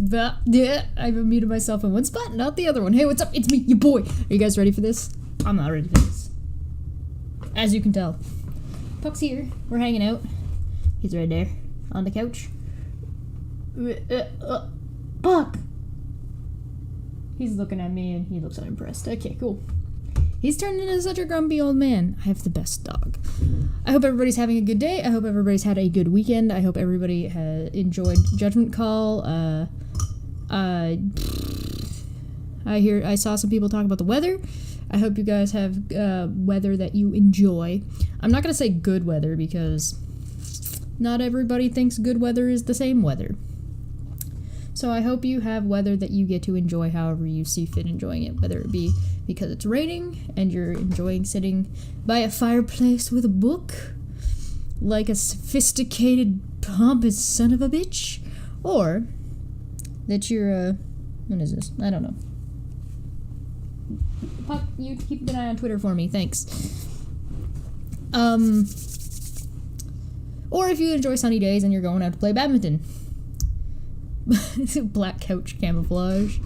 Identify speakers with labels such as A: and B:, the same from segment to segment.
A: Yeah, I've unmuted myself in one spot, not the other one. Hey, what's up? It's me, your boy. Are you guys ready for this? I'm not ready for this. As you can tell. Puck's here. We're hanging out. He's right there. On the couch. Puck! He's looking at me and he looks unimpressed. Okay, cool. He's turned into such a grumpy old man. I have the best dog. I hope everybody's having a good day. I hope everybody's had a good weekend. I hope everybody has enjoyed Judgment Call. I saw some people talk about the weather. I hope you guys have weather that you enjoy. I'm not going to say good weather because not everybody thinks good weather is the same weather. So I hope you have weather that you get to enjoy however you see fit enjoying it, whether it be because it's raining and you're enjoying sitting by a fireplace with a book like a sophisticated, pompous son of a bitch, or that you're, what is this? I don't know. Puck, you keep an eye on Twitter for me, thanks. Or if you enjoy sunny days and you're going out to play badminton. Black couch camouflage.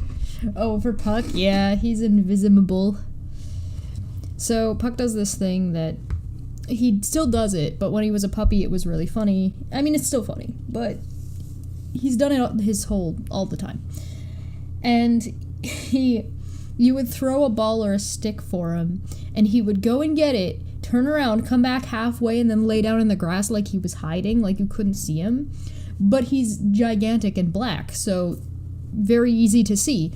A: Oh, for Puck, yeah, he's invisible. So Puck does this thing that he still does it, but when he was a puppy, it was really funny. I mean, it's still funny, but he's done it all the time. And you would throw a ball or a stick for him, and he would go and get it, turn around, come back halfway, and then lay down in the grass like he was hiding, like you couldn't see him. But he's gigantic and black, so very easy to see.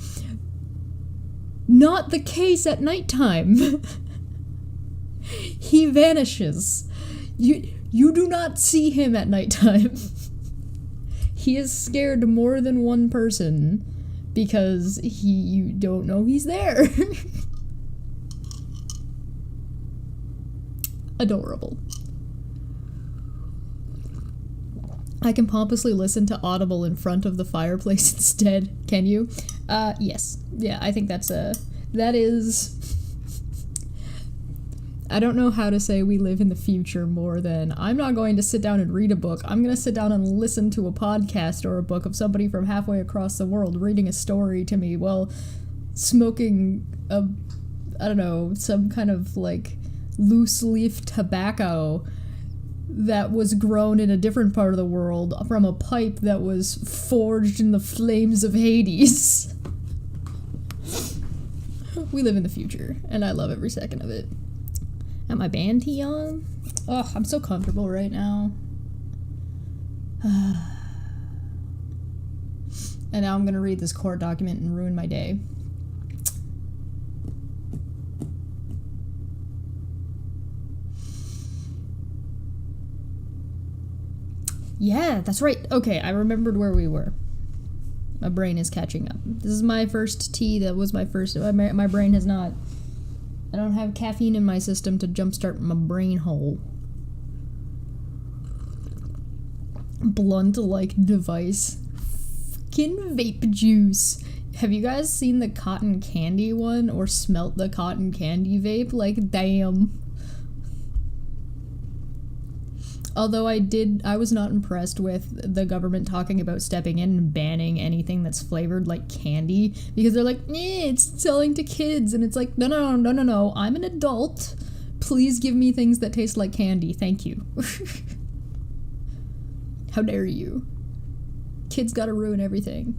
A: Not the case at nighttime. He vanishes. You do not see him at nighttime. He has scared more than one person because you don't know he's there. Adorable. I can pompously listen to Audible in front of the fireplace instead. Can you? Yes. Yeah, I think that is... I don't know how to say we live in the future more than I'm not going to sit down and read a book. I'm going to sit down and listen to a podcast or a book of somebody from halfway across the world reading a story to me while smoking some kind of, like, loose leaf tobacco that was grown in a different part of the world from a pipe that was forged in the flames of Hades. We live in the future, and I love every second of it. Got my band tee on. Oh, I'm so comfortable right now. And now I'm gonna read this court document and ruin my day. Yeah, that's right. Okay, I remembered where we were. My brain is catching up. This is my first tea. That was my first... My brain has not... I don't have caffeine in my system to jumpstart my brain hole. Blunt-like device. Fucking vape juice. Have you guys seen the cotton candy one or smelt the cotton candy vape? Like, damn. Although I was not impressed with the government talking about stepping in and banning anything that's flavored like candy, because they're like, it's selling to kids, and it's like, no, I'm an adult. Please give me things that taste like candy, thank you. How dare you? Kids gotta ruin everything.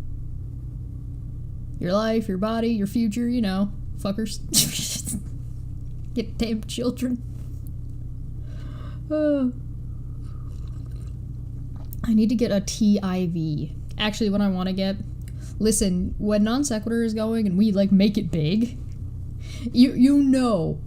A: Your life, your body, your future, you know, fuckers. Get damn children. I need to get a TIV. Actually, what I want to get... Listen, when Non-Sequitur is going and we, like, make it big, you know,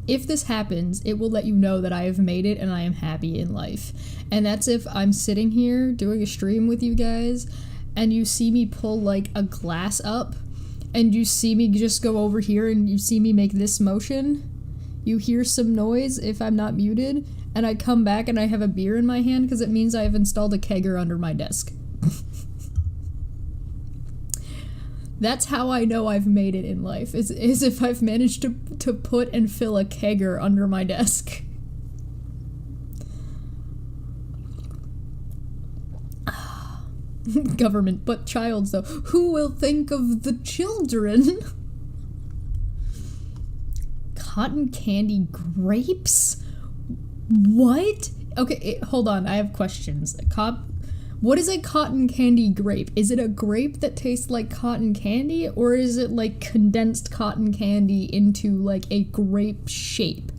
A: if this happens, it will let you know that I have made it and I am happy in life. And that's if I'm sitting here doing a stream with you guys and you see me pull, like, a glass up and you see me just go over here and you see me make this motion. You hear some noise if I'm not muted, and I come back and I have a beer in my hand because it means I have installed a kegger under my desk. That's how I know I've made it in life, is if I've managed to put and fill a kegger under my desk. Government, but child's though. Who will think of the children? Cotton candy grapes? What? Okay, hold on, I have questions. What is a cotton candy grape? Is it a grape that tastes like cotton candy, or is it like condensed cotton candy into like a grape shape?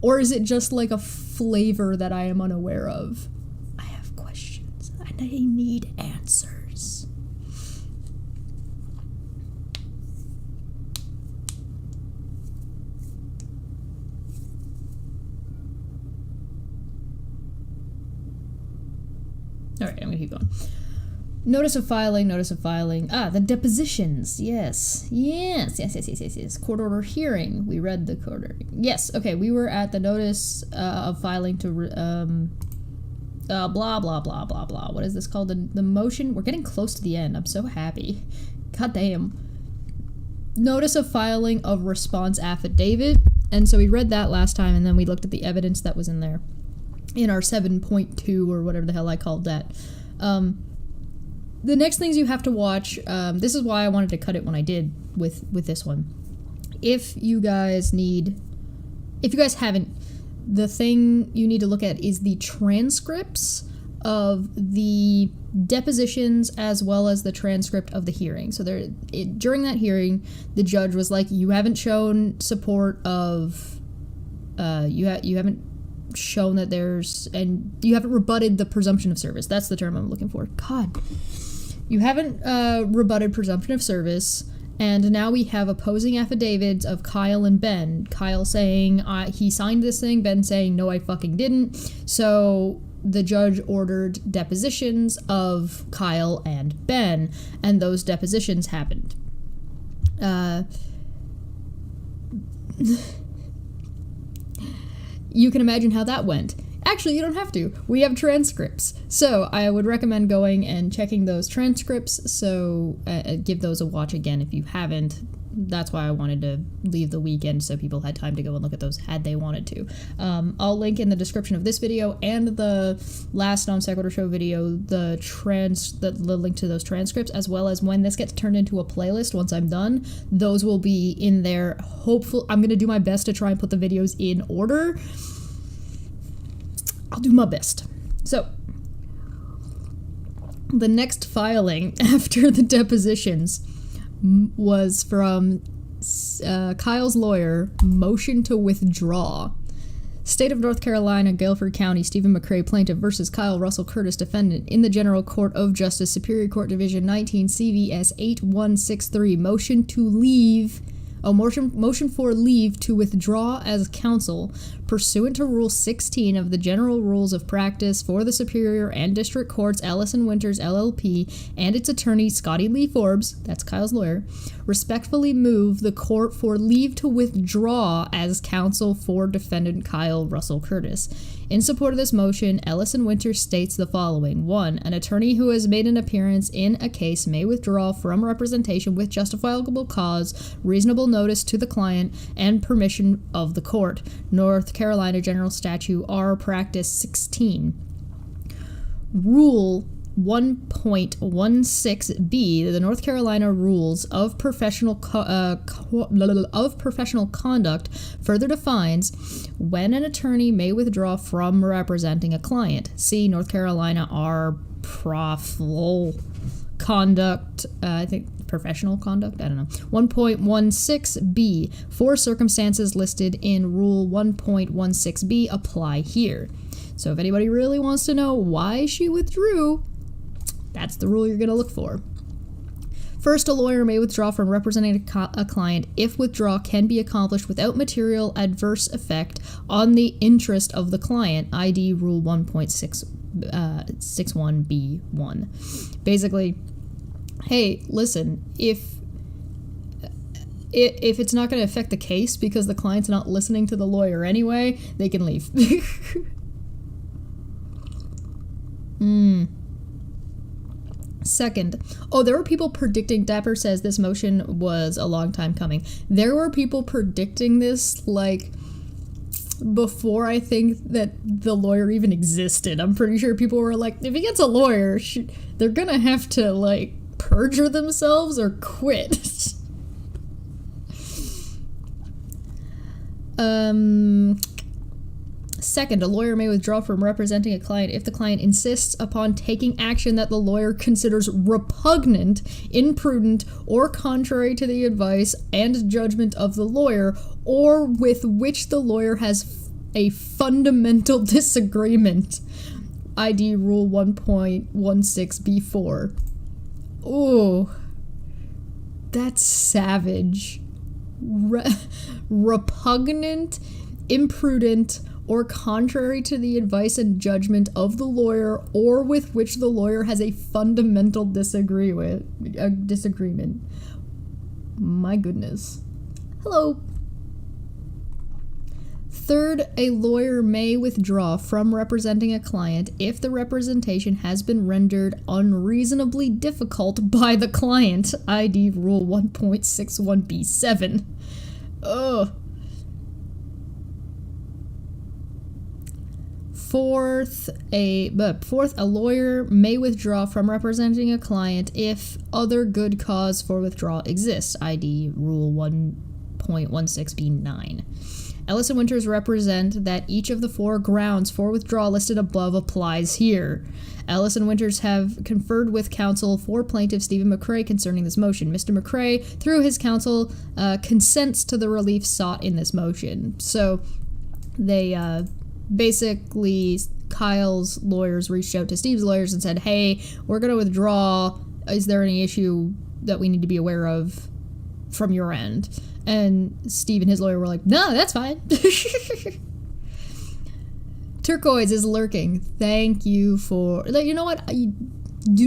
A: Or is it just like a flavor that I am unaware of? I have questions and I need answers. All right, I'm gonna keep going. Notice of filing. The depositions. Yes. Court order hearing. We read the court order. Yes, okay, we were at the notice of filing to, blah, blah, blah, blah, blah. What is this called? The motion? We're getting close to the end. I'm so happy. God damn. Notice of filing of response affidavit. And so we read that last time, and then we looked at the evidence that was in there. In our 7.2 or whatever the hell I called that. The next things you have to watch, this is why I wanted to cut it when I did with this one. If you guys haven't, the thing you need to look at is the transcripts of the depositions as well as the transcript of the hearing. So during that hearing, the judge was like, you haven't shown support of, you haven't shown that and you haven't rebutted the presumption of service. That's the term I'm looking for. God. You haven't rebutted presumption of service, and now we have opposing affidavits of Kyle and Ben. Kyle saying he signed this thing, Ben saying no, I fucking didn't. So the judge ordered depositions of Kyle and Ben, and those depositions happened. You can imagine how that went. Actually, you don't have to. We have transcripts. So I would recommend going and checking those transcripts. So give those a watch again if you haven't. That's why I wanted to leave the weekend so people had time to go and look at those had they wanted to. I'll link in the description of this video and the last Non Sequitur Show video the link to those transcripts, as well as when this gets turned into a playlist once I'm done. Those will be in there. Hopefully, I'm going to do my best to try and put the videos in order. I'll do my best. So, the next filing after the depositions was from Kyle's lawyer, motion to withdraw. State of North Carolina, Guilford County, Stephen McCrae, plaintiff versus Kyle Russell Curtis, defendant, in the General Court of Justice, Superior Court Division 19, CVS 8163. Motion for leave to withdraw as counsel pursuant to Rule 16 of the General Rules of Practice for the Superior and District Courts, Ellison Winters, LLP, and its attorney, Scotty Lee Forbes, that's Kyle's lawyer, respectfully move the court for leave to withdraw as counsel for defendant Kyle Russell Curtis. In support of this motion, Ellison Winters states the following. 1. An attorney who has made an appearance in a case may withdraw from representation with justifiable cause, reasonable notice to the client, and permission of the court. North Carolina General Statute R. Practice 16. Rule 1.16b, the North Carolina Rules of Professional Conduct, further defines when an attorney may withdraw from representing a client. See North Carolina R. Professional Conduct, I think professional conduct, I don't know. 1.16b, for circumstances listed in Rule 1.16b apply here. So if anybody really wants to know why she withdrew, that's the rule you're going to look for. First, a lawyer may withdraw from representing a client if withdrawal can be accomplished without material adverse effect on the interest of the client, ID Rule 1.61b1. Basically, hey, listen, if it's not going to affect the case because the client's not listening to the lawyer anyway, they can leave. Second, there were people predicting, Dapper says this motion was a long time coming. There were people predicting this, like, before I think that the lawyer even existed. I'm pretty sure people were like, if he gets a lawyer, they're gonna have to, like, perjure themselves or quit. Second, a lawyer may withdraw from representing a client if the client insists upon taking action that the lawyer considers repugnant, imprudent, or contrary to the advice and judgment of the lawyer, or with which the lawyer has a fundamental disagreement. ID Rule 1.16b4. Ooh, that's savage. Repugnant, imprudent, or contrary to the advice and judgment of the lawyer, or with which the lawyer has a fundamental disagreement. My goodness. Hello. Third, a lawyer may withdraw from representing a client if the representation has been rendered unreasonably difficult by the client. ID Rule 1.61b7. Ugh. Fourth, a lawyer may withdraw from representing a client if other good cause for withdrawal exists. ID Rule 1.16b9. Ellis and Winters represent that each of the 4 grounds for withdrawal listed above applies here. Ellis and Winters have conferred with counsel for plaintiff Stephen McCrae concerning this motion. Mr. McCrae, through his counsel, consents to the relief sought in this motion. So they basically, Kyle's lawyers reached out to Steve's lawyers and said, hey, we're going to withdraw. Is there any issue that we need to be aware of from your end? And Steve and his lawyer were like, no, that's fine. Turquoise is lurking. Thank you for... You know what? Do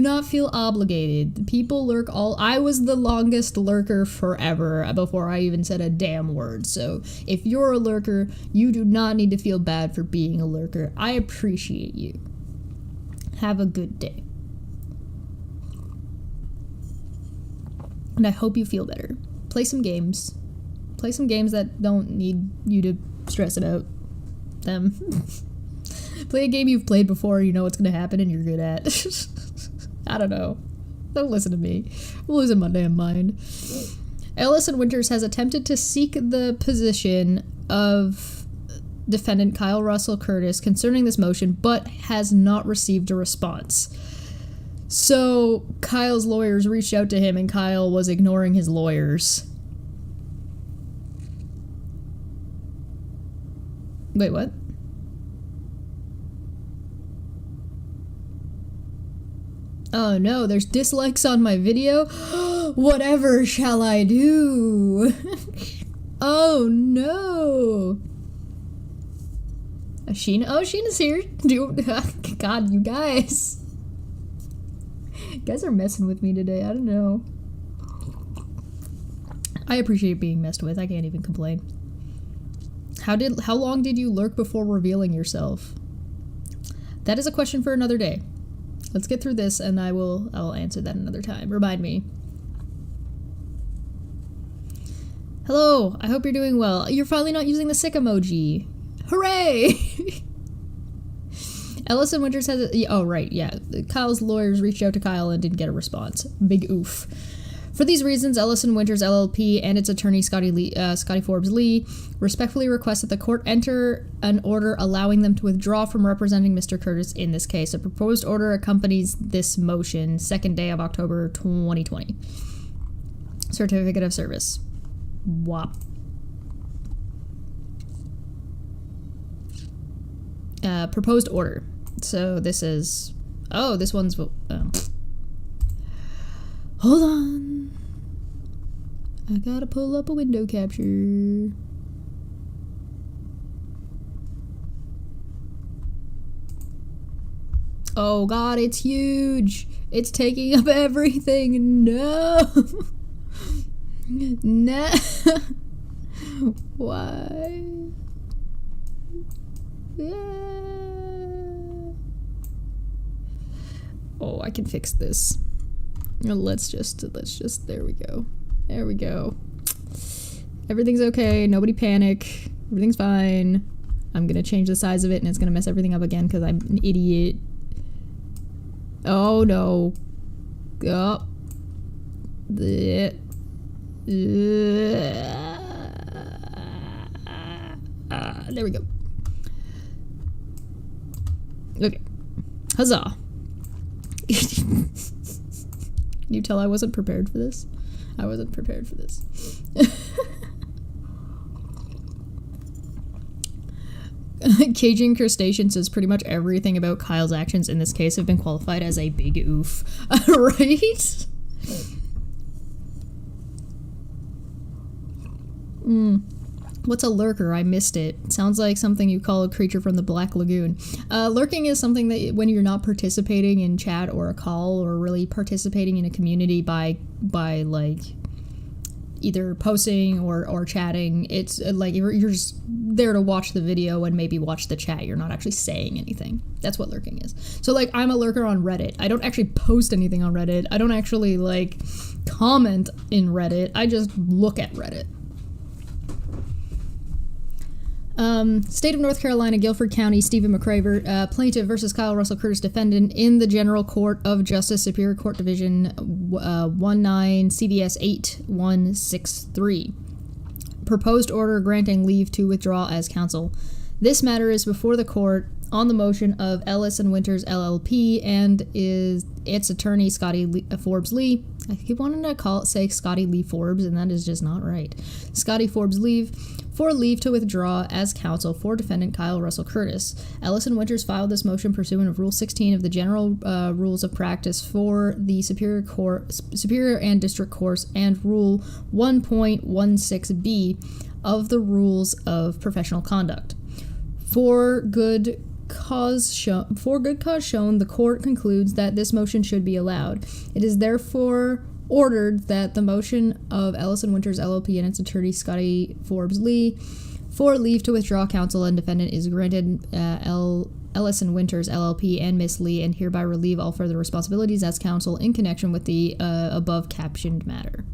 A: not feel obligated. People lurk all... I was the longest lurker forever before I even said a damn word. So if you're a lurker, you do not need to feel bad for being a lurker. I appreciate you. Have a good day. And I hope you feel better. Play some games. Play some games that don't need you to stress about them. Play a game you've played before, you know what's going to happen and you're good at. I don't know. Don't listen to me. I'm losing my damn mind. Ellis and Winters has attempted to seek the position of defendant Kyle Russell Curtis concerning this motion, but has not received a response. So Kyle's lawyers reached out to him and Kyle was ignoring his lawyers. Wait, what? Oh no, there's dislikes on my video? Whatever shall I do? Oh no. Sheena? Oh, Sheena's here. God, you guys. You guys are messing with me today. I don't know. I appreciate being messed with. I can't even complain. How long did you lurk before revealing yourself? That is a question for another day. Let's get through this and I will answer that another time. Remind me. Hello, I hope you're doing well. You're finally not using the sick emoji. Hooray! Ellis and Winters has oh right, yeah. Kyle's lawyers reached out to Kyle and didn't get a response. Big oof. For these reasons, Ellis and Winters LLP and its attorney Scotty Forbes Lee respectfully request that the court enter an order allowing them to withdraw from representing Mr. Curtis in this case. A proposed order accompanies this motion, 2nd day of October 2020. Certificate of service. WAP. Proposed order. So this is... Oh, this one's... Hold on. I gotta pull up a window capture. Oh god, it's huge. It's taking up everything. No. No. Why? Yeah. Oh, I can fix this. Let's just, there we go. There we go. Everything's okay, nobody panic. Everything's fine. I'm gonna change the size of it and it's gonna mess everything up again because I'm an idiot. Oh no. Oh. There we go. Okay. Huzzah. You tell I wasn't prepared for this? I wasn't prepared for this. Caging Crustacean says pretty much everything about Kyle's actions in this case have been qualified as a big oof. Right? What's a lurker? I missed it. Sounds like something you call a creature from the Black Lagoon. Lurking is something that when you're not participating in chat or a call or really participating in a community by like either posting or chatting, it's like you're just there to watch the video and maybe watch the chat. You're not actually saying anything. That's what lurking is. So like I'm a lurker on Reddit. I don't actually post anything on Reddit. I don't actually like comment in Reddit. I just look at Reddit. State of North Carolina, Guilford County, Stephen McCraver, plaintiff versus Kyle Russell Curtis, defendant in the General Court of Justice, Superior Court Division 19 CVS 8163. Proposed order granting leave to withdraw as counsel. This matter is before the court on the motion of Ellis and Winters LLP and is its attorney Scotty Forbes Lee. I keep wanting to say Scotty Lee Forbes, and that is just not right. Scotty Forbes Lee for leave to withdraw as counsel for defendant Kyle Russell Curtis. Ellis and Winters filed this motion pursuant of Rule 16 of the General Rules of Practice for the Superior and District Courts and Rule 1.16b of the Rules of Professional Conduct. For good cause shown, the court concludes that this motion should be allowed. It is therefore ordered that the motion of Ellis and Winters LLP and its attorney Scotty Forbes Lee for leave to withdraw counsel and defendant is granted. Ellis and Winters LLP and Miss Lee and hereby relieve all further responsibilities as counsel in connection with the above captioned matter.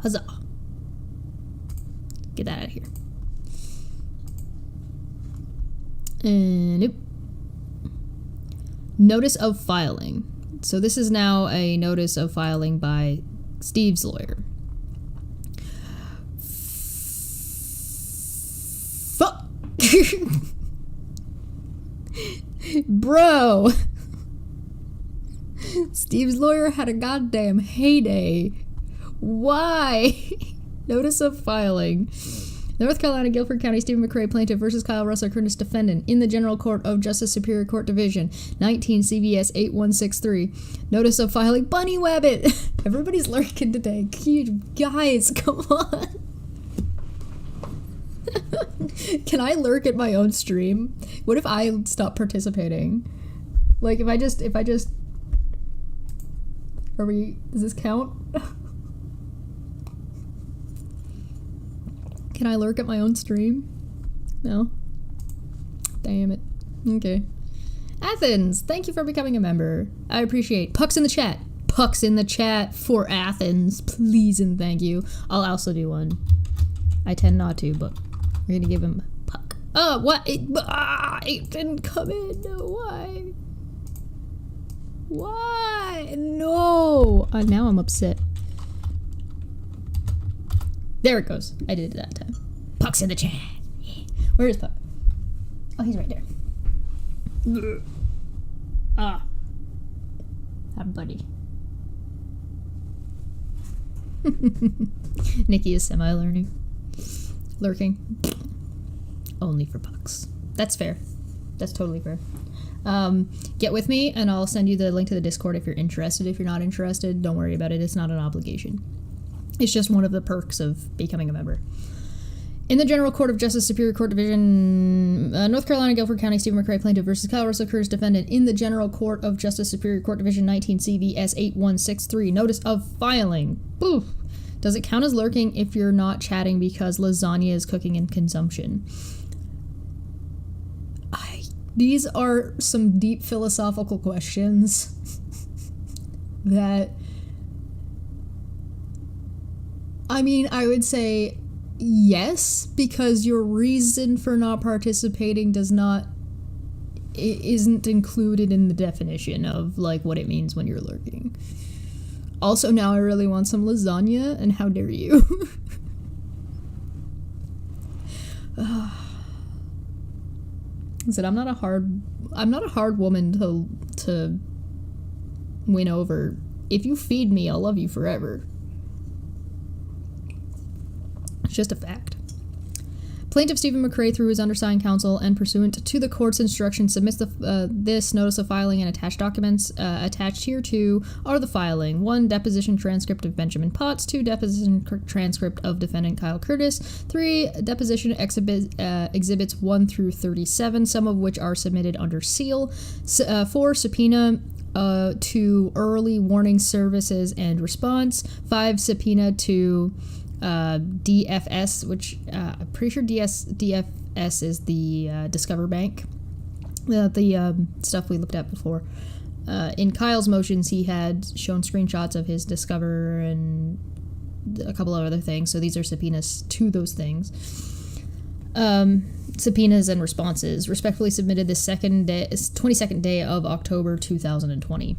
A: Huzzah. Get that out of here. Nope. Notice of filing. So this is now a notice of filing by Steve's lawyer. Fuck. Bro. Steve's lawyer had a goddamn heyday. Why? Notice of filing. North Carolina, Guilford County, Stephen McCrae, plaintiff versus Kyle Russell Curtis, defendant in the General Court of Justice, Superior Court Division, 19 CVS 8163. Notice of filing. Bunny Wabbit! Everybody's lurking today. Guys, come on. Can I lurk at my own stream? What if I stop participating? Like, if I just... does this count? Can I lurk at my own stream? No? Damn it. Okay. Athens, thank you for becoming a member. I appreciate. Pucks in the chat. Pucks in the chat for Athens. Please and thank you. I'll also do one. I tend not to, but we're gonna give him puck. Oh, what? It didn't come in. No, why? Why? No. Now I'm upset. There it goes. I did it that time. Puck's in the chat. Yeah. Where is Puck? Oh, he's right there. Ah. Hi, buddy. Nikki is semi-learning. Lurking. Only for Pucks. That's fair. That's totally fair. Get with me, and I'll send you the link to the Discord if you're interested. If you're not interested, don't worry about it. It's not an obligation. It's just one of the perks of becoming a member. In the General Court of Justice, Superior Court Division, North Carolina, Guilford County, Stephen McCrae, plaintiff versus Kyle Russell Curtis, defendant in the General Court of Justice, Superior Court Division, 19 CVS 8163. Notice of filing. Boof. Does it count as lurking if you're not chatting because lasagna is cooking in consumption? These are some deep philosophical questions that... I mean, I would say yes, because your reason for not participating isn't included in the definition of, like, what it means when you're lurking. Also, now I really want some lasagna, and how dare you? I said I'm not a hard woman to win over. If you feed me, I'll love you forever. It's just a fact. Plaintiff Stephen McRae, through his undersigned counsel and pursuant to the court's instruction, submits this notice of filing and attached documents. Attached here to are the filing: 1. Deposition transcript of Benjamin Potts. 2. Deposition transcript of defendant Kyle Curtis. 3. Deposition exhibits 1 through 37, some of which are submitted under seal. 4. Subpoena to early warning services and response. 5. Subpoena to DFS, which I'm pretty sure DFS is the Discover Bank, the stuff we looked at before. In Kyle's motions, he had shown screenshots of his Discover and a couple of other things, so these are subpoenas to those things. Subpoenas and responses respectfully submitted the 22nd day of October 2020.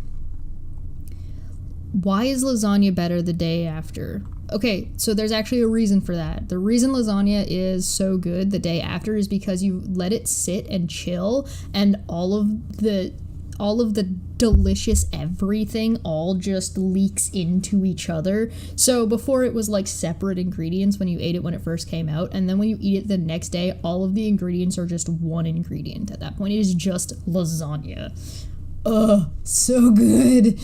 A: Why is lasagna better the day after? Okay, so there's actually a reason for that. The reason lasagna is so good the day after is because you let it sit and chill, and all of the delicious everything all just leaks into each other. So before it was like separate ingredients when you ate it when it first came out, and then when you eat it the next day, all of the ingredients are just one ingredient. At that point, it is just lasagna. Ugh, so good.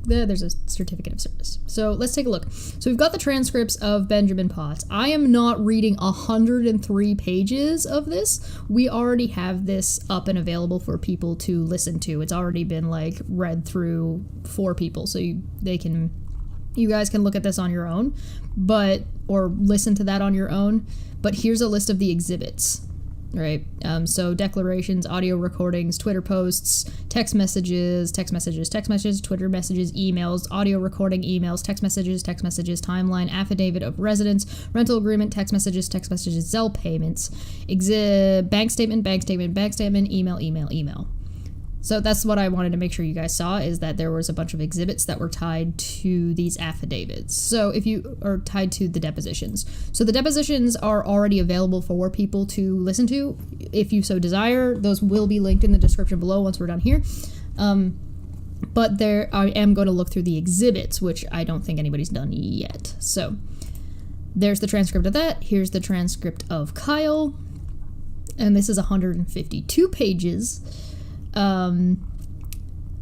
A: There's a certificate of service. So let's take a look. So we've got the transcripts of Benjamin Potts. I am not reading 103 pages of this. We already have this up and available for people to listen to. It's already been like read through for people, so you guys can look at this on your own, or listen to that on your own. But here's a list of the exhibits. Right. So declarations, audio recordings, Twitter posts, text messages, Twitter messages, emails, audio recording, emails, text messages, timeline, affidavit of residence, rental agreement, text messages, Zelle payments, bank statement, email. So that's what I wanted to make sure you guys saw, is that there was a bunch of exhibits that were tied to these affidavits. So if you are tied to the depositions. So the depositions are already available for people to listen to if you so desire. Those will be linked in the description below once we're done here. But I am going to look through the exhibits, which I don't think anybody's done yet. So there's the transcript of that. Here's the transcript of Kyle. And this is 152 pages. And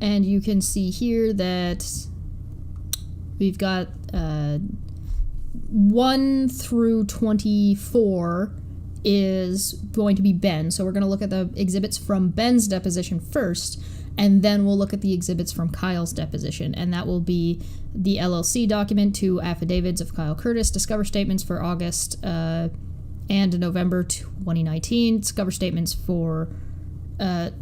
A: you can see here that we've got 1 through 24 is going to be Ben. So we're going to look at the exhibits from Ben's deposition first, and then we'll look at the exhibits from Kyle's deposition. And that will be the LLC document, 2 affidavits of Kyle Curtis, Discover statements for August and November 2019, Discover statements for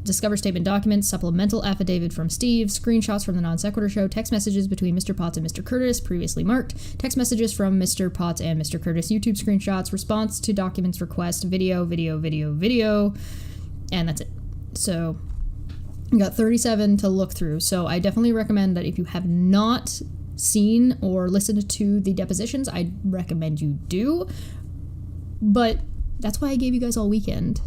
A: Discover statement documents, supplemental affidavit from Steve, screenshots from the Non Sequitur show, text messages between Mr. Potts and Mr. Curtis, previously marked, text messages from Mr. Potts and Mr. Curtis, YouTube screenshots, response to documents request, video, and that's it. So we got 37 to look through. So I definitely recommend that if you have not seen or listened to the depositions, I recommend you do. But that's why I gave you guys all weekend.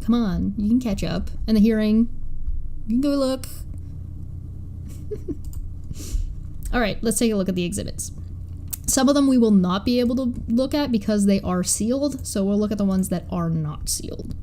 A: Come on, you can catch up. And the hearing, you can go look. All right, let's take a look at the exhibits. Some of them we will not be able to look at because they are sealed, so we'll look at the ones that are not sealed.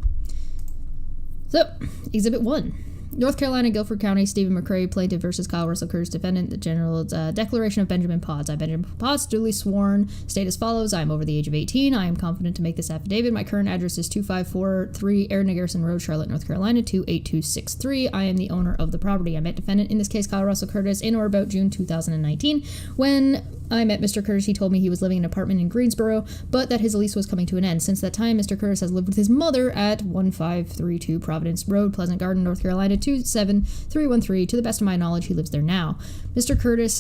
A: So, Exhibit 1. North Carolina, Guilford County, Stephen McRae, plaintiff versus Kyle Russell Curtis, defendant, the general declaration of Benjamin Potts. I, Benjamin Potts, duly sworn, state as follows. I am over the age of 18. I am confident to make this affidavit. My current address is 2543 Aaron Garrison Road, Charlotte, North Carolina, 28263. I am the owner of the property. I met defendant, in this case Kyle Russell Curtis, in or about June 2019, when I met Mr. Curtis. He told me he was living in an apartment in Greensboro, but that his lease was coming to an end. Since that time, Mr. Curtis has lived with his mother at 1532 Providence Road, Pleasant Garden, North Carolina, 27313. To the best of my knowledge, he lives there now. Mr. Curtis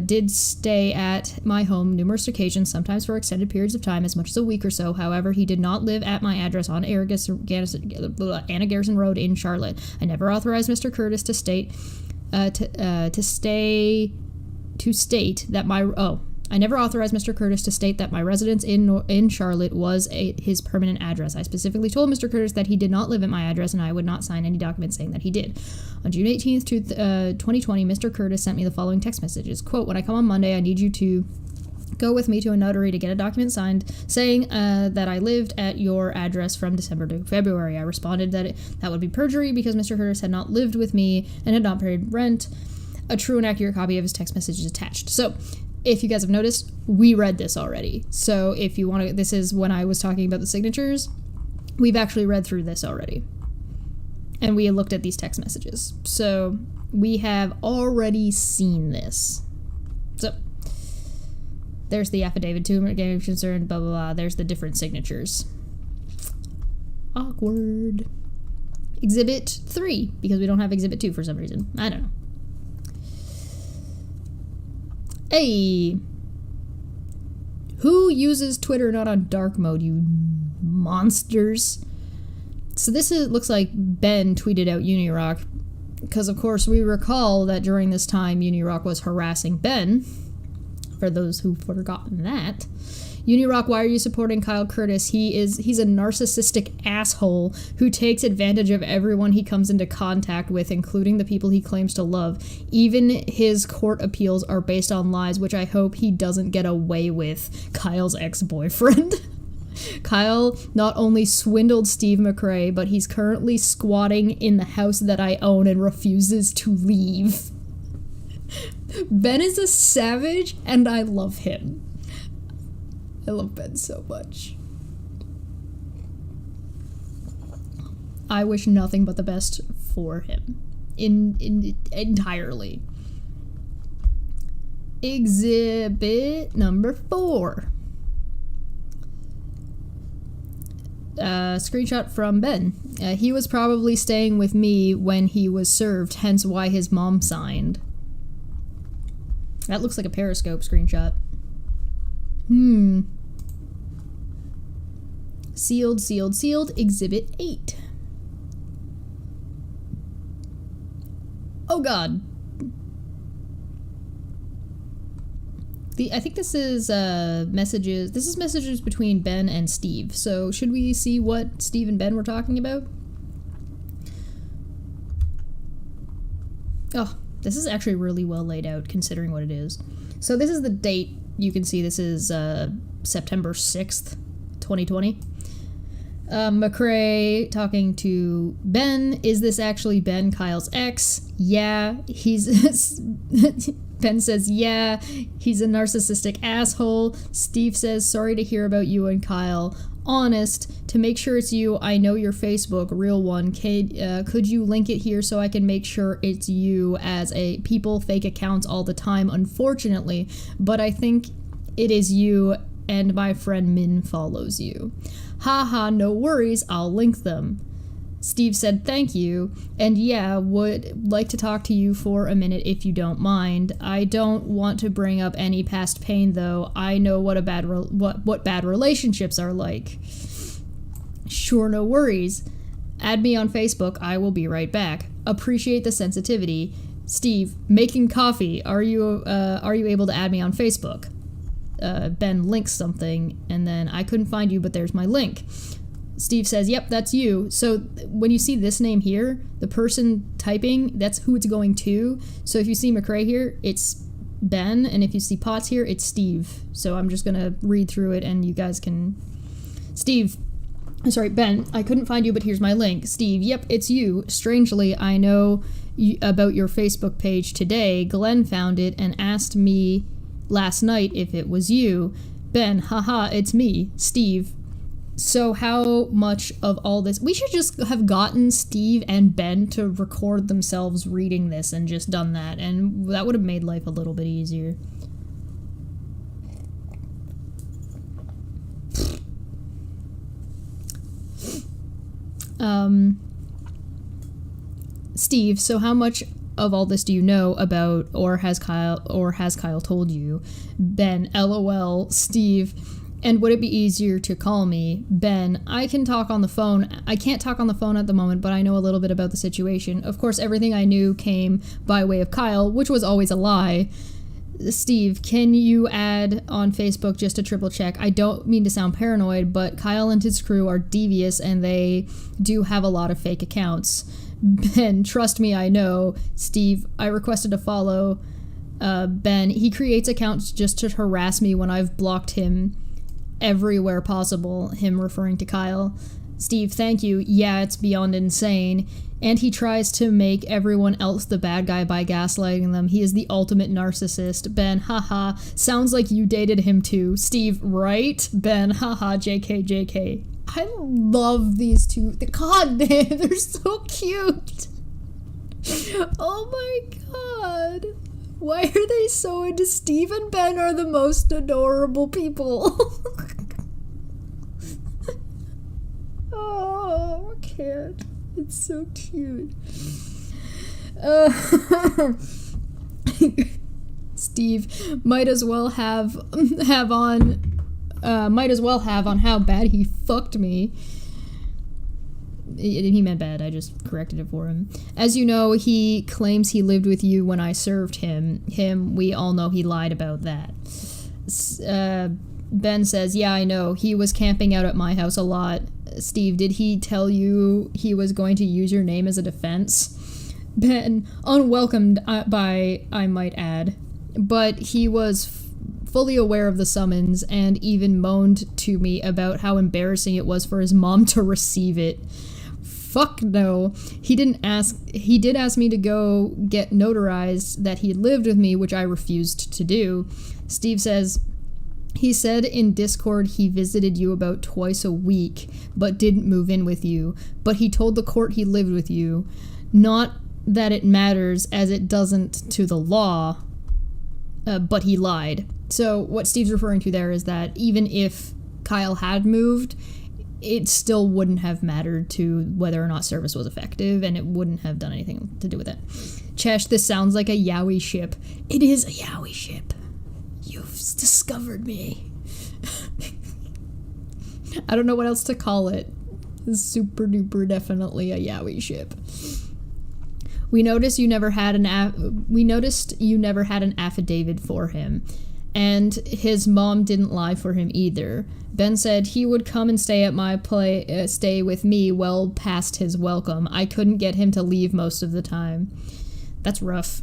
A: did stay at my home numerous occasions, sometimes for extended periods of time, as much as a week or so. However, he did not live at my address on Anna Garrison Road in Charlotte. I never authorized Mr. Curtis to state that my residence in Charlotte was his permanent address. I specifically told Mr. Curtis that he did not live at my address, and I would not sign any document saying that he did. On June 18th, 2020, Mr. Curtis sent me the following text messages. Quote, when I come on Monday, I need you to go with me to a notary to get a document signed saying that I lived at your address from December to February. I responded that that would be perjury because Mr. Curtis had not lived with me and had not paid rent. A true and accurate copy of his text message is attached. So, if you guys have noticed, we read this already. So, if you want to, this is when I was talking about the signatures. We've actually read through this already. And we looked at these text messages. So, we have already seen this. So, there's the affidavit to game concern, blah, blah, blah. There's the different signatures. Awkward. Exhibit 3, because we don't have Exhibit 2 for some reason. I don't know. Hey, who uses Twitter not on dark mode, you monsters? So this looks like Ben tweeted out Unirock, because of course we recall that during this time Unirock was harassing Ben, for those who've forgotten that. Unirock, why are you supporting Kyle Curtis? He's a narcissistic asshole who takes advantage of everyone he comes into contact with, including the people he claims to love. Even his court appeals are based on lies, which I hope he doesn't get away with. Kyle's ex-boyfriend. Kyle not only swindled Steve McRae, but he's currently squatting in the house that I own and refuses to leave. Ben is a savage, and I love him. I love Ben so much. I wish nothing but the best for him. Entirely. Exhibit number 4. Screenshot from Ben. He was probably staying with me when he was served, hence why his mom signed. That looks like a Periscope screenshot. Sealed, sealed, sealed. Exhibit 8. Oh god. I think this is messages. This is messages between Ben and Steve. So should we see what Steve and Ben were talking about? Oh, this is actually really well laid out considering what it is. So this is the date. You can see this is September 6th, 2020. McRae talking to Ben. Is this actually Ben, Kyle's ex? Yeah, he's... Ben says, yeah, he's a narcissistic asshole. Steve says, sorry to hear about you and Kyle. Honest, to make sure it's you, I know your Facebook, real one. Could you link it here so I can make sure it's you, as people fake accounts all the time, unfortunately, but I think it is you, and my friend Min follows you. Haha, no worries, I'll link them. Steve said thank you, and yeah, would like to talk to you for a minute if you don't mind. I don't want to bring up any past pain, though. I know what bad relationships are like. Sure, no worries. Add me on Facebook. I will be right back. Appreciate the sensitivity. Steve, making coffee. Are you able to add me on Facebook? Ben links something, and then I couldn't find you, but there's my link. Steve says, yep, that's you. So when you see this name here, the person typing, that's who it's going to. So if you see McRae here, it's Ben, and if you see Potts here, it's Steve. So I'm just going to read through it, and you guys can... Ben, I couldn't find you, but here's my link. Steve, yep, it's you. Strangely, I know about your Facebook page today. Glenn found it and asked me last night if it was you. Ben, haha, it's me. Steve, so how much of all this... We should just have gotten Steve and Ben to record themselves reading this and just done that, and that would have made life a little bit easier. Steve, so how much of all this do you know about, or has Kyle told you? Ben, LOL. Steve, and would it be easier to call me? Ben, I can talk on the phone. I can't talk on the phone at the moment, but I know a little bit about the situation. Of course, everything I knew came by way of Kyle, which was always a lie. Steve, can you add on Facebook just to triple check? I don't mean to sound paranoid, but Kyle and his crew are devious and they do have a lot of fake accounts. Ben, trust me, I know. Steve, I requested a follow. Ben, he creates accounts just to harass me when I've blocked him everywhere possible, him referring to Kyle. Steve, thank you. Yeah, it's beyond insane. And he tries to make everyone else the bad guy by gaslighting them. He is the ultimate narcissist. Ben, haha, sounds like you dated him too. Steve, right? Ben, haha, JK. I love these two. God damn, they're so cute. Oh my god. Why are they so into Steve and Ben are the most adorable people. Oh, I can't. It's so cute. Steve might as well have on how bad he fucked me. He meant bad, I just corrected it for him. As you know, he claims he lived with you when I served him. We all know he lied about that. Ben says, yeah, I know. He was camping out at my house a lot. Steve, did he tell you he was going to use your name as a defense? Ben, unwelcomed by, I might add. But he was fully aware of the summons and even moaned to me about how embarrassing it was for his mom to receive it. Fuck no. He did ask me to go get notarized that he lived with me, which I refused to do. Steve says, he said in Discord he visited you about twice a week, but didn't move in with you. But he told the court he lived with you. Not that it matters, as it doesn't to the law, but he lied. So what Steve's referring to there is that even if Kyle had moved, it still wouldn't have mattered to whether or not service was effective, and it wouldn't have done anything to do with it. Chesh, this sounds like a yaoi ship. It is a yaoi ship. You've discovered me. I don't know what else to call it. Super duper definitely a yaoi ship. We noticed you never had an affidavit for him, and his mom didn't lie for him either. Ben said he would come and stay at my stay with me well past his welcome. I couldn't get him to leave most of the time. That's rough.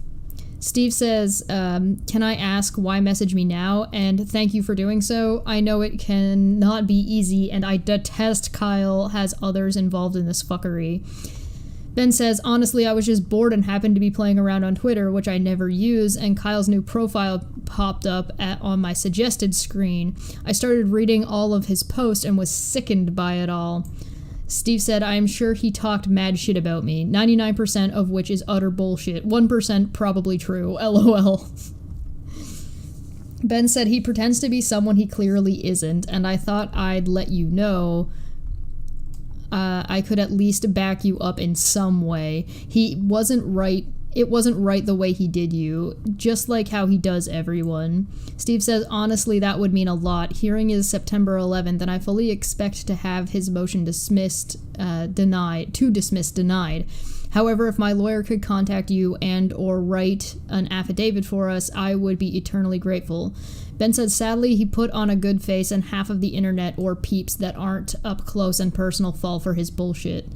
A: Steve says, can I ask why message me now? And thank you for doing so. I know it cannot be easy, and I detest Kyle has others involved in this fuckery. Ben says, honestly, I was just bored and happened to be playing around on Twitter, which I never use, and Kyle's new profile popped up on my suggested screen. I started reading all of his posts and was sickened by it all. Steve said, I am sure he talked mad shit about me, 99% of which is utter bullshit, 1% probably true, lol. Ben said he pretends to be someone he clearly isn't, and I thought I'd let you know I could at least back you up in some way. He wasn't right. It wasn't right the way he did you, just like how he does everyone. Steve says, honestly, that would mean a lot. Hearing is September 11th, and I fully expect to have his motion denied. However, if my lawyer could contact you and or write an affidavit for us, I would be eternally grateful. Ben said, sadly, he put on a good face, and half of the internet or peeps that aren't up close and personal fall for his bullshit.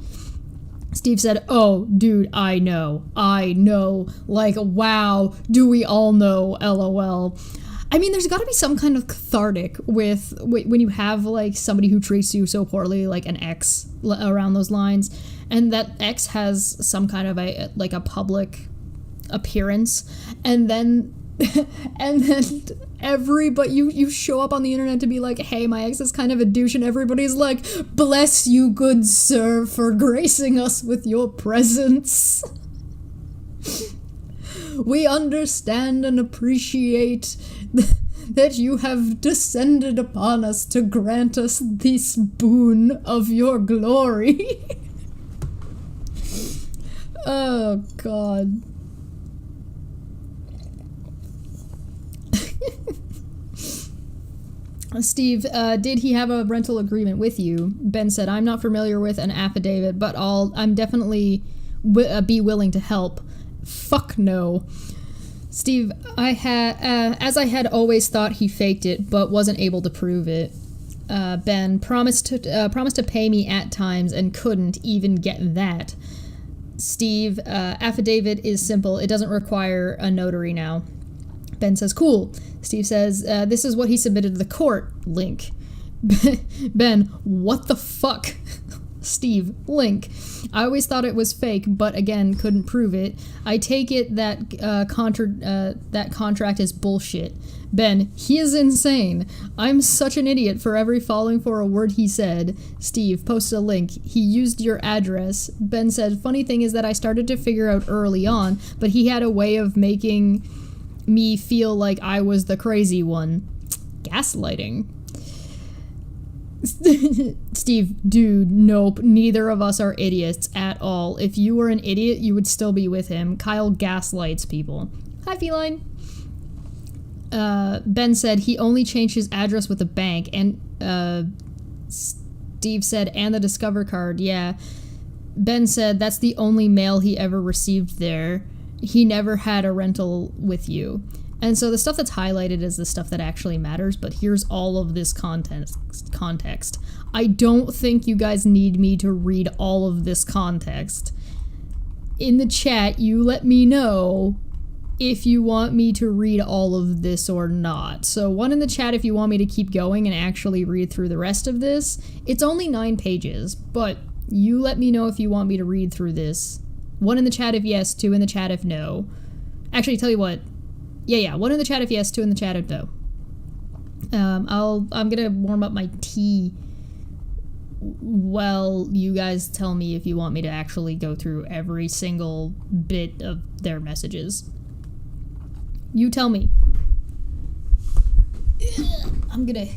A: Steve said, oh, dude, I know. Like, wow, do we all know, lol. I mean, there's gotta be some kind of cathartic with when you have, like, somebody who treats you so poorly, like an ex around those lines, and that ex has some kind of a public appearance, and then you show up on the internet to be like, hey, my ex is kind of a douche, and everybody's like, bless you, good sir, for gracing us with your presence. We understand and appreciate that you have descended upon us to grant us this boon of your glory. Oh, God. Steve, did he have a rental agreement with you? Ben said, I'm not familiar with an affidavit, but I'm definitely be willing to help. Fuck no. Steve, as I had always thought he faked it, but wasn't able to prove it. Ben promised to pay me at times and couldn't even get that. Steve, affidavit is simple. It doesn't require a notary now. Ben says, cool. Steve says, this is what he submitted to the court. Link. Ben, what the fuck? Steve, link. I always thought it was fake, but again, couldn't prove it. I take it that that contract is bullshit. Ben, he is insane. I'm such an idiot for falling for a word he said. Steve, posted a link. He used your address. Ben said, funny thing is that I started to figure out early on, but he had a way of making me feel like I was the crazy one. Gaslighting. Steve, dude, nope, neither of us are idiots at all. If you were an idiot, you would still be with him. Kyle gaslights people. Hi, Feline. Ben said he only changed his address with the bank, and Steve said, and the Discover card, yeah. Ben said that's the only mail he ever received there. He never had a rental with you. And so the stuff that's highlighted is the stuff that actually matters, but here's all of this context. I don't think you guys need me to read all of this context. In the chat, you let me know if you want me to read all of this or not. So one in the chat if you want me to keep going and actually read through the rest of this. It's only 9 pages, but you let me know if you want me to read through this. 1 in the chat if yes, 2 in the chat if no. Actually, tell you what. Yeah, 1 in the chat if yes, 2 in the chat if no. I'm gonna warm up my tea while you guys tell me if you want me to actually go through every single bit of their messages. You tell me. I'm gonna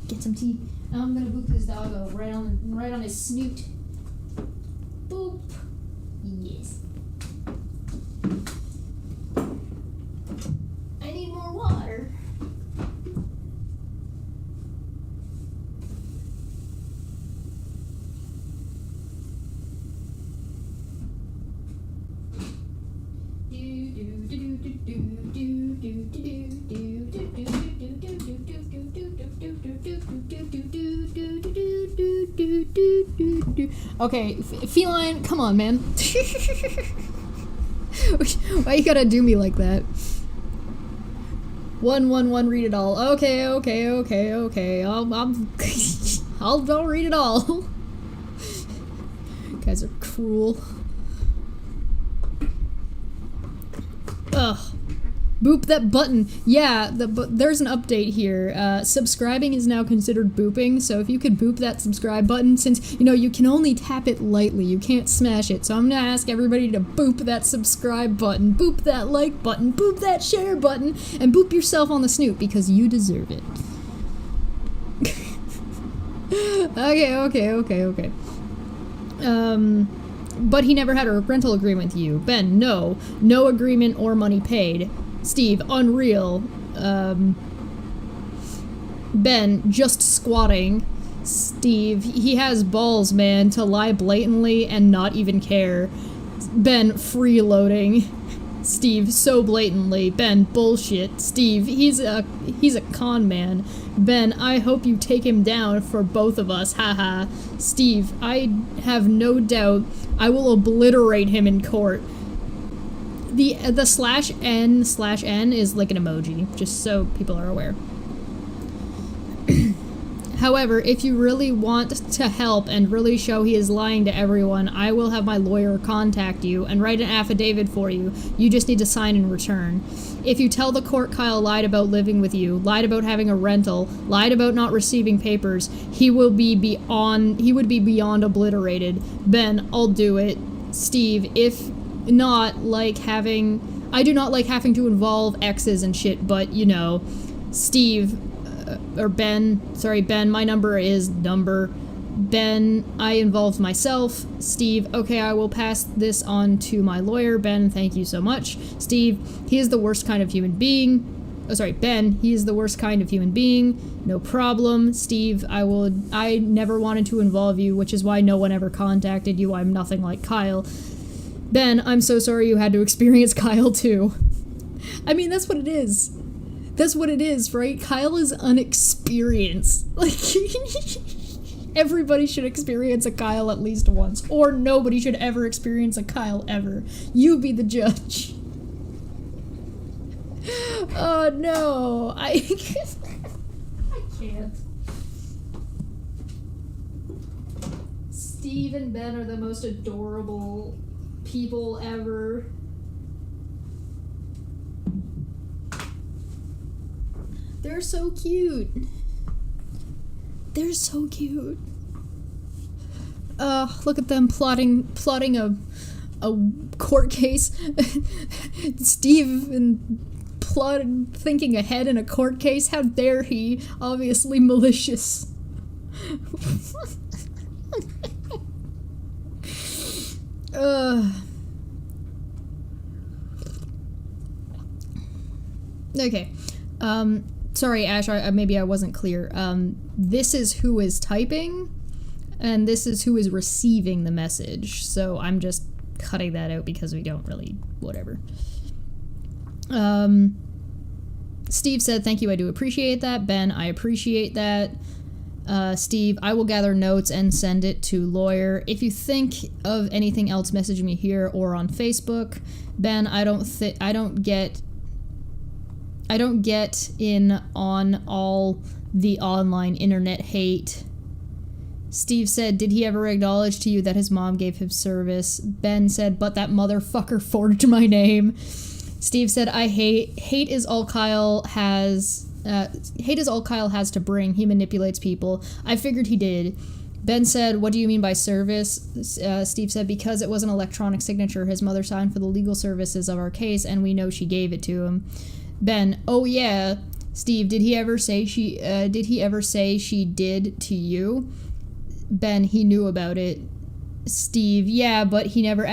A: get some tea. I'm gonna boop this doggo right on his snoot. Boop. Yes. I need more water. Okay, Feline, come on, man. Why you gotta do me like that? 111, read it all. Okay. I'll read it all. You guys are cruel. Ugh. Boop that button. Yeah, there's an update here. Subscribing is now considered booping, so if you could boop that subscribe button, since, you can only tap it lightly, you can't smash it, so I'm gonna ask everybody to boop that subscribe button, boop that like button, boop that share button, and boop yourself on the snoot, because you deserve it. Okay. But he never had a rental agreement with you. Ben, no. No agreement or money paid. Steve, unreal. Ben, just squatting. Steve, he has balls, man, to lie blatantly and not even care. Ben, freeloading. Steve, so blatantly. Ben, bullshit. Steve, he's a con man. Ben, I hope you take him down for both of us, haha. Steve, I have no doubt I will obliterate him in court. The /n is like an emoji, just so people are aware. However, if you really want to help and really show he is lying to everyone, I will have my lawyer contact you and write an affidavit for you. You just need to sign in return. If you tell the court Kyle lied about living with you, lied about having a rental, lied about not receiving papers, he would be beyond obliterated. Ben, I'll do it. Steve, if not I do not like having to involve exes and shit, but Steve, Ben, my number is number Ben, I involved myself. Steve, okay, I will pass this on to my lawyer. Ben, thank you so much. Steve, he is the worst kind of human being. Oh, sorry, Ben, he is the worst kind of human being. No problem. Steve, I never wanted to involve you, which is why no one ever contacted you. I'm nothing like Kyle. Ben, I'm so sorry you had to experience Kyle too. I mean, that's what it is. That's what it is, right? Kyle is unexperienced. Like, everybody should experience a Kyle at least once, or nobody should ever experience a Kyle ever. You be the judge. Oh no, I can't. Steve and Ben are the most adorable people ever. They're so cute. They're so cute. Look at them plotting a court case. Steve and thinking ahead in a court case. How dare he? Obviously malicious. Okay. Sorry, Ash, maybe I wasn't clear. This is who is typing, and this is who is receiving the message. So I'm just cutting that out because we don't really, whatever. Steve said, thank you, I do appreciate that. Ben, I appreciate that. Steve, I will gather notes and send it to lawyer. If you think of anything else, message me here or on Facebook. Ben, I don't get in on all the online internet hate. Steve said, did he ever acknowledge to you that his mom gave him service? Ben said, but that motherfucker forged my name. Steve said, I hate is all Kyle has. Hate is all Kyle has to bring. He manipulates people. I figured he did. Ben said, what do you mean by service? Steve said, because it was an electronic signature. His mother signed for the legal services of our case, and we know she gave it to him. Ben, oh yeah. Steve, did he ever say she did to you? Ben, he knew about it. Steve, yeah, but he never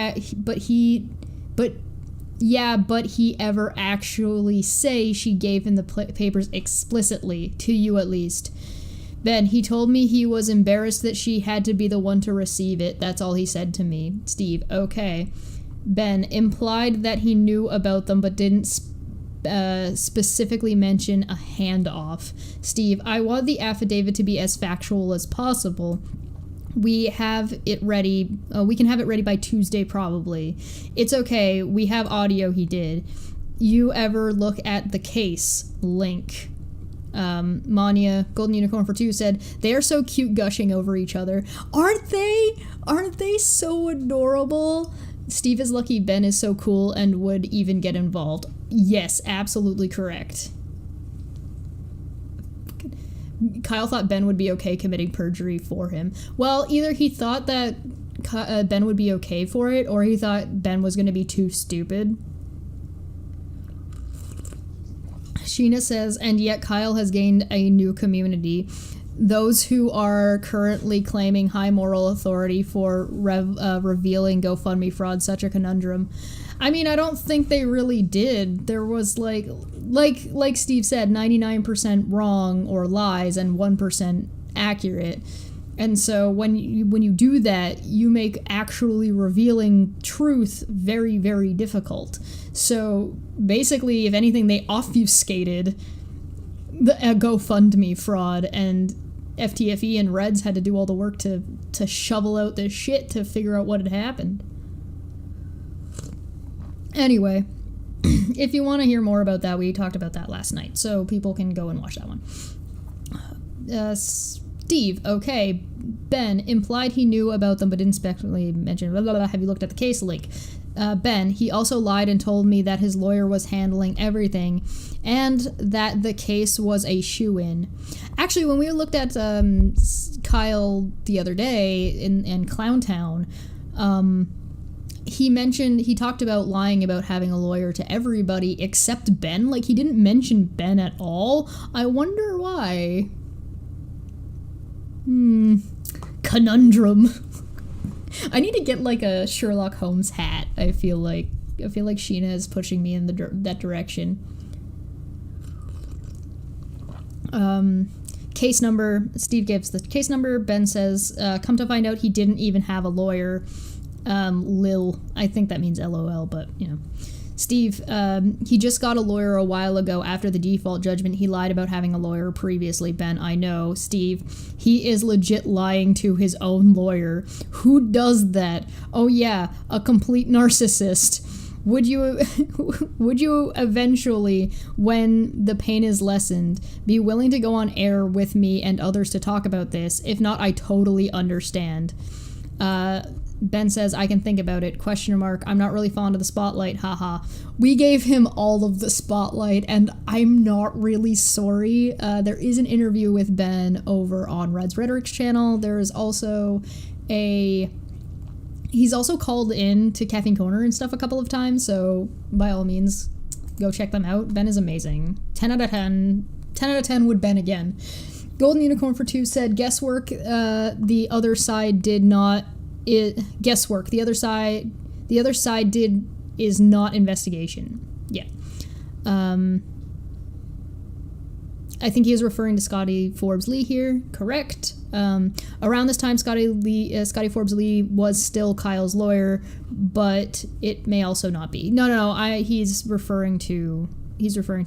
A: ever actually say she gave him the papers explicitly, to you at least. Ben, he told me he was embarrassed that she had to be the one to receive it. That's all he said to me. Steve, okay. Ben, implied that he knew about them but didn't specifically mention a handoff. Steve, I want the affidavit to be as factual as possible. We have it ready. We can have it ready by Tuesday, probably. It's okay. We have audio he did. You ever look at the case link? Manya, Golden Unicorn for 2 said, they are so cute gushing over each other. Aren't they? Aren't they so adorable? Steve is lucky Ben is so cool and would even get involved. Yes, absolutely correct. Kyle thought Ben would be okay committing perjury for him. Well, either he thought that Ben would be okay for it, or he thought Ben was going to be too stupid. Sheena says, and yet Kyle has gained a new community. Those who are currently claiming high moral authority for revealing GoFundMe fraud, such a conundrum. I mean, I don't think they really did. There was like Steve said, 99% wrong or lies and 1% accurate. And so when you do that, you make actually revealing truth very, very difficult. So basically, if anything, they obfuscated the GoFundMe fraud, and FTFE and Reds had to do all the work to shovel out this shit to figure out what had happened. Anyway, if you want to hear more about that, we talked about that last night, so people can go and watch that one. Steve, okay. Ben, implied he knew about them but didn't specifically mention, blah, blah, blah. Have you looked at the case link? Ben, he also lied and told me that his lawyer was handling everything and that the case was a shoo-in. Actually, when we looked at Kyle the other day in Clowntown, he talked about lying about having a lawyer to everybody except Ben. Like, he didn't mention Ben at all. I wonder why. conundrum. I need to get like a Sherlock Holmes hat. I feel like Sheena is pushing me in that direction. Case number, Steve gives the case number. Ben says, come to find out he didn't even have a lawyer. Lil, I think that means LOL, but you know. Steve, he just got a lawyer a while ago after the default judgment. He lied about having a lawyer previously. Ben, I know. Steve, he is legit lying to his own lawyer. Who does that? Oh yeah, a complete narcissist. Would you eventually, when the pain is lessened, be willing to go on air with me and others to talk about this? If not, I totally understand. Ben says, I can think about it, ? I'm not really fond of the spotlight, haha. We gave him all of the spotlight, and I'm not really sorry. There is an interview with Ben over on Red's Rhetoric's channel. There is also he's also called in to Caffeine Corner and stuff a couple of times, so by all means, go check them out. Ben is amazing. 10 out of 10. 10 out of 10 would Ben again. Golden Unicorn for 2 said, guesswork, the other side did not... guesswork. The other side did is not investigation. Yeah. I think he is referring to Scotty Forbes Lee here. Correct. Around this time, Scotty Forbes Lee was still Kyle's lawyer, but it may also not be. No. He's referring to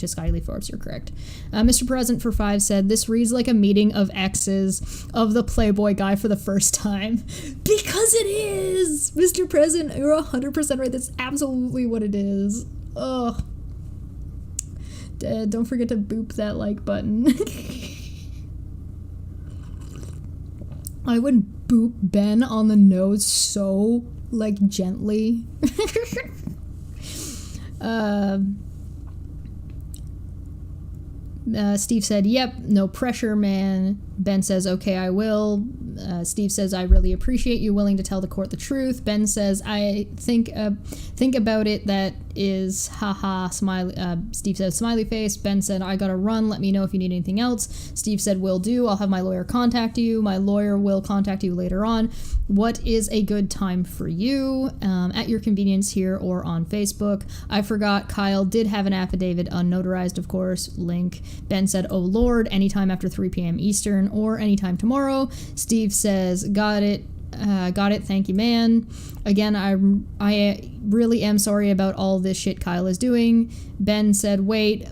A: Scotty Lee Forbes. You're correct. Mr. Present for 5 said, this reads like a meeting of exes of the Playboy guy for the first time. Because it is! Mr. Present, you're 100% right. That's absolutely what it is. Ugh. Don't forget to boop that like button. I would boop Ben on the nose so, like, gently. Steve said, yep, no pressure, man. Ben says, okay, I will. Steve says, I really appreciate you willing to tell the court the truth. Ben says, I think about it, that is, haha, smiley. Steve says, smiley face. Ben said, I gotta run. Let me know if you need anything else. Steve said, will do. I'll have my lawyer contact you. My lawyer will contact you later on. What is a good time for you? At your convenience here or on Facebook. I forgot Kyle did have an affidavit, unnotarized, of course. Link. Ben said, oh Lord, anytime after 3 p.m. Eastern or anytime tomorrow. Steve says, got it, thank you, man. Again, I really am sorry about all this shit Kyle is doing. Ben said,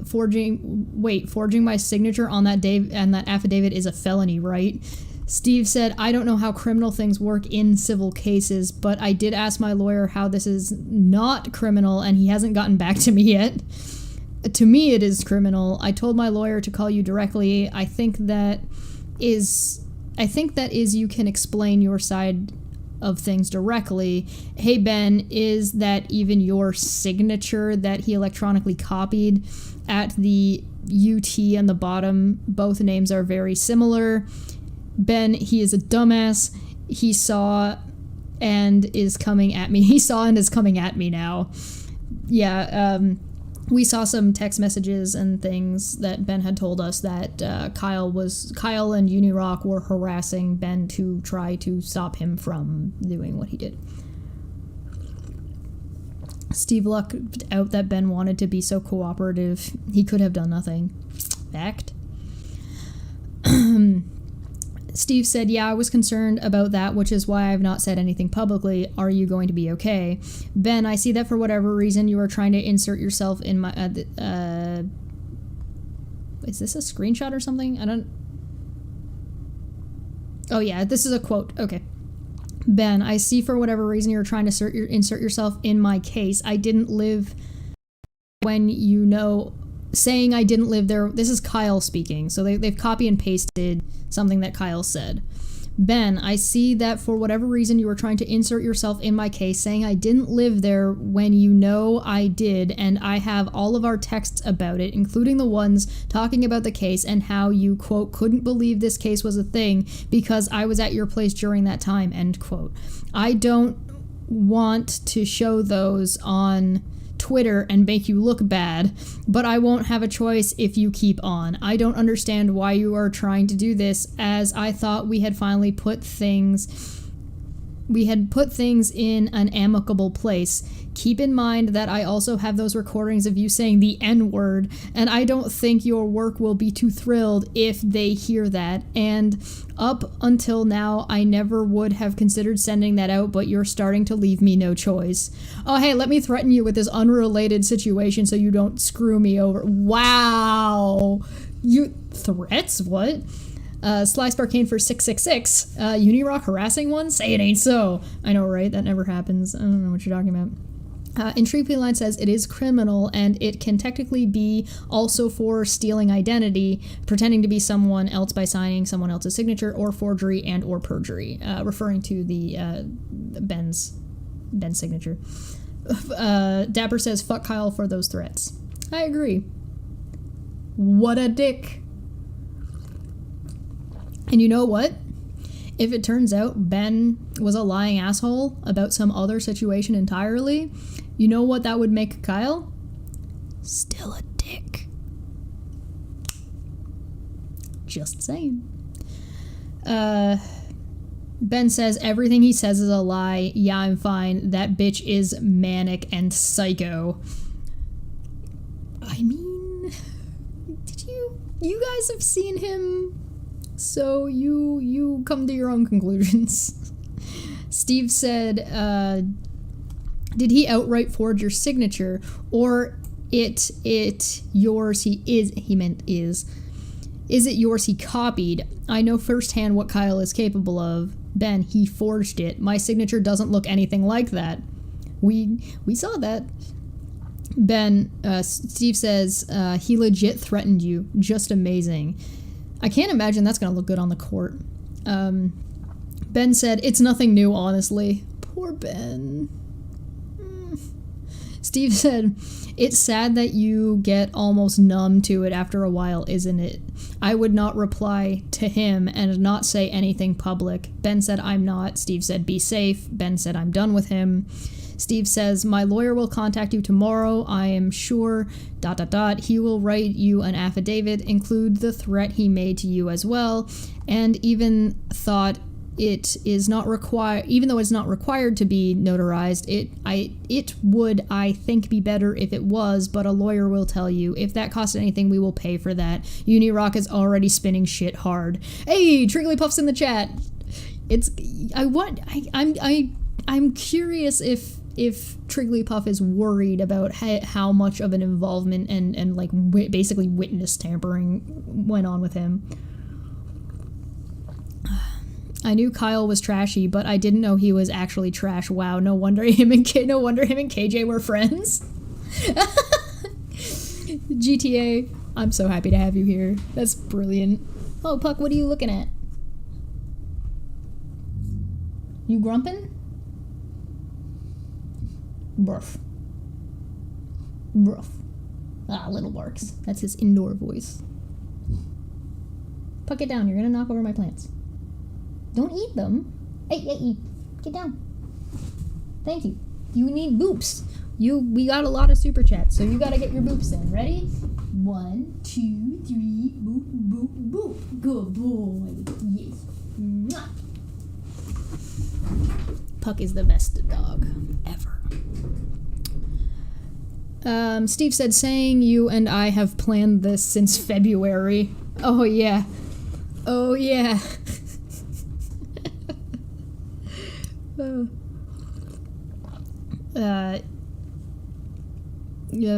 A: forging my signature on that affidavit is a felony, right? Steve said, I don't know how criminal things work in civil cases, but I did ask my lawyer how this is not criminal, and he hasn't gotten back to me yet. To me, it is criminal. I told my lawyer to call you directly. I think that is you can explain your side of things directly. Hey, Ben, is that even your signature that he electronically copied at the UT on the bottom? Both names are very similar. Ben, he is a dumbass. He saw and is coming at me. He saw and is coming at me now. Yeah, we saw some text messages and things that Ben had told us that Kyle and Unirock were harassing Ben to try to stop him from doing what he did. Steve lucked out that Ben wanted to be so cooperative. He could have done nothing. Fact. Steve said, yeah, I was concerned about that, which is why I've not said anything publicly. Are you going to be okay? Ben, I see that for whatever reason you are trying to insert yourself in my... is this a screenshot or something? I don't... Oh, yeah, this is a quote. Okay. Ben, I see for whatever reason you're trying to insert yourself in my case. I didn't live when you know... Saying I didn't live there. This is Kyle speaking, so they've copy and pasted something that Kyle said. Ben, I see that for whatever reason you were trying to insert yourself in my case, saying I didn't live there when you know I did, and I have all of our texts about it, including the ones talking about the case and how you, quote, couldn't believe this case was a thing because I was at your place during that time, end quote. I don't want to show those on Twitter and make you look bad, but I won't have a choice if you keep on. I don't understand why you are trying to do this, as I thought we had finally put things in an amicable place. Keep in mind that I also have those recordings of you saying the N-word, and I don't think your work will be too thrilled if they hear that. And up until now, I never would have considered sending that out, but you're starting to leave me no choice. Oh, hey, let me threaten you with this unrelated situation so you don't screw me over. Wow! You... threats? What? Slice Barcane for 666. Unirock harassing one? Say it ain't so. I know, right? That never happens. I don't know what you're talking about. Intriguing Line says it is criminal, and it can technically be also for stealing identity, pretending to be someone else by signing someone else's signature, or forgery and or perjury, referring to the Ben's signature. Dapper says, fuck Kyle for those threats. I agree. What a dick. And you know what? If it turns out Ben was a lying asshole about some other situation entirely, you know what that would make Kyle? Still a dick. Just saying. Ben says everything he says is a lie. Yeah, I'm fine. That bitch is manic and psycho. I mean, you guys have seen him, so you come to your own conclusions. Steve said, did he outright forge your signature, or yours he meant is it yours he copied? I know firsthand what Kyle is capable of. Ben, he forged it. My signature doesn't look anything like that. We saw that. Ben, Steve says, he legit threatened you. Just amazing. I can't imagine that's gonna look good on the court. Ben said, it's nothing new, honestly. Poor Ben. Steve said, it's sad that you get almost numb to it after a while, isn't it? I would not reply to him and not say anything public. Ben said, I'm not. Steve said, be safe. Ben said, I'm done with him. Steve says, my lawyer will contact you tomorrow. I am sure, ... He will write you an affidavit, include the threat he made to you as well, and even thought it is not required, even though it's not required to be notarized, it would, I think, be better if it was, but a lawyer will tell you. If that costs anything, we will pay for that. Unirock is already spinning shit hard. Hey, Trigglypuff's in the chat. I'm curious if Trigglypuff is worried about how much of an involvement and like basically witness tampering went on with him. I knew Kyle was trashy, but I didn't know he was actually trash. Wow, no wonder him and KJ were friends. GTA, I'm so happy to have you here. That's brilliant. Oh, Puck, what are you looking at? You grumping? Bruff. Bruff. Ah, little barks. That's his indoor voice. Puck it down, you're gonna knock over my plants. Don't eat them. Hey, get down. Thank you. You need boops. We got a lot of super chats, so you gotta get your boops in. Ready? 1, 2, 3, boop, boop, boop. Good boy. Yes. Mwah. Puck is the best dog ever. Steve said, saying you and I have planned this since February. Oh, yeah. Oh, yeah.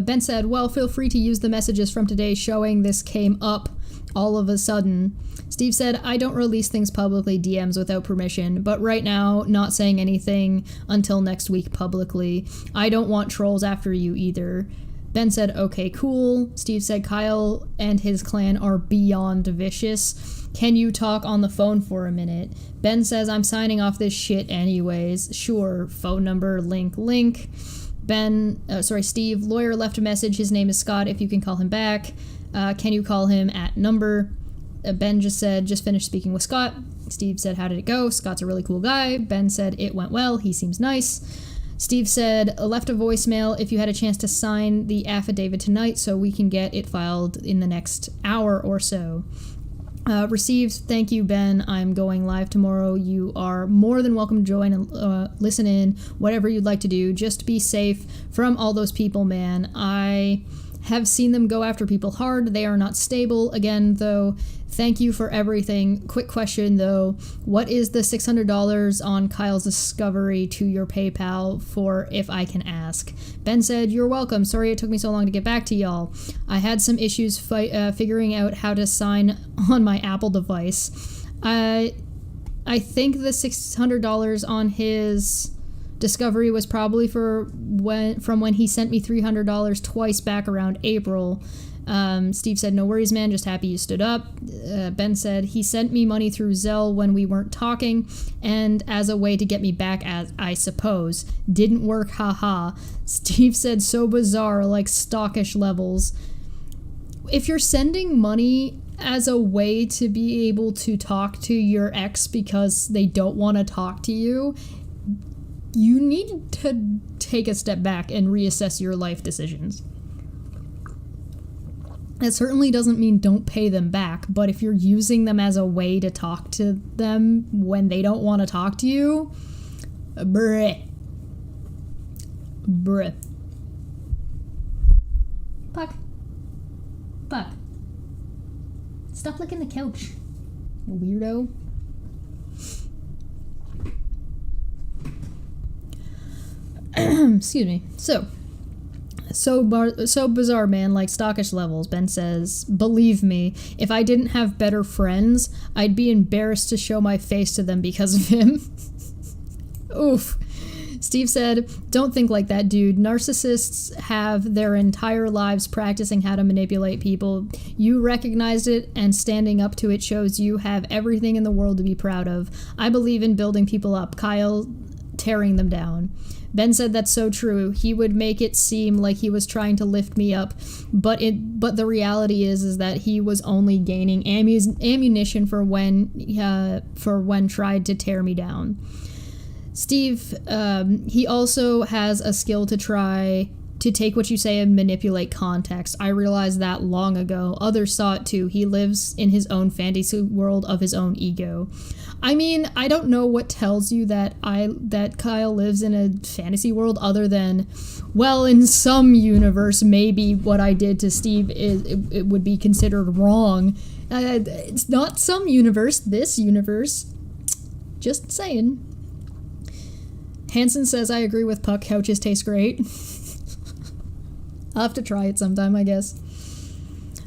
A: Ben said, well, feel free to use the messages from today showing this came up all of a sudden. Steve said, I don't release things publicly, DMs without permission, but right now, not saying anything until next week publicly. I don't want trolls after you either. Ben said, okay, cool. Steve said, Kyle and his clan are beyond vicious. Can you talk on the phone for a minute? Ben says, I'm signing off this shit anyways. Sure, phone number, link. Steve, lawyer left a message. His name is Scott, if you can call him back. Can you call him at number? Ben just said, just finished speaking with Scott. Steve said, how did it go? Scott's a really cool guy. Ben said, it went well. He seems nice. Steve said, left a voicemail if you had a chance to sign the affidavit tonight so we can get it filed in the next hour or so. Received, thank you, Ben. I'm going live tomorrow. You are more than welcome to join and listen in, whatever you'd like to do. Just be safe from all those people, man. I have seen them go after people hard. They are not stable. Again, though, thank you for everything. Quick question, though. What is the $600 on Kyle's discovery to your PayPal for, if I can ask? Ben said, you're welcome. Sorry it took me so long to get back to y'all. I had some issues figuring out how to sign on my Apple device. I think the $600 on his discovery was probably from when he sent me $300 twice back around April. Steve said, no worries, man, just happy you stood up. Ben said, he sent me money through Zelle when we weren't talking, and as a way to get me back, as I suppose. Didn't work, haha. Steve said, so bizarre, like stockish levels. If you're sending money as a way to be able to talk to your ex because they don't want to talk to you, you need to take a step back and reassess your life decisions. That certainly doesn't mean don't pay them back, but if you're using them as a way to talk to them when they don't want to talk to you, bruh. Puck. Stop licking the couch, you weirdo. Excuse me. So bizarre, man, like stockish levels. Ben says, believe me, if I didn't have better friends, I'd be embarrassed to show my face to them because of him. Oof. Steve said, don't think like that, dude. Narcissists have their entire lives practicing how to manipulate people. You recognized it, and standing up to it shows you have everything in the world to be proud of. I believe in building people up. Kyle tearing them down. Ben said that's so true. He would make it seem like he was trying to lift me up, but the reality is that he was only gaining ammunition for when tried to tear me down. Steve, he also has a skill to try to take what you say and manipulate context. I realized that long ago. Others saw it too. He lives in his own fantasy world of his own ego. I mean, I don't know what tells you that Kyle lives in a fantasy world other than, well, in some universe, maybe what I did to Steve it would be considered wrong. It's not some universe, this universe. Just saying. Hanson says, I agree with Puck. Couches taste great. I'll have to try it sometime, I guess.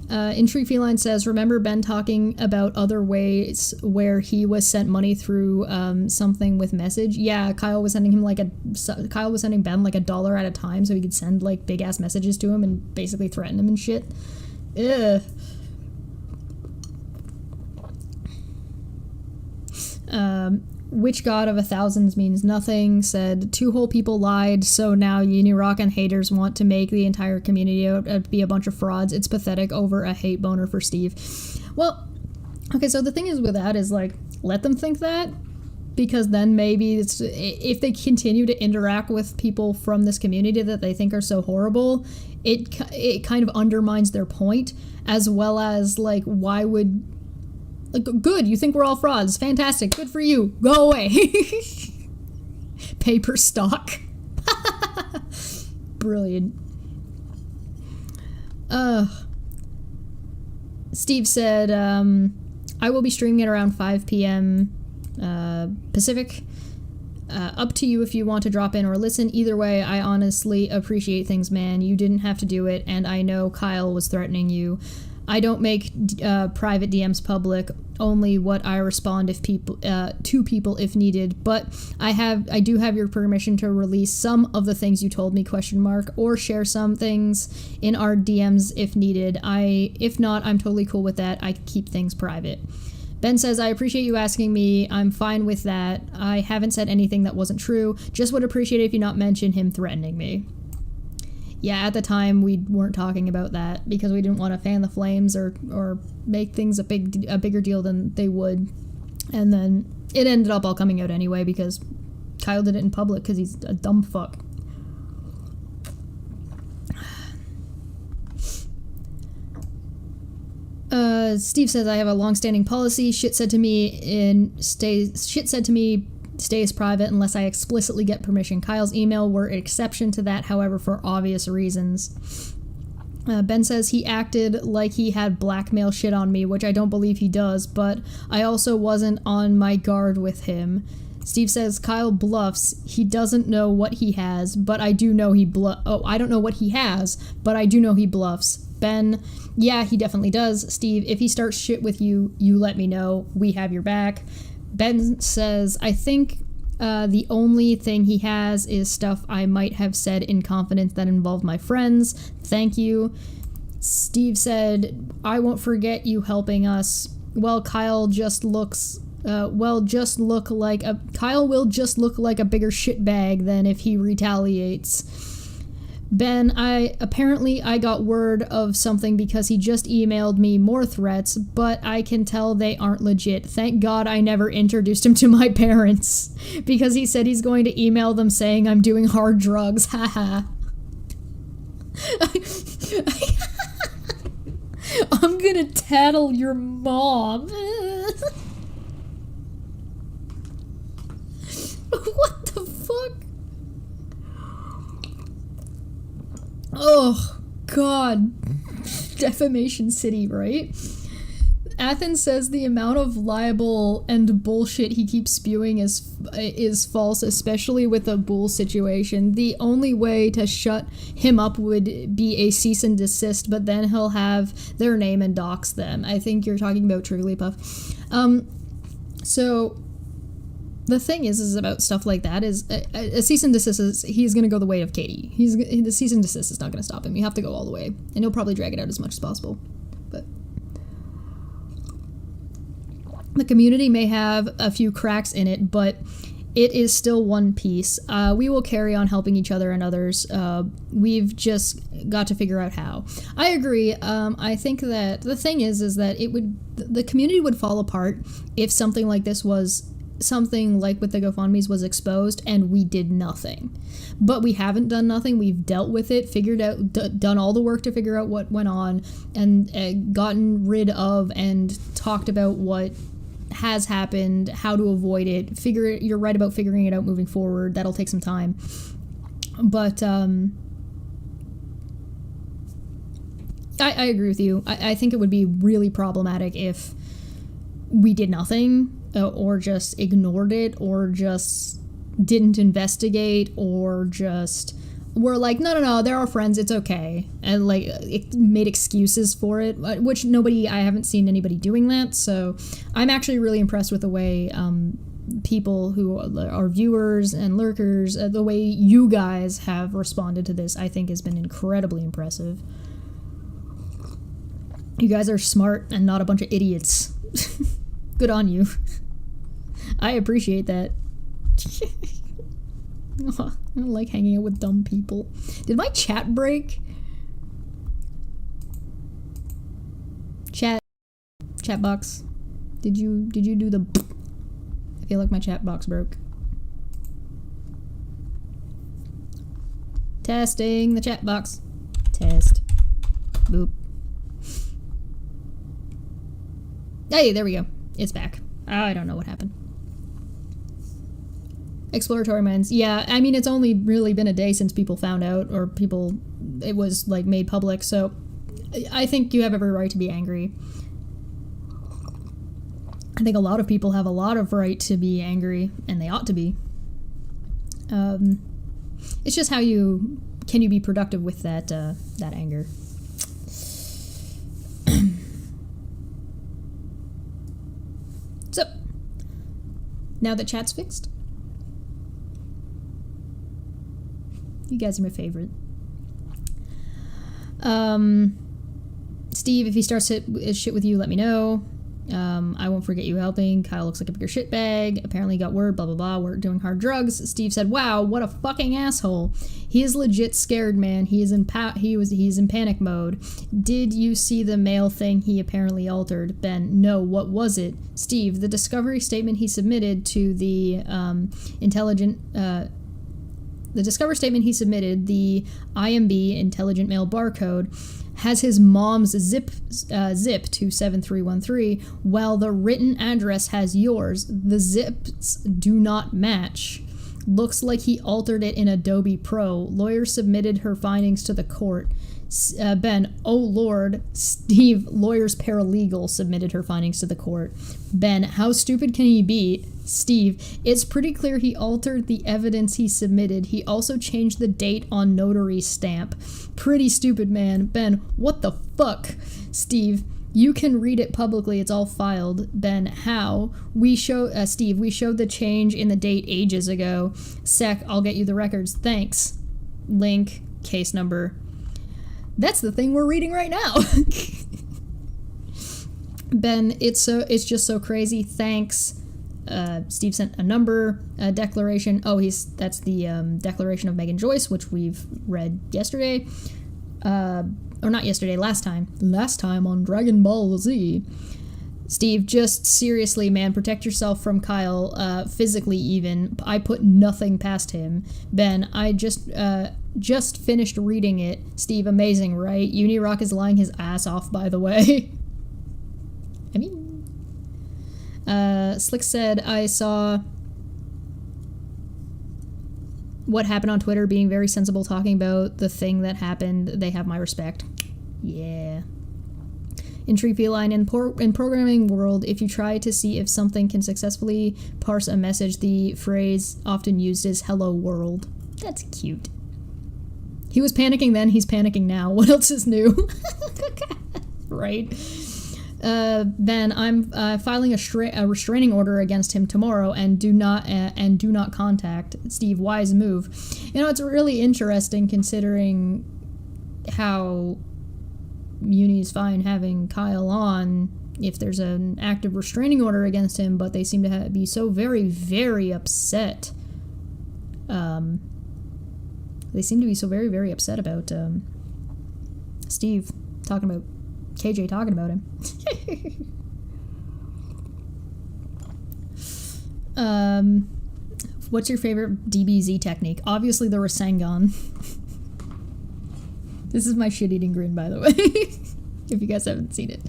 A: Intrigue Feline says, remember Ben talking about other ways where he was sent money through something with message? Yeah, Kyle was sending Ben like $1 at a time so he could send like big ass messages to him and basically threaten him and shit. Ugh. Which god of 1,000s means nothing, said 2 whole people lied, so now Unirock and haters want to make the entire community be a bunch of frauds. It's pathetic. Over a hate boner for Steve. Well, okay, so the thing is with that is, like, let them think that, because then maybe if they continue to interact with people from this community that they think are so horrible, it kind of undermines their point, as well as, like, why would... Like, good, you think we're all frauds. Fantastic. Good for you. Go away. Paper stock. Brilliant. Steve said, I will be streaming it around 5 p.m. Pacific. Up to you if you want to drop in or listen. Either way, I honestly appreciate things, man. You didn't have to do it, and I know Kyle was threatening you. I don't make private DMs public, only what I respond to people if needed, but I do have your permission to release some of the things you told me, ? Or share some things in our DMs if needed. If not, I'm totally cool with that. I keep things private. Ben says, I appreciate you asking me. I'm fine with that. I haven't said anything that wasn't true. Just would appreciate it if you not mention him threatening me. Yeah, at the time, we weren't talking about that because we didn't want to fan the flames or make things a bigger deal than they would. And then it ended up all coming out anyway because Kyle did it in public because he's a dumb fuck. Steve says, I have a long-standing policy. Shit said to me stays private unless I explicitly get permission. Kyle's email were an exception to that, however, for obvious reasons. Ben says he acted like he had blackmail shit on me, which I don't believe he does, but I also wasn't on my guard with him. Steve says Kyle bluffs. He doesn't know what he has, but I do know he I don't know what he has, but I do know he bluffs. Ben, yeah, he definitely does. Steve, if he starts shit with you, you let me know. We have your back. Ben says, I think the only thing he has is stuff I might have said in confidence that involved my friends. Thank you. Steve said, I won't forget you helping us. Well, Kyle just looks... Kyle will just look like a bigger shitbag than if he retaliates. Ben, I got word of something because he just emailed me more threats, but I can tell they aren't legit. Thank God I never introduced him to my parents, because he said he's going to email them saying I'm doing hard drugs. Haha. I'm gonna tattle your mom. What the fuck? Oh, God. Defamation City, right? Athens says the amount of libel and bullshit he keeps spewing is false, especially with a bull situation. The only way to shut him up would be a cease and desist, but then he'll have their name and dox them. I think you're talking about Trigglypuff. So... the thing is about stuff like that is a cease and desist he's going to go the way of Katie. The cease and desist is not going to stop him. You have to go all the way. And he'll probably drag it out as much as possible. But the community may have a few cracks in it, but it is still one piece. We will carry on helping each other and others. We've just got to figure out how. I agree. I think that the thing is that the community would fall apart if something like this was... something like with the GoFundMes was exposed and we did nothing. But we haven't done nothing. We've dealt with it, figured out, done all the work to figure out what went on, and gotten rid of and talked about what has happened, how to avoid it. You're right about figuring it out moving forward. That'll take some time. But I agree with you. I think it would be really problematic if we did nothing, or just ignored it, or just didn't investigate, or just were like, no, they're our friends, it's okay, and like it made excuses for it, which I haven't seen anybody doing that. So I'm actually really impressed with the way people who are viewers and lurkers, the way you guys have responded to this, I think has been incredibly impressive. You guys are smart and not a bunch of idiots. Good on you. I appreciate that. I don't like hanging out with dumb people. Did my chat break? Chat box. Did you do the... I feel like my chat box broke. Testing the chat box. Test. Boop. Hey, there we go. It's back. I don't know what happened. Exploratory minds. Yeah, I mean, it's only really been a day since people found out, or it was, like, made public, so I think you have every right to be angry. I think a lot of people have a lot of right to be angry, and they ought to be. It's just can you be productive with that anger? So, now that chat's fixed, you guys are my favorite. Steve, if he starts shit with you, let me know. I won't forget you helping. Kyle looks like a bigger shitbag. Apparently got word, blah, blah, blah. We're doing hard drugs. Steve said, wow, what a fucking asshole. He is legit scared, man. He's in panic mode. Did you see the mail thing he apparently altered? Ben, no, what was it? Steve, the discovery statement he submitted to the the discover statement he submitted, the IMB Intelligent Mail barcode, has his mom's zip to 7313, while the written address has yours. The zips do not match. Looks like he altered it in Adobe Pro. Lawyer submitted her findings to the court. Ben, oh lord. Steve, lawyer's paralegal, submitted her findings to the court. Ben, how stupid can he be? Steve, it's pretty clear he altered the evidence he submitted. He also changed the date on notary stamp. Pretty stupid, man. Ben, what the fuck? Steve, you can read it publicly. It's all filed. Ben, how? Steve, we showed the change in the date ages ago. Sec, I'll get you the records. Thanks. Link, case number. That's the thing we're reading right now. Ben, it's just so crazy. Thanks. Steve sent a number, a declaration. Oh, that's the Declaration of Megan Joyce, which we've read yesterday. Or not yesterday, last time. Last time on Dragon Ball Z. Steve, just seriously, man, protect yourself from Kyle, physically even. I put nothing past him. Ben, I just finished reading it. Steve, amazing, right? Unirock is lying his ass off, by the way. I mean... Slick said, I saw what happened on Twitter, being very sensible, talking about the thing that happened. They have my respect. Yeah. In Tree Feline, in programming world, if you try to see if something can successfully parse a message, the phrase often used is hello world. That's cute. He was panicking then, he's panicking now. What else is new? Right? Ben, I'm filing a restraining order against him tomorrow, and do not contact. Steve, wise move. You know, it's really interesting considering how Muni's fine having Kyle on if there's an active restraining order against him, but they seem to be so very, very upset. They seem to be so very, very upset about Steve talking about KJ talking about him. What's your favorite DBZ technique? Obviously the Rasengan. This is my shit-eating grin, by the way, if you guys haven't seen it.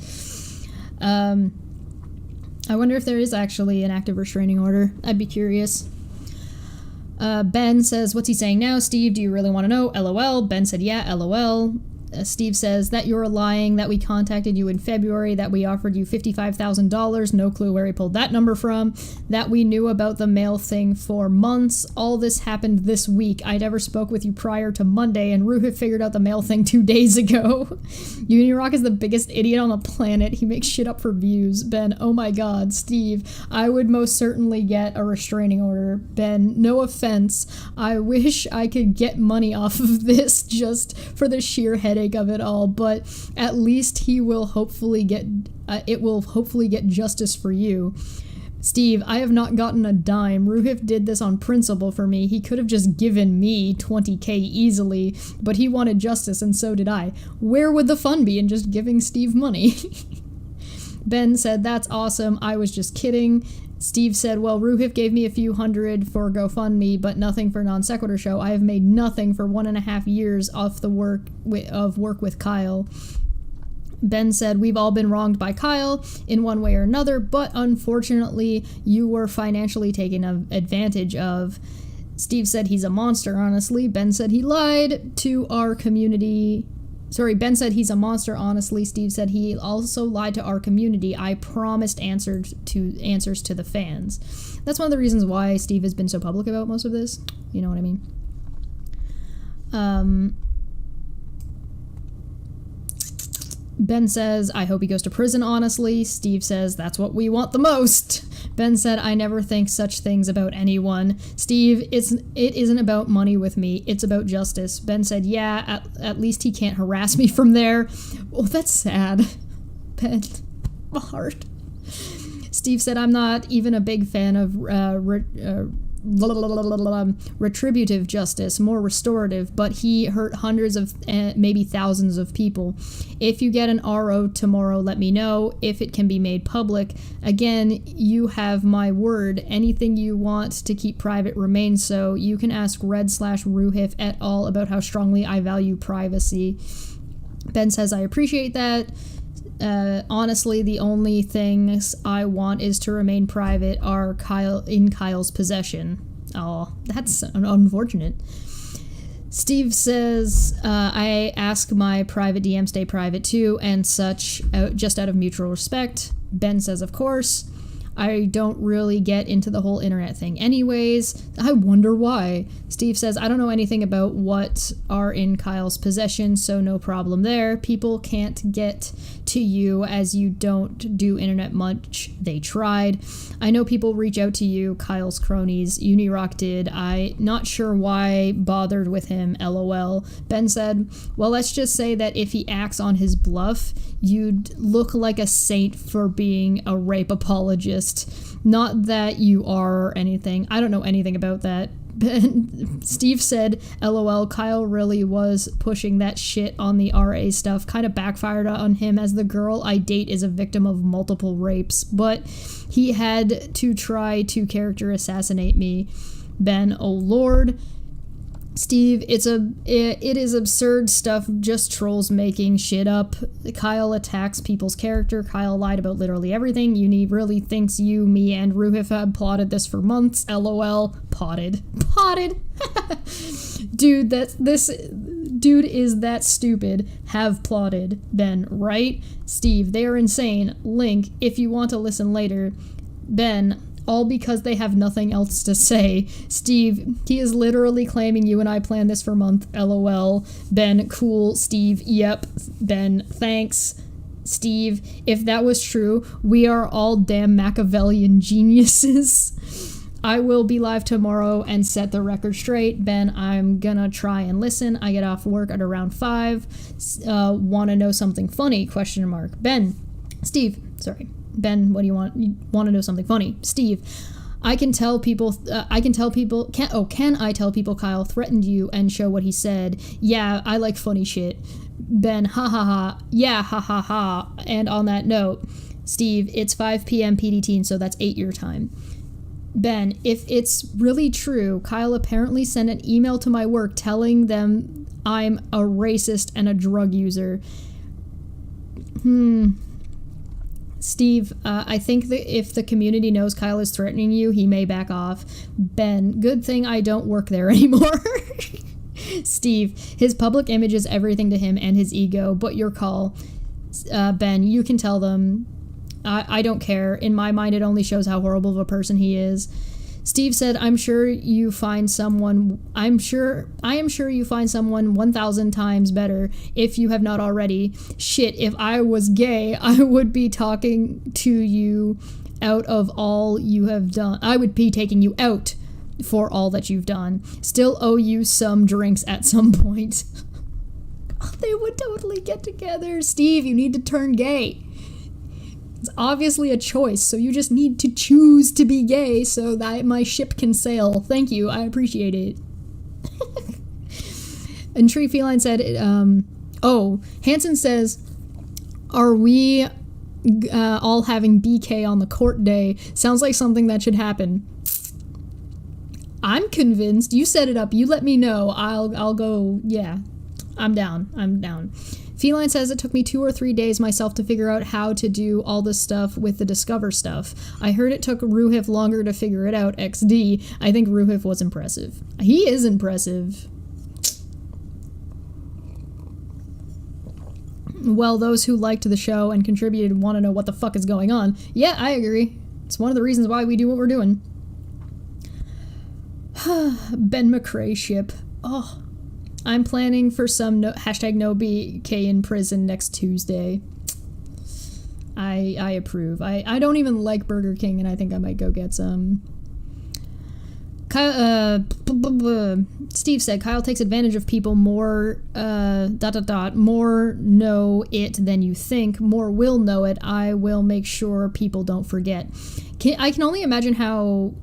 A: I wonder if there is actually an active restraining order. I'd be curious. Ben says, what's he saying now? Steve, do you really want to know? LOL. Ben said, yeah, LOL. Steve says that you're lying, that we contacted you in February, that we offered you $55,000, no clue where he pulled that number from, that we knew about the mail thing for months. All this happened this week. I never spoke with you prior to Monday, and Ruhit figured out the mail thing 2 days ago. Unirock is the biggest idiot on the planet. He makes shit up for views. Ben, oh my god. Steve, I would most certainly get a restraining order. Ben, no offense. I wish I could get money off of this just for the sheer headache of it all, but at least he will hopefully get it will hopefully get justice for you. Steve, I have not gotten a dime. Ruhif did this on principle for me. He could have just given me $20K easily, but he wanted justice and so did I. Where would the fun be in just giving Steve money? Ben said, that's awesome. I was just kidding. Steve said, well, Ruhif gave me a few hundred for GoFundMe, but nothing for Non Sequitur Show. I have made nothing for 1.5 years off the work with Kyle. Ben said, we've all been wronged by Kyle in one way or another, but unfortunately, you were financially taken advantage of. Steve said he's a monster, honestly. Ben said he lied to our community. Sorry, Ben said he's a monster, honestly. Steve said he also lied to our community. I promised answers to the fans. That's one of the reasons why Steve has been so public about most of this. You know what I mean? Ben says, I hope he goes to prison, honestly. Steve says, that's what we want the most. Ben said, I never think such things about anyone. Steve, it isn't about money with me. It's about justice. Ben said, yeah, at least he can't harass me from there. Oh, that's sad. Ben, my heart. Steve said, I'm not even a big fan of retributive justice, more restorative, but he hurt hundreds of, maybe thousands of people. If you get an RO tomorrow, let me know if it can be made public. Again, you have my word. Anything you want to keep private remains so. You can ask Red/Ruhif et al. About how strongly I value privacy. Ben says, I appreciate that. Honestly, the only things I want is to remain private are in Kyle's possession. Oh, that's unfortunate. Steve says, I ask my private DM stay private too, and such, just out of mutual respect. Ben says, of course. I don't really get into the whole internet thing anyways. I wonder why. Steve says, I don't know anything about what are in Kyle's possession, so no problem there. People can't get to you as you don't do internet much. They tried. I know people reach out to you, Kyle's cronies. Unirock did. I not sure why bothered with him, lol. Ben said, well, let's just say that if he acts on his bluff, you'd look like a saint for being a rape apologist. Not that you are or anything. I don't know anything about that. Steve said, lol, Kyle really was pushing that shit on the RA stuff. Kind of backfired on him as the girl I date is a victim of multiple rapes. But he had to try to character assassinate me. Ben, oh lord. Steve, it is absurd stuff, just trolls making shit up. Kyle attacks people's character. Kyle lied about literally everything. Uni really thinks you, me, and Ruhif have plotted this for months. LOL. Potted. Dude, dude is that stupid. Have plotted. Ben, right? Steve, they are insane. Link, if you want to listen later. Ben, all because they have nothing else to say. Steve, he is literally claiming you and I planned this for months. LOL. Ben, cool. Steve, yep. Ben, thanks. Steve, if that was true, we are all damn Machiavellian geniuses. I will be live tomorrow and set the record straight. Ben, I'm gonna try and listen. I get off work at around 5. Wanna know something funny? Question mark. Ben, Steve, sorry. Ben, what do you want? You want to know something funny? Steve, can I tell people Kyle threatened you and show what he said? Yeah, I like funny shit. Ben, ha ha ha. Yeah, ha ha ha. And on that note, Steve, it's 5 p.m. PDT, so that's 8 your time. Ben, if it's really true, Kyle apparently sent an email to my work telling them I'm a racist and a drug user. Steve, I think that if the community knows Kyle is threatening you, he may back off. Ben, good thing I don't work there anymore. Steve, his public image is everything to him and his ego, but your call. Ben, you can tell them. I don't care. In my mind, it only shows how horrible of a person he is. Steve said, I am sure you find someone 1,000 times better if you have not already. Shit, if I was gay, I would be talking to you out of all you have done. I would be taking you out for all that you've done. Still owe you some drinks at some point. They would totally get together. Steve, you need to turn gay. It's obviously a choice, so you just need to choose to be gay so that my ship can sail. Thank you, I appreciate it. And Tree Feline said, Hanson says, are we all having BK on the court day? Sounds like something that should happen. I'm convinced. You set it up. You let me know. I'll go. Yeah, I'm down. Feline says it took me 2 or 3 days myself to figure out how to do all this stuff with the Discover stuff. I heard it took Ruhif longer to figure it out, XD. I think Ruhif was impressive. He is impressive. Well, those who liked the show and contributed want to know what the fuck is going on. Yeah, I agree. It's one of the reasons why we do what we're doing. Ben McCrae ship. Oh. I'm planning for some no BK in prison next Tuesday. I approve. I don't even like Burger King, and I think I might go get some. Steve said, Kyle takes advantage of people more, more know it than you think. More will know it. I will make sure people don't forget. I can only imagine how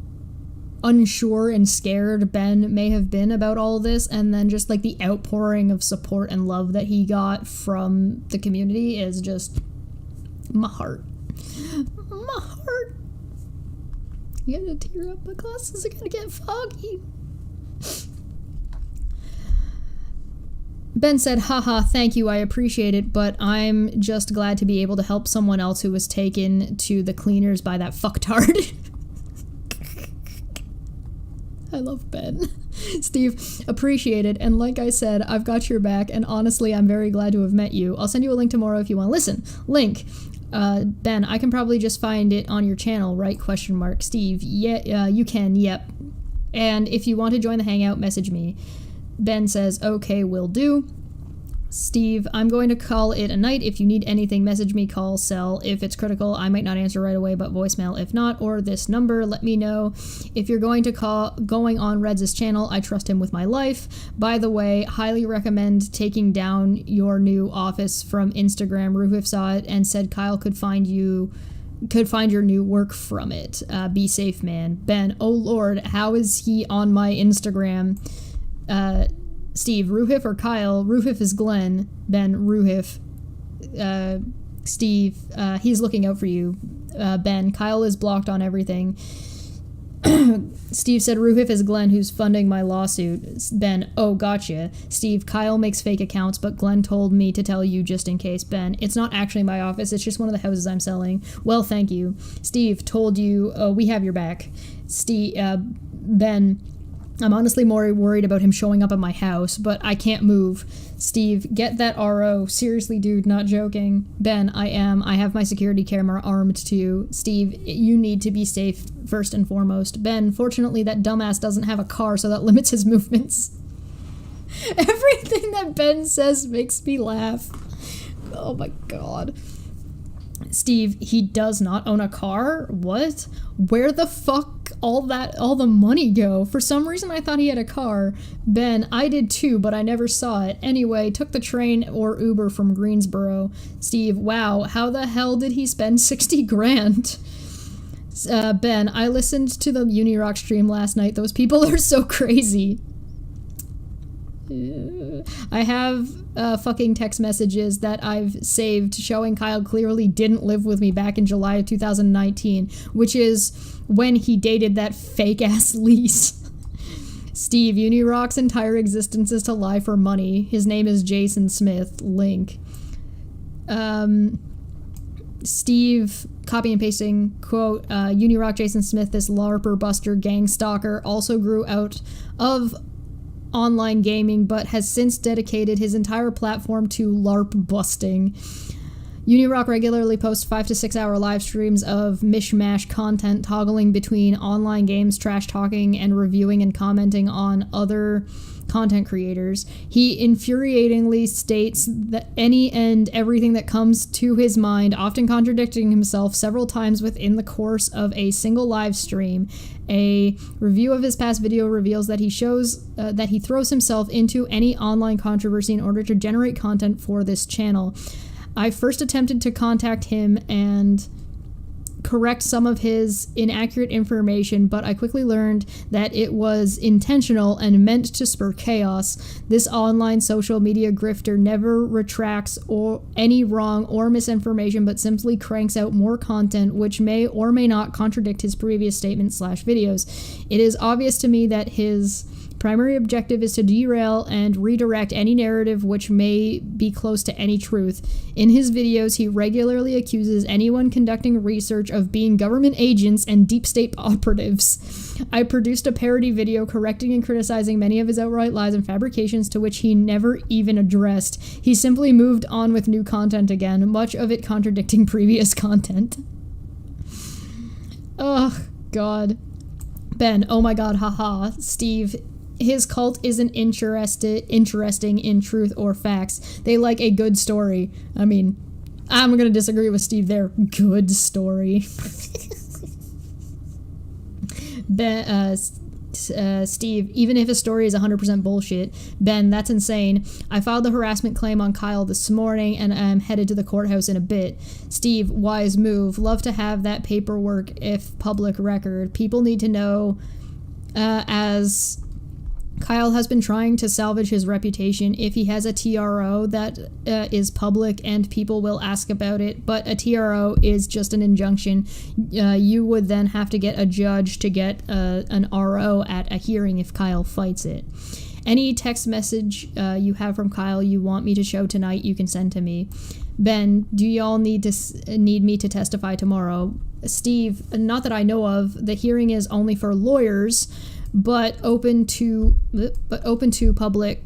A: unsure and scared Ben may have been about all this, and then just like the outpouring of support and love that he got from the community is just my heart. My heart. You gotta tear up, my glasses are gonna get foggy. Ben said, haha, thank you, I appreciate it, but I'm just glad to be able to help someone else who was taken to the cleaners by that fucktard. I love Ben. Steve, appreciate it, and like I said, I've got your back, and honestly, I'm very glad to have met you. I'll send you a link tomorrow if you want to listen. Link. Ben, I can probably just find it on your channel, right? Question mark. Steve, yeah, you can, yep. And if you want to join the hangout, message me. Ben says, okay, will do. Steve, I'm going to call it a night. If you need anything, message me, call, cell. If it's critical, I might not answer right away, but voicemail if not, or this number, let me know. If you're going on Reds' channel, I trust him with my life. By the way, highly recommend taking down your new office from Instagram. Ruhif saw it and said Kyle could find your new work from it. Be safe, man. Ben, oh lord, how is he on my Instagram? Steve, Ruhif or Kyle? Ruhif is Glenn. Ben, Ruhif. Steve, he's looking out for you. Ben, Kyle is blocked on everything. Steve said Ruhif is Glenn who's funding my lawsuit. Ben, oh, gotcha. Steve, Kyle makes fake accounts, but Glenn told me to tell you just in case. Ben, it's not actually my office, it's just one of the houses I'm selling. Well, thank you. Steve, told you, we have your back. Ben, I'm honestly more worried about him showing up at my house, but I can't move. Steve, get that RO. Seriously, dude, not joking. Ben, I am. I have my security camera armed too. Steve, you need to be safe first and foremost. Ben, fortunately that dumbass doesn't have a car, so that limits his movements. Everything that Ben says makes me laugh. Oh my god. Steve, he does not own a car? What? Where the fuck all the money go? For some reason I thought he had a car. Ben, I did too, but I never saw it. Anyway, took the train or Uber from Greensboro. Steve, wow, how the hell did he spend 60 grand? Ben, I listened to the Unirock stream last night. Those people are so crazy. I have fucking text messages that I've saved showing Kyle clearly didn't live with me back in July of 2019, which is when he dated that fake-ass Lise. Steve, Unirock's entire existence is to lie for money. His name is Jason Smith. Link. Steve, copy and pasting, quote, Unirock Jason Smith, this LARPer buster gang stalker, also grew out of online gaming, but has since dedicated his entire platform to LARP busting. Unirock regularly posts 5 to 6 hour live streams of mishmash content, toggling between online games, trash talking, and reviewing and commenting on other content creators. He infuriatingly states that any and everything that comes to his mind, often contradicting himself several times within the course of a single live stream. A review of his past video reveals that he shows that he throws himself into any online controversy in order to generate content for this channel. I first attempted to contact him and correct some of his inaccurate information, but I quickly learned that it was intentional and meant to spur chaos. This online social media grifter never retracts or any wrong or misinformation, but simply cranks out more content which may or may not contradict his previous statements / videos. It is obvious to me that his primary objective is to derail and redirect any narrative which may be close to any truth. In his videos, he regularly accuses anyone conducting research of being government agents and deep state operatives. I produced a parody video correcting and criticizing many of his outright lies and fabrications to which he never even addressed. He simply moved on with new content again, much of it contradicting previous content. Oh, God. Ben, oh my god, haha. Steve, his cult isn't interesting in truth or facts. They like a good story. I mean, I'm gonna disagree with Steve there. good story. Steve, even if his story is 100% bullshit. Ben, that's insane. I filed the harassment claim on Kyle this morning and I'm headed to the courthouse in a bit. Steve, wise move. Love to have that paperwork if public record. People need to know, as Kyle has been trying to salvage his reputation. If he has a TRO that is public and people will ask about it, but a TRO is just an injunction, you would then have to get a judge to get an RO at a hearing if Kyle fights it. Any text message you have from Kyle you want me to show tonight, you can send to me. Ben, do y'all need me to testify tomorrow? Steve, not that I know of. The hearing is only for lawyers, but open to public.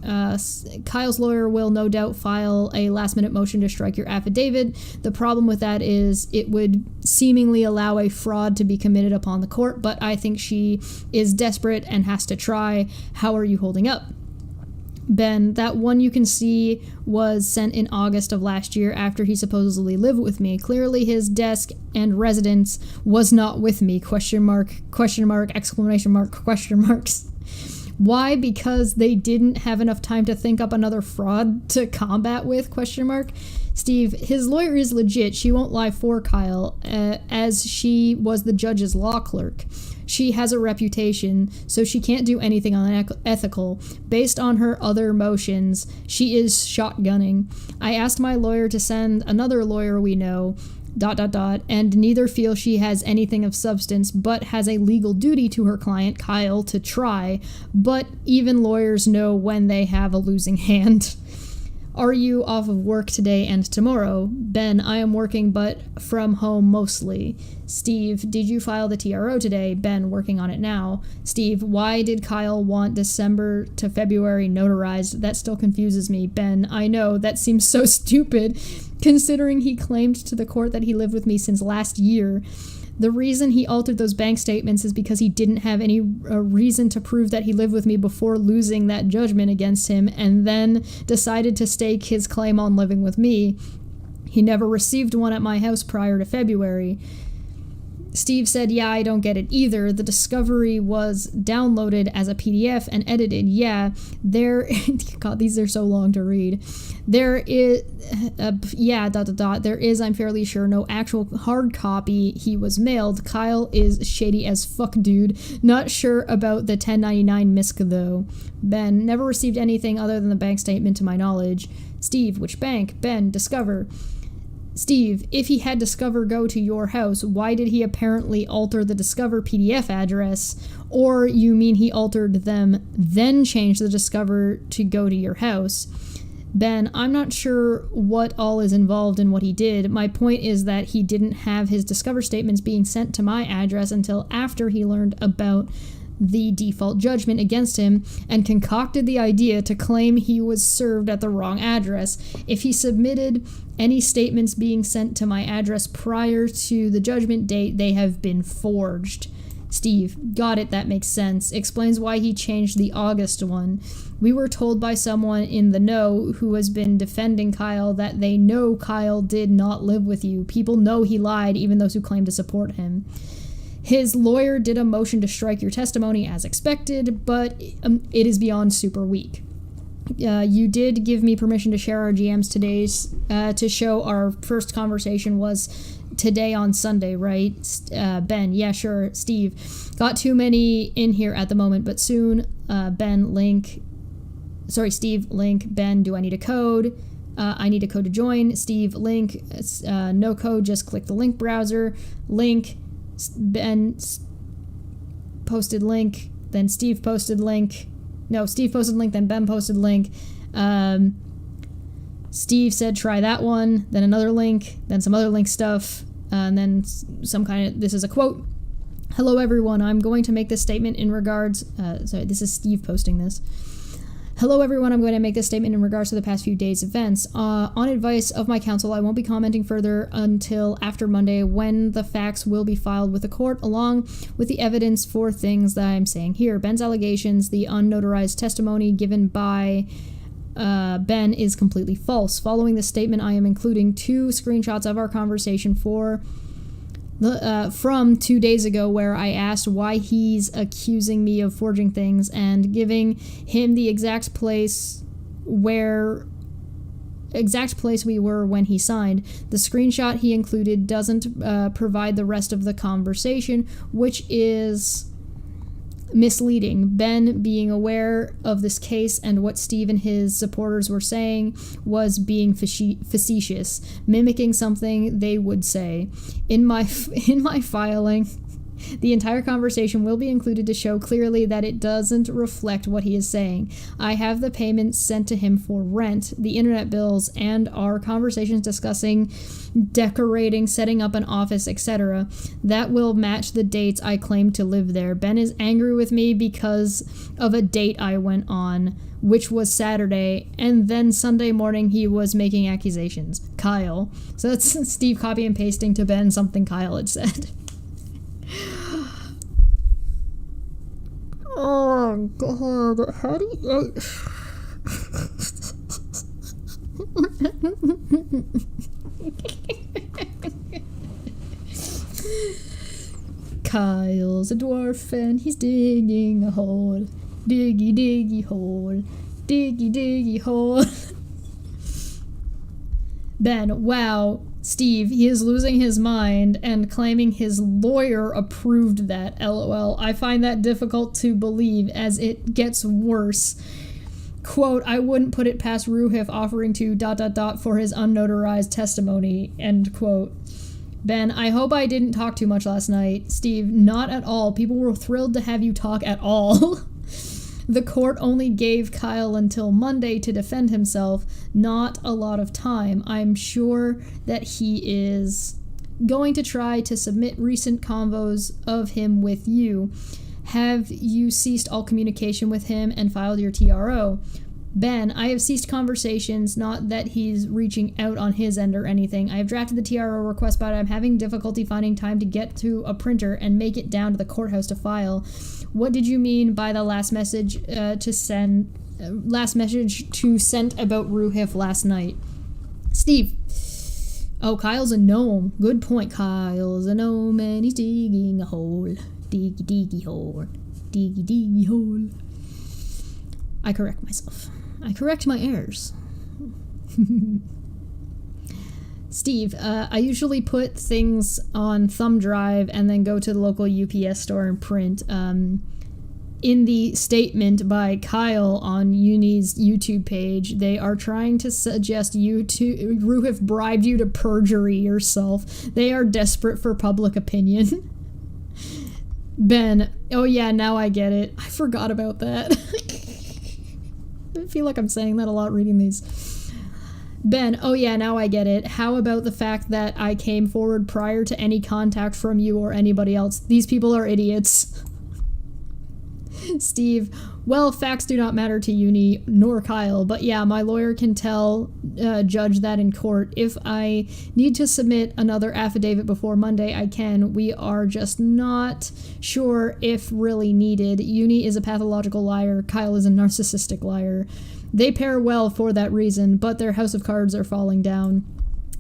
A: Kyle's lawyer will no doubt file a last-minute motion to strike your affidavit. The problem with that is it would seemingly allow a fraud to be committed upon the court, but I think she is desperate and has to try. How are you holding up? Ben, that one you can see was sent in August of last year after he supposedly lived with me. Clearly his desk and residence was not with me, question mark, exclamation mark, question marks. Why? Because they didn't have enough time to think up another fraud to combat with, question mark. Steve, his lawyer is legit. She won't lie for Kyle, as she was the judge's law clerk. She has a reputation, so she can't do anything unethical. Based on her other motions, she is shotgunning. I asked my lawyer to send another lawyer we know, ... and neither feel she has anything of substance, but has a legal duty to her client, Kyle, to try. But even lawyers know when they have a losing hand. Are you off of work today and tomorrow? Ben, I am working, but from home mostly. Steve, did you file the TRO today? Ben, working on it now. Steve, why did Kyle want December to February notarized? That still confuses me. Ben, I know, that seems so stupid, considering he claimed to the court that he lived with me since last year. The reason he altered those bank statements is because he didn't have any reason to prove that he lived with me before losing that judgment against him, and then decided to stake his claim on living with me. He never received one at my house prior to February. Steve said, yeah, I don't get it either. The discovery was downloaded as a PDF and edited. Yeah, God, these are so long to read. There is, there is, I'm fairly sure, no actual hard copy he was mailed. Kyle is shady as fuck, dude. Not sure about the 1099 MISC, though. Ben, never received anything other than the bank statement to my knowledge. Steve, which bank? Ben, Discover. Steve, if he had Discover go to your house, why did he apparently alter the Discover PDF address? Or you mean he altered them, then changed the Discover to go to your house? Ben, I'm not sure what all is involved in what he did. My point is that he didn't have his Discover statements being sent to my address until after he learned about the default judgment against him and concocted the idea to claim he was served at the wrong address. If he submitted any statements being sent to my address prior to the judgment date, they have been forged. Steve, got it, that makes sense. Explains why he changed the August one. We were told by someone in the know who has been defending Kyle that they know Kyle did not live with you. People know he lied, even those who claim to support him. His lawyer did a motion to strike your testimony as expected, but it is beyond super weak. You did give me permission to share our GMs today's to show our first conversation was today on Sunday, right? Ben, yeah, sure. Steve, got too many in here at the moment, but soon. Steve, link. Ben, do I need a code? I need a code to join. Steve, link. No code, just click the link browser. Link. Ben posted link, then Steve posted link. No, Steve posted link, then Ben posted link. Steve said try that one, then another link, then some other link stuff, and then some kind of, this is a quote. Hello everyone, I'm going to make this statement in regards, this is Steve posting this. Hello everyone, I'm going to make this statement in regards to the past few days' events. On advice of my counsel, I won't be commenting further until after Monday when the facts will be filed with the court along with the evidence for things that I'm saying here. Ben's allegations, the unnotarized testimony given by Ben is completely false. Following this statement, I am including 2 screenshots of our conversation for from 2 days ago, where I asked why he's accusing me of forging things and giving him the exact place we were when he signed. The screenshot he included doesn't provide the rest of the conversation, which is misleading. Ben, being aware of this case and what Steve and his supporters were saying, was being facetious, mimicking something they would say. In my filing, the entire conversation will be included to show clearly that it doesn't reflect what he is saying. I have the payments sent to him for rent, the internet bills, and our conversations discussing decorating, setting up an office, etc. That will match the dates I claim to live there. Ben is angry with me because of a date I went on, which was Saturday, and then Sunday morning he was making accusations. Kyle. So that's Steve copy and pasting to Ben something Kyle had said. Oh god, how do you... Kyle's a dwarf and he's digging a hole. Diggy diggy hole. Diggy diggy hole. Ben, wow. Steve, he is losing his mind and claiming his lawyer approved that. LOL. I find that difficult to believe as it gets worse. Quote, I wouldn't put it past Ruhif offering to ... for his unnotarized testimony. End quote. Ben, I hope I didn't talk too much last night. Steve, not at all. People were thrilled to have you talk at all. The court only gave Kyle until Monday to defend himself, not a lot of time. I'm sure that he is going to try to submit recent convos of him with you. Have you ceased all communication with him and filed your TRO? Ben, I have ceased conversations, not that he's reaching out on his end or anything. I have drafted the TRO request, but I'm having difficulty finding time to get to a printer and make it down to the courthouse to file. What did you mean by the last message to send about Ruhif last night? Steve. Oh, Kyle's a gnome. Good point. Kyle's a gnome and he's digging a hole. Diggy diggy hole. Diggy diggy hole. I correct myself. I correct my errors. Steve, I usually put things on thumb drive and then go to the local UPS store and print. In the statement by Kyle on Uni's YouTube page, they are trying to suggest Ruhif bribed you to perjury yourself. They are desperate for public opinion. Ben, oh yeah, now I get it. I forgot about that. I feel like I'm saying that a lot reading these. Ben, oh yeah, now I get it. How about the fact that I came forward prior to any contact from you or anybody else? These people are idiots. Steve, well, facts do not matter to Uni nor Kyle, but yeah, my lawyer can tell judge that in court. If I need to submit another affidavit before Monday, I can. We are just not sure if really needed. Uni is a pathological liar. Kyle is a narcissistic liar. They pair well for that reason, but their house of cards are falling down.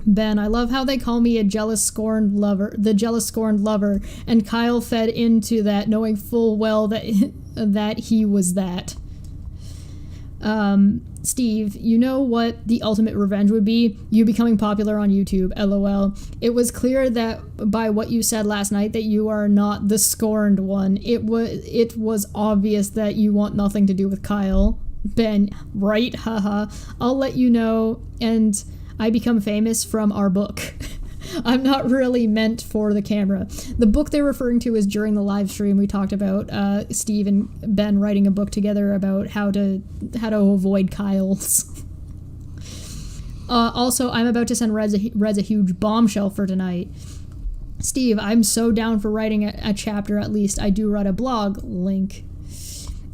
A: Ben, I love how they call me the jealous, scorned lover, and Kyle fed into that, knowing full well that he was that. Steve, you know what the ultimate revenge would be? You becoming popular on YouTube, LOL. It was clear that by what you said last night that you are not the scorned one. It was obvious that you want nothing to do with Kyle. Ben, right? Haha. I'll let you know, and I become famous from our book. I'm not really meant for the camera. The book they're referring to is during the live stream we talked about Steve and Ben writing a book together about how to avoid Kyles. Also, I'm about to send Rez a huge bombshell for tonight. Steve, I'm so down for writing a chapter at least. I do write a blog. Link.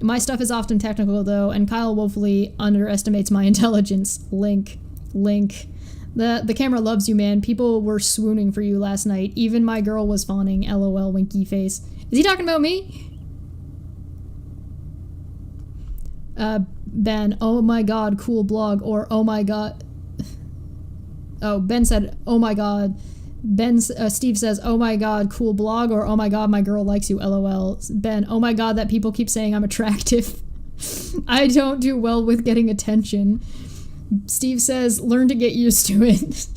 A: My stuff is often technical though, and Kyle woefully underestimates my intelligence. Link. The camera loves you, man. People were swooning for you last night. Even my girl was fawning. LOL, winky face. Is he talking about me? Ben, oh my god, cool blog. Or, oh my god. Oh, Ben said, oh my god, Steve says, oh my god, cool blog, or oh my god, my girl likes you, lol. Ben, oh my god, that people keep saying I'm attractive. I don't do well with getting attention. Steve says, learn to get used to it.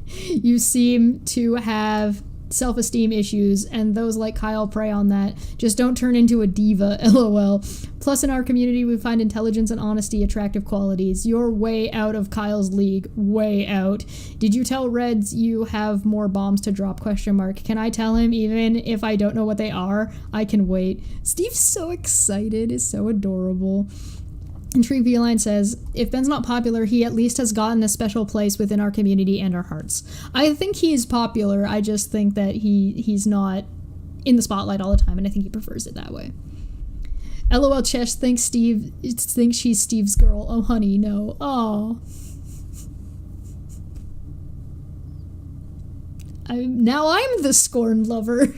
A: You seem to have self-esteem issues, and those like Kyle prey on that. Just don't turn into a diva, lol. Plus, in our community, we find intelligence and honesty attractive qualities. You're way out of Kyle's league. Way out. Did you tell Reds you have more bombs to drop, ? Can I tell him even if I don't know what they are? I can wait. Steve's so excited. It's so adorable. And Tree Beeline says, if Ben's not popular, he at least has gotten a special place within our community and our hearts. I think he's popular. I just think that he's not in the spotlight all the time, and I think he prefers it that way. LOL Chesh thinks she's Steve's girl. Oh, honey, no. Oh. Now I'm the scorned lover.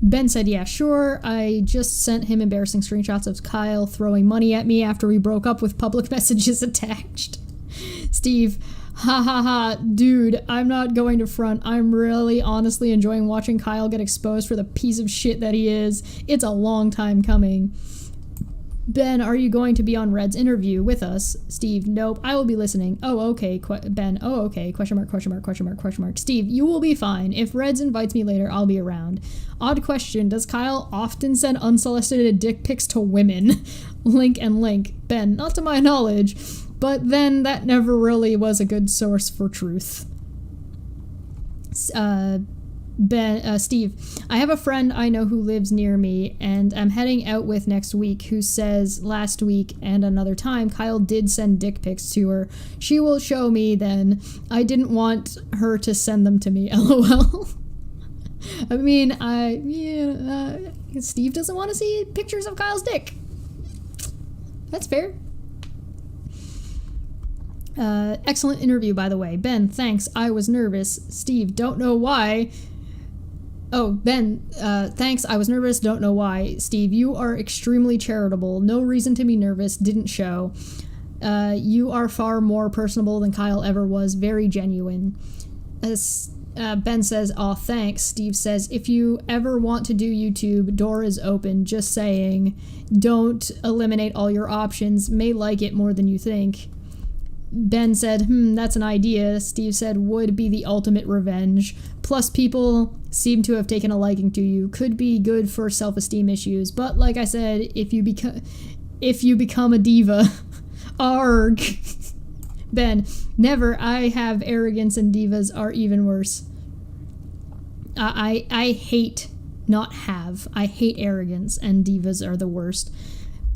A: Ben said, yeah, sure. I just sent him embarrassing screenshots of Kyle throwing money at me after we broke up with public messages attached. Steve, ha ha ha, dude, I'm not going to front. I'm really honestly enjoying watching Kyle get exposed for the piece of shit that he is. It's a long time coming. Ben, are you going to be on Red's interview with us? Steve, nope, I will be listening. Oh, okay. Ben, oh, okay. ? Steve, you will be fine. If Reds invites me later, I'll be around. Odd question, does Kyle often send unsolicited dick pics to women? Link and link. Ben, not to my knowledge, but then that never really was a good source for truth. Steve, I have a friend I know who lives near me and I'm heading out with next week who says last week and another time Kyle did send dick pics to her. She will show me then. I didn't want her to send them to me, lol. I mean, Steve doesn't want to see pictures of Kyle's dick. That's fair. Excellent interview, by the way. Ben, thanks. I was nervous. Steve, don't know why. Oh, Ben, thanks. I was nervous. Don't know why. Steve, you are extremely charitable. No reason to be nervous. Didn't show. You are far more personable than Kyle ever was. Very genuine. Ben says, aw, thanks. Steve says, if you ever want to do YouTube, door is open. Just saying. Don't eliminate all your options. May like it more than you think. Ben said, that's an idea. Steve said, would be the ultimate revenge. Plus, people seem to have taken a liking to you. Could be good for self-esteem issues. But like I said, if you become a diva, arg. Ben, never. I have arrogance and divas are even worse. I hate not have. I hate arrogance and divas are the worst.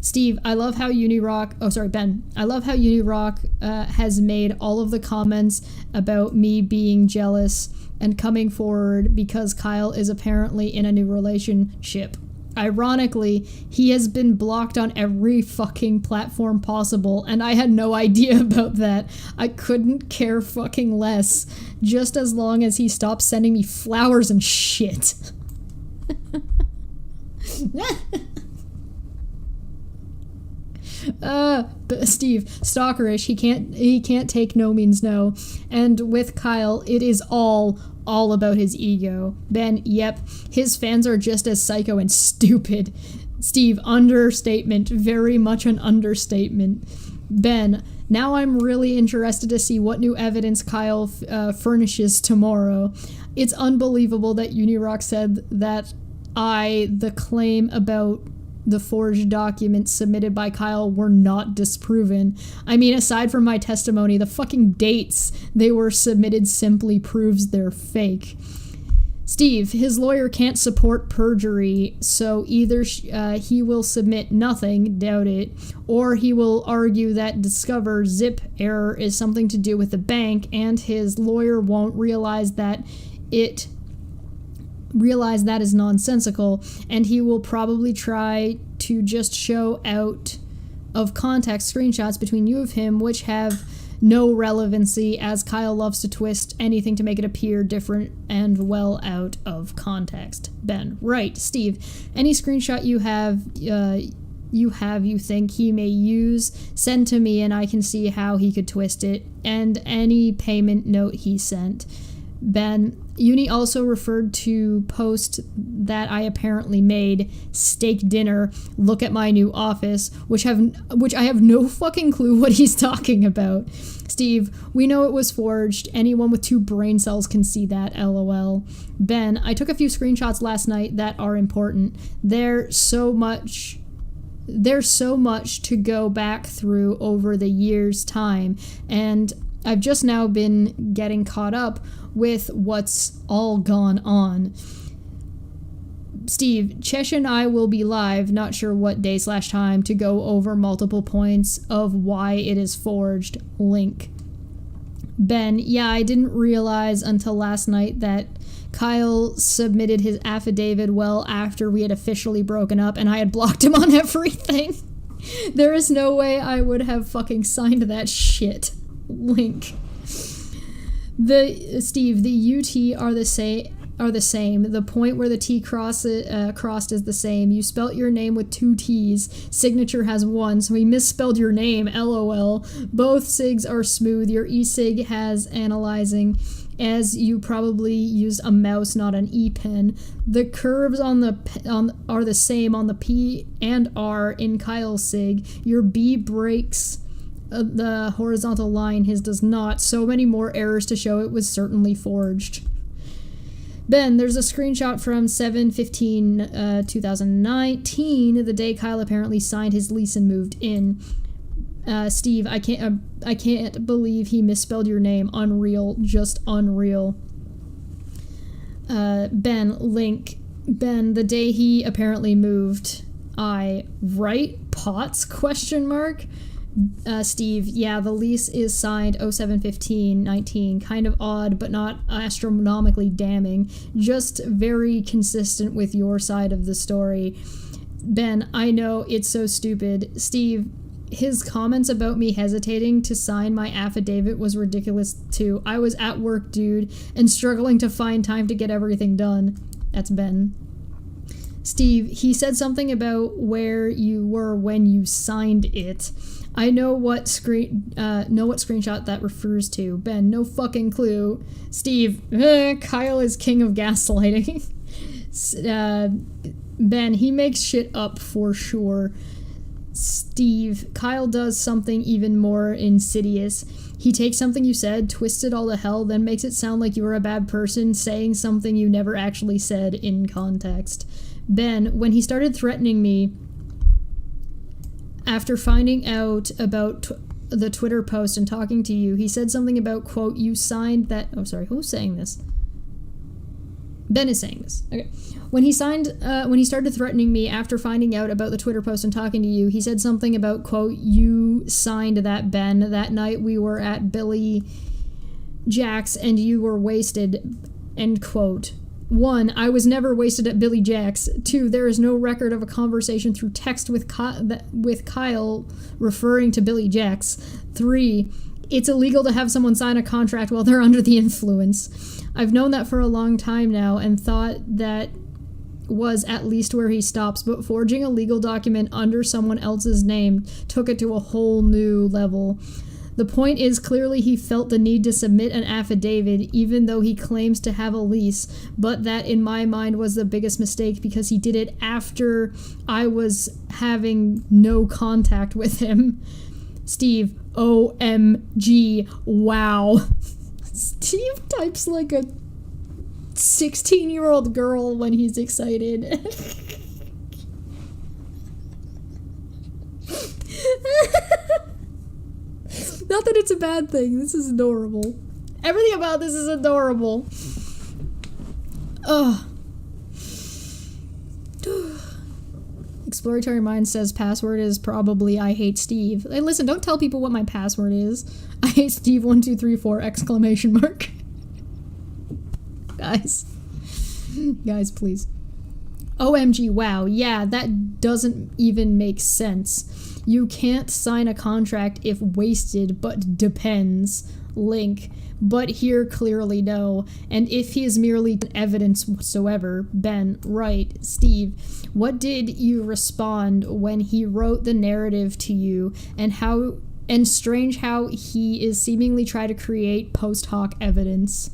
A: Steve, I love how Ben, I love how Unirock has made all of the comments about me being jealous and coming forward because Kyle is apparently in a new relationship. Ironically, he has been blocked on every fucking platform possible, and I had no idea about that. I couldn't care fucking less, just as long as he stopped sending me flowers and shit. Steve, stalkerish, he can't take no means no. And with Kyle, it is all about his ego. Ben, yep, his fans are just as psycho and stupid. Steve, understatement, very much an understatement. Ben, now I'm really interested to see what new evidence Kyle furnishes tomorrow. It's unbelievable that Unirock said that the claim about the forged documents submitted by Kyle were not disproven. I mean, aside from my testimony, the fucking dates they were submitted simply proves they're fake. Steve, his lawyer can't support perjury, so either he will submit nothing, doubt it, or he will argue that Discover zip error is something to do with the bank, and his lawyer won't realize that is nonsensical, and he will probably try to just show out of context screenshots between you of him which have no relevancy, as Kyle loves to twist anything to make it appear different and well out of context. Ben, right. Steve, any screenshot you have you think he may use, send to me and I can see how he could twist it, and any payment note he sent. Ben, Uni also referred to post that I apparently made, steak dinner, look at my new office, which I have no fucking clue what he's talking about. Steve, we know it was forged. Anyone with 2 brain cells can see that, lol. Ben, I took a few screenshots last night that are important. There's so much to go back through over the year's time, and I've just now been getting caught up with what's all gone on. Steve, Chesh and I will be live, not sure what day/time, to go over multiple points of why it is forged. Link. Ben, yeah, I didn't realize until last night that Kyle submitted his affidavit well after we had officially broken up and I had blocked him on everything. There is no way I would have fucking signed that shit. Link. Steve, the UT are the same. The point where the T crossed is the same. You spelt your name with 2 T's. Signature has 1, so he misspelled your name. LOL. Both SIGs are smooth. Your e-sig has analyzing, as you probably used a mouse, not an e-pen. The curves are the same on the P and R in Kyle's sig. Your B breaks the horizontal line, his does not. So many more errors to show it was certainly forged. Ben, there's a screenshot from 7/15/2019, the day Kyle apparently signed his lease and moved in. Steve, I can't believe he misspelled your name. Unreal, just unreal. Ben, link. Ben, the day he apparently moved. Right? Pots? ? Steve, yeah, the lease is signed 07/15/19. Kind of odd, but not astronomically damning. Just very consistent with your side of the story. Ben, I know, it's so stupid. Steve, his comments about me hesitating to sign my affidavit was ridiculous too. I was at work, dude, and struggling to find time to get everything done. That's Ben. Steve, he said something about where you were when you signed it. I know what screenshot that refers to. Ben, no fucking clue. Steve, Kyle is king of gaslighting. Ben, he makes shit up for sure. Steve, Kyle does something even more insidious. He takes something you said, twists it all to hell, then makes it sound like you were a bad person, saying something you never actually said in context. Ben, when he started threatening me, after finding out about the Twitter post and talking to you, he said something about, quote, you signed that... Oh, sorry, who's saying this? Ben is saying this. Okay. When he started threatening me after finding out about the Twitter post and talking to you, he said something about, quote, you signed that, Ben. That night we were at Billy Jack's and you were wasted, end quote. 1, I was never wasted at Billy Jack's. 2, there is no record of a conversation through text with Kyle referring to Billy Jack's. 3, it's illegal to have someone sign a contract while they're under the influence. I've known that for a long time now and thought that was at least where he stops, but forging a legal document under someone else's name took it to a whole new level. The point is, clearly he felt the need to submit an affidavit, even though he claims to have a lease, but that in my mind was the biggest mistake because he did it after I was having no contact with him. Steve, OMG, wow. Steve types like a 16-year-old girl when he's excited. Not that it's a bad thing. This is adorable. Everything about this is adorable. Ugh. Exploratory Mind says password is probably I hate Steve. Hey, listen, don't tell people what my password is. I hate Steve 1234 exclamation mark. Guys, please. OMG, wow. Yeah, that doesn't even make sense. You can't sign a contract if wasted, but depends. Link. but here clearly no. And if he is merely evidence whatsoever, Ben, right, Steve, what did you respond when he wrote the narrative to you, and strange how he is seemingly trying to create post hoc evidence?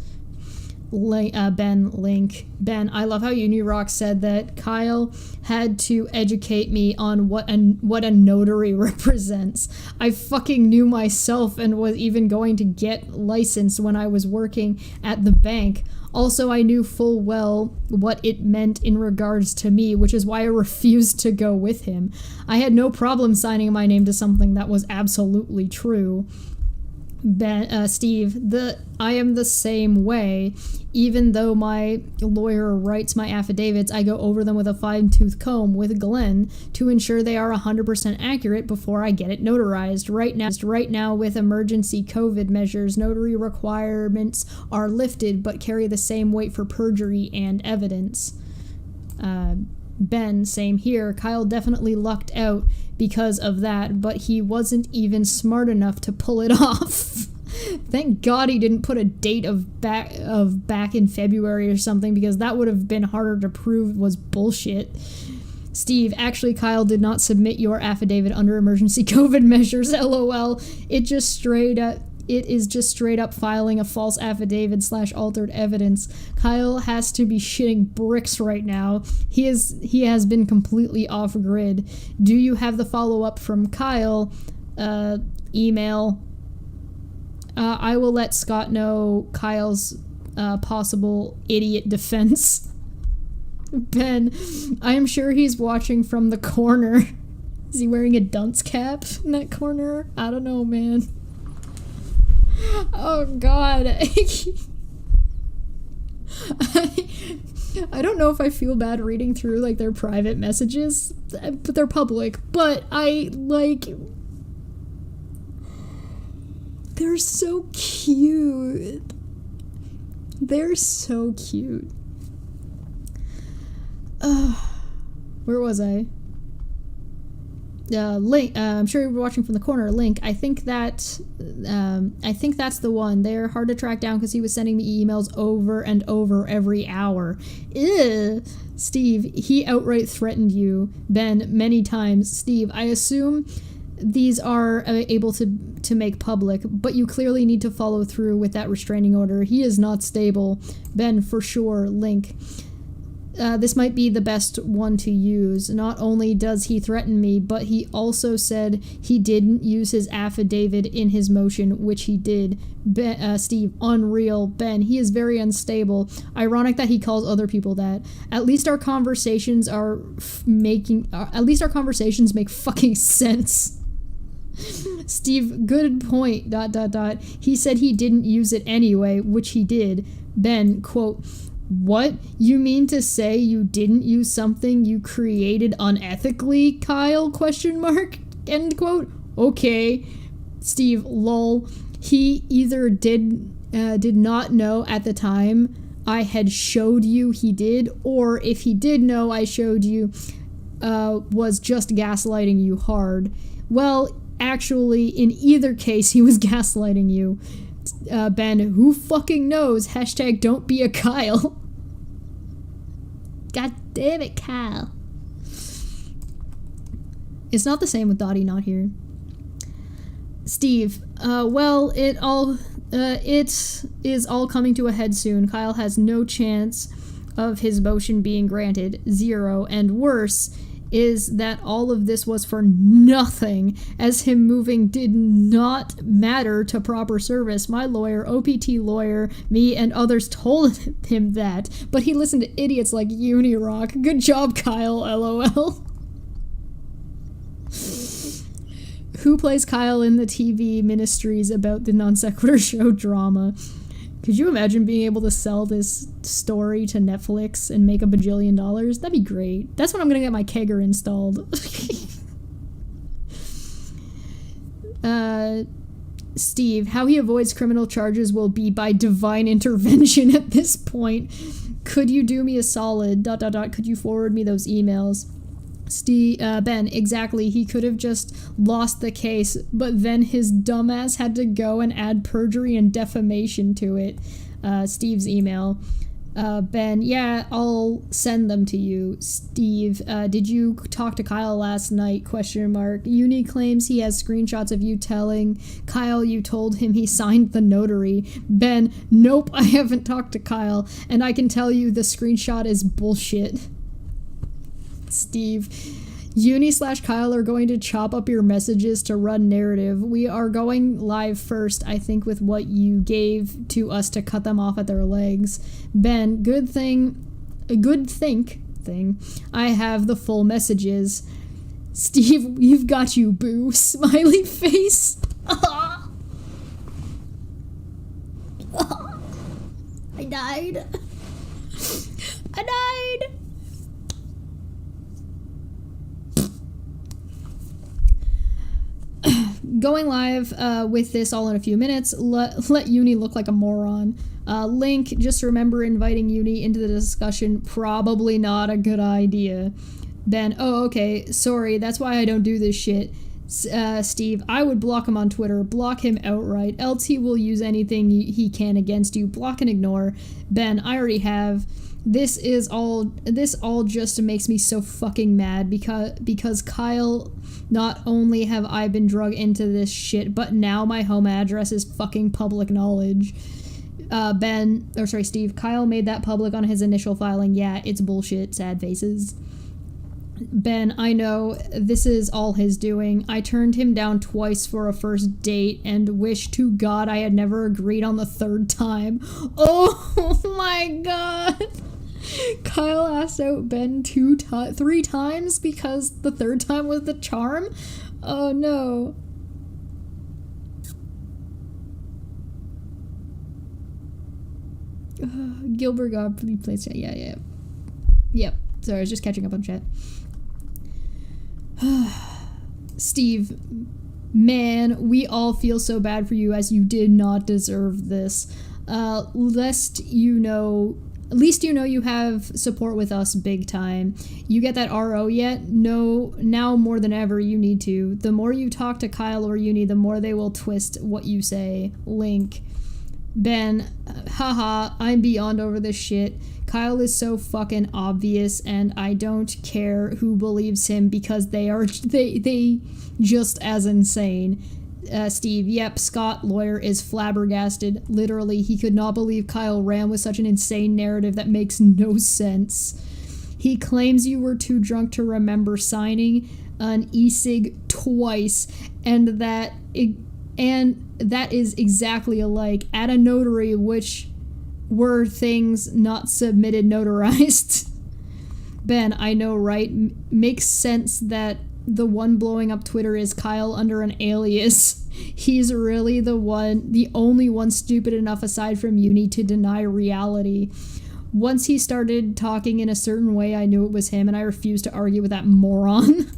A: Ben, link. Ben, I love how Unirock said that Kyle had to educate me on what a notary represents. I fucking knew myself and was even going to get licensed when I was working at the bank. Also, I knew full well what it meant in regards to me, which is why I refused to go with him. I had no problem signing my name to something that was absolutely true. Ben, Steve, I am the same way. Even though my lawyer writes my affidavits, I go over them with a fine-tooth comb with Glenn to ensure they are 100% accurate before I get it notarized. Right now, with emergency COVID measures, notary requirements are lifted but carry the same weight for perjury and evidence. Ben, same here. Kyle definitely lucked out because of that, but he wasn't even smart enough to pull it off. Thank God he didn't put a date of back in February or something, because that would have been harder to prove was bullshit. Steve, actually, Kyle did not submit your affidavit under emergency COVID measures, lol. It is just straight up filing a false affidavit / altered evidence. Kyle has to be shitting bricks right now. He has been completely off grid. Do you have the follow-up from Kyle? Email. I will let Scott know Kyle's possible idiot defense. Ben, I am sure he's watching from the corner. Is he wearing a dunce cap in that corner? I don't know, man. Oh God. I don't know if I feel bad reading through like their private messages, but they're public. But they're so cute. They're so cute. Where was I? Link. I'm sure you were watching from the corner. Link. I think that's the one. They're hard to track down because he was sending me emails over and over every hour. Ew. Steve, he outright threatened you, Ben, many times. Steve, I assume these are able to make public, but you clearly need to follow through with that restraining order. He is not stable. Ben, for sure. Link. This might be the best one to use. Not only does he threaten me, but he also said he didn't use his affidavit in his motion, which he did. Steve, unreal. Ben, he is very unstable. Ironic that he calls other people that. At least our conversations make fucking sense. Steve, good point. ... He said he didn't use it anyway, which he did. Ben, quote, what? You mean to say you didn't use something you created unethically, Kyle? ? End quote. Okay. Steve, lol. He either did not know at the time I had showed you he did, or if he did know I showed you, was just gaslighting you hard. Well, actually, in either case, he was gaslighting you. Ben, who fucking knows? # don't be a Kyle. God damn it, Kyle. It's not the same with Dottie not here. Steve, well, it is all coming to a head soon. Kyle has no chance of his motion being granted. 0. And worse is that all of this was for nothing, as him moving did not matter to proper service. My lawyer, OPT lawyer, me, and others told him that, but he listened to idiots like Unirock. Good job, Kyle, lol. Who plays Kyle in the TV ministries about the Non Sequitur show drama? Could you imagine being able to sell this story to Netflix and make $1 bajillion? That'd be great. That's when I'm gonna get my kegger installed. Steve, how he avoids criminal charges will be by divine intervention at this point. Could you do me a solid? ... Could you forward me those emails? Ben, exactly. He could have just lost the case, but then his dumbass had to go and add perjury and defamation to it. Steve's email. Ben, yeah, I'll send them to you. Steve, did you talk to Kyle last night? Question mark. Uni claims he has screenshots of you telling Kyle you told him he signed the notary. Ben, nope, I haven't talked to Kyle, and I can tell you the screenshot is bullshit. Steve, Uni/Kyle are going to chop up your messages to run narrative. We are going live first, I think, with what you gave to us to cut them off at their legs. Ben, good thing I have the full messages. Steve, you've got you, boo. Smiley face. I died. I died. Going live with this all in a few minutes. Let Uni look like a moron. Link, just remember inviting Uni into the discussion. Probably not a good idea. Ben, oh, okay. Sorry, that's why I don't do this shit. Steve, I would block him on Twitter. Block him outright. Else he will use anything he can against you. Block and ignore. Ben, I already have. This all just makes me so fucking mad because Kyle, not only have I been drug into this shit, but now my home address is fucking public knowledge. Steve, Kyle made that public on his initial filing. Yeah, it's bullshit, sad faces. Ben, I know, this is all his doing. I turned him down twice for a first date and wish to God I had never agreed on the third time. Oh my god! Kyle asked out Ben 3 times because the third time was the charm? Oh no. Gilbert got please chat. Yeah. Yep. Sorry, I was just catching up on chat. Steve, man, we all feel so bad for you as you did not deserve this. At least you know you have support with us big time. You get that RO yet? No, now more than ever you need to. The more you talk to Kyle or Uni, the more they will twist what you say. Link. Ben, haha, I'm beyond over this shit. Kyle is so fucking obvious and I don't care who believes him because they just as insane. Steve, yep, Scott, lawyer, is flabbergasted. Literally, he could not believe Kyle ran with such an insane narrative that makes no sense. He claims you were too drunk to remember signing an e-cig twice, and that is exactly alike. At a notary, which were things not submitted notarized. Ben, I know, right? Makes sense that the one blowing up Twitter is Kyle under an alias. He's really the only one stupid enough aside from Uni to deny reality. Once he started talking in a certain way, I knew it was him, and I refused to argue with that moron.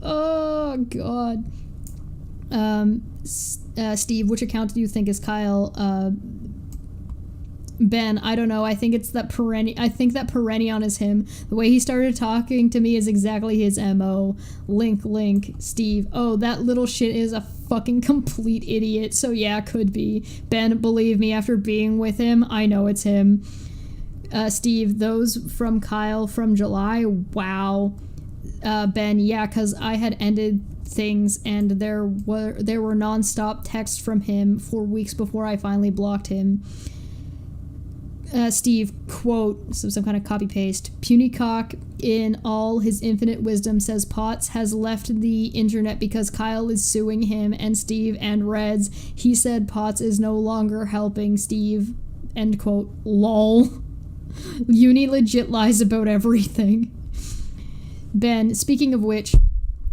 A: Oh, God. Steve, which account do you think is Kyle? Ben, I don't know. I think it's that Perennion is him. The way he started talking to me is exactly his MO. Link. Steve, oh, that little shit is a fucking complete idiot. So yeah, could be. Ben, believe me, after being with him, I know it's him. Steve, those from Kyle from July? Wow. Ben, yeah, because I had ended things and there were non-stop texts from him for weeks before I finally blocked him. Steve, quote, so some kind of copy-paste, Punycock, in all his infinite wisdom, says Potts has left the internet because Kyle is suing him, and Steve and Reds, he said Potts is no longer helping Steve, end quote, lol. Uni legit lies about everything. Ben, speaking of which,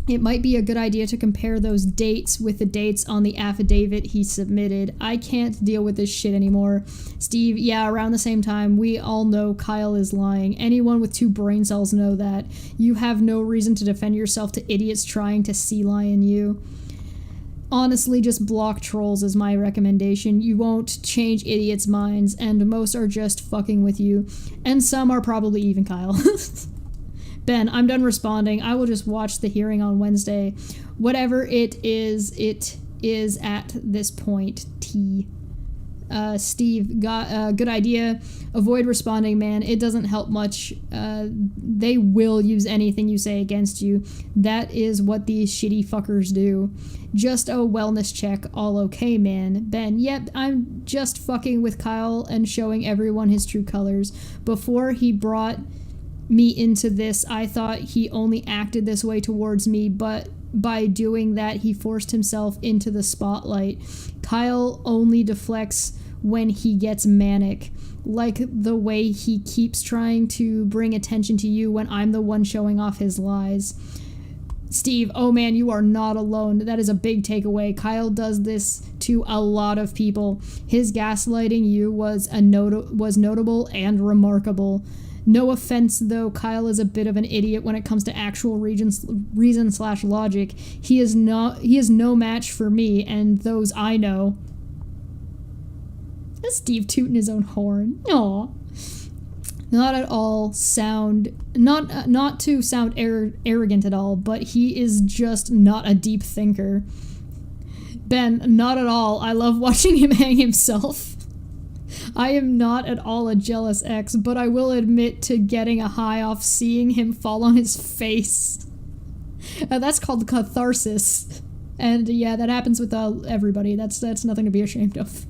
A: it might be a good idea to compare those dates with the dates on the affidavit he submitted. I can't deal with this shit anymore. Steve, yeah, around the same time, we all know Kyle is lying. Anyone with 2 brain cells know that. You have no reason to defend yourself to idiots trying to sea lion you. Honestly, just block trolls is my recommendation. You won't change idiots' minds, and most are just fucking with you. And some are probably even Kyle. Ben, I'm done responding. I will just watch the hearing on Wednesday. Whatever it is at this point. T. Steve, got a good idea. Avoid responding, man. It doesn't help much. They will use anything you say against you. That is what these shitty fuckers do. Just a wellness check. All okay, man. Ben, yep, I'm just fucking with Kyle and showing everyone his true colors. Before he brought me into this, I thought he only acted this way towards me, but by doing that, he forced himself into the spotlight. Kyle only deflects when he gets manic, like the way he keeps trying to bring attention to you when I'm the one showing off his lies. Steve, oh man, you are not alone. That is a big takeaway. Kyle does this to a lot of people. His gaslighting you was notable and remarkable. No offense, though, Kyle is a bit of an idiot when it comes to actual reason/logic. He is no match for me and those I know. That's Steve tooting his own horn. Aw. Not at all sound, not to sound arrogant at all, but he is just not a deep thinker. Ben, not at all. I love watching him hang himself. I am not at all a jealous ex, but I will admit to getting a high off seeing him fall on his face. That's called catharsis. And yeah, that happens with everybody. That's nothing to be ashamed of.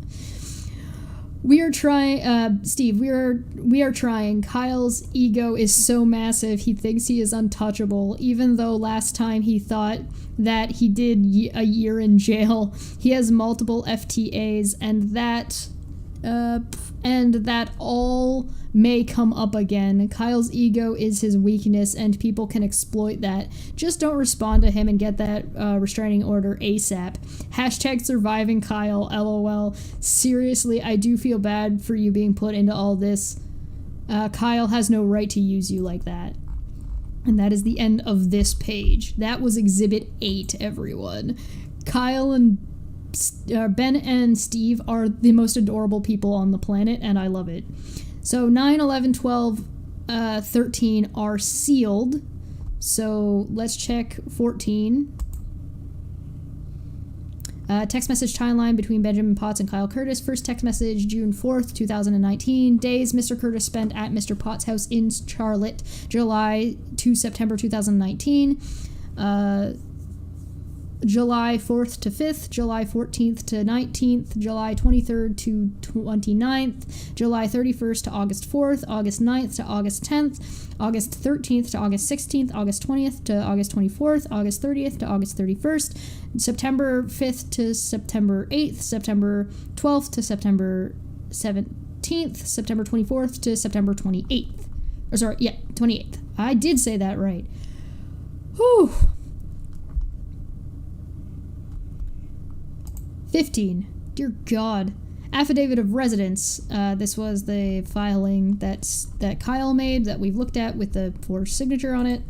A: We are trying, Steve, we are trying. Kyle's ego is so massive, he thinks he is untouchable, even though last time he thought that he did a year in jail. He has multiple FTAs, and that all may come up again. Kyle's ego is his weakness, and people can exploit that. Just don't respond to him and get that restraining order ASAP. Hashtag surviving Kyle, LOL. Seriously, I do feel bad for you being put into all this. Kyle has no right to use you like that. And that is the end of this page. That was Exhibit 8, everyone. Kyle and Ben and Steve are the most adorable people on the planet, and I love it. So 9, 11, 12, 13 are sealed. So let's check 14. Text message timeline between Benjamin Potts and Kyle Curtis. First text message, June 4th, 2019. Days Mr. Curtis spent at Mr. Potts' house in Charlotte, July to September 2019. July 4th to 5th, July 14th to 19th, July 23rd to 29th, July 31st to August 4th, August 9th to August 10th, August 13th to August 16th, August 20th to August 24th, August 30th to August 31st, September 5th to September 8th, September 12th to September 17th, September 24th to September 28th. 28th. I did say that right. Whew. 15. Dear God. Affidavit of residence. This was the filing that Kyle made that we've looked at with the forged signature on it.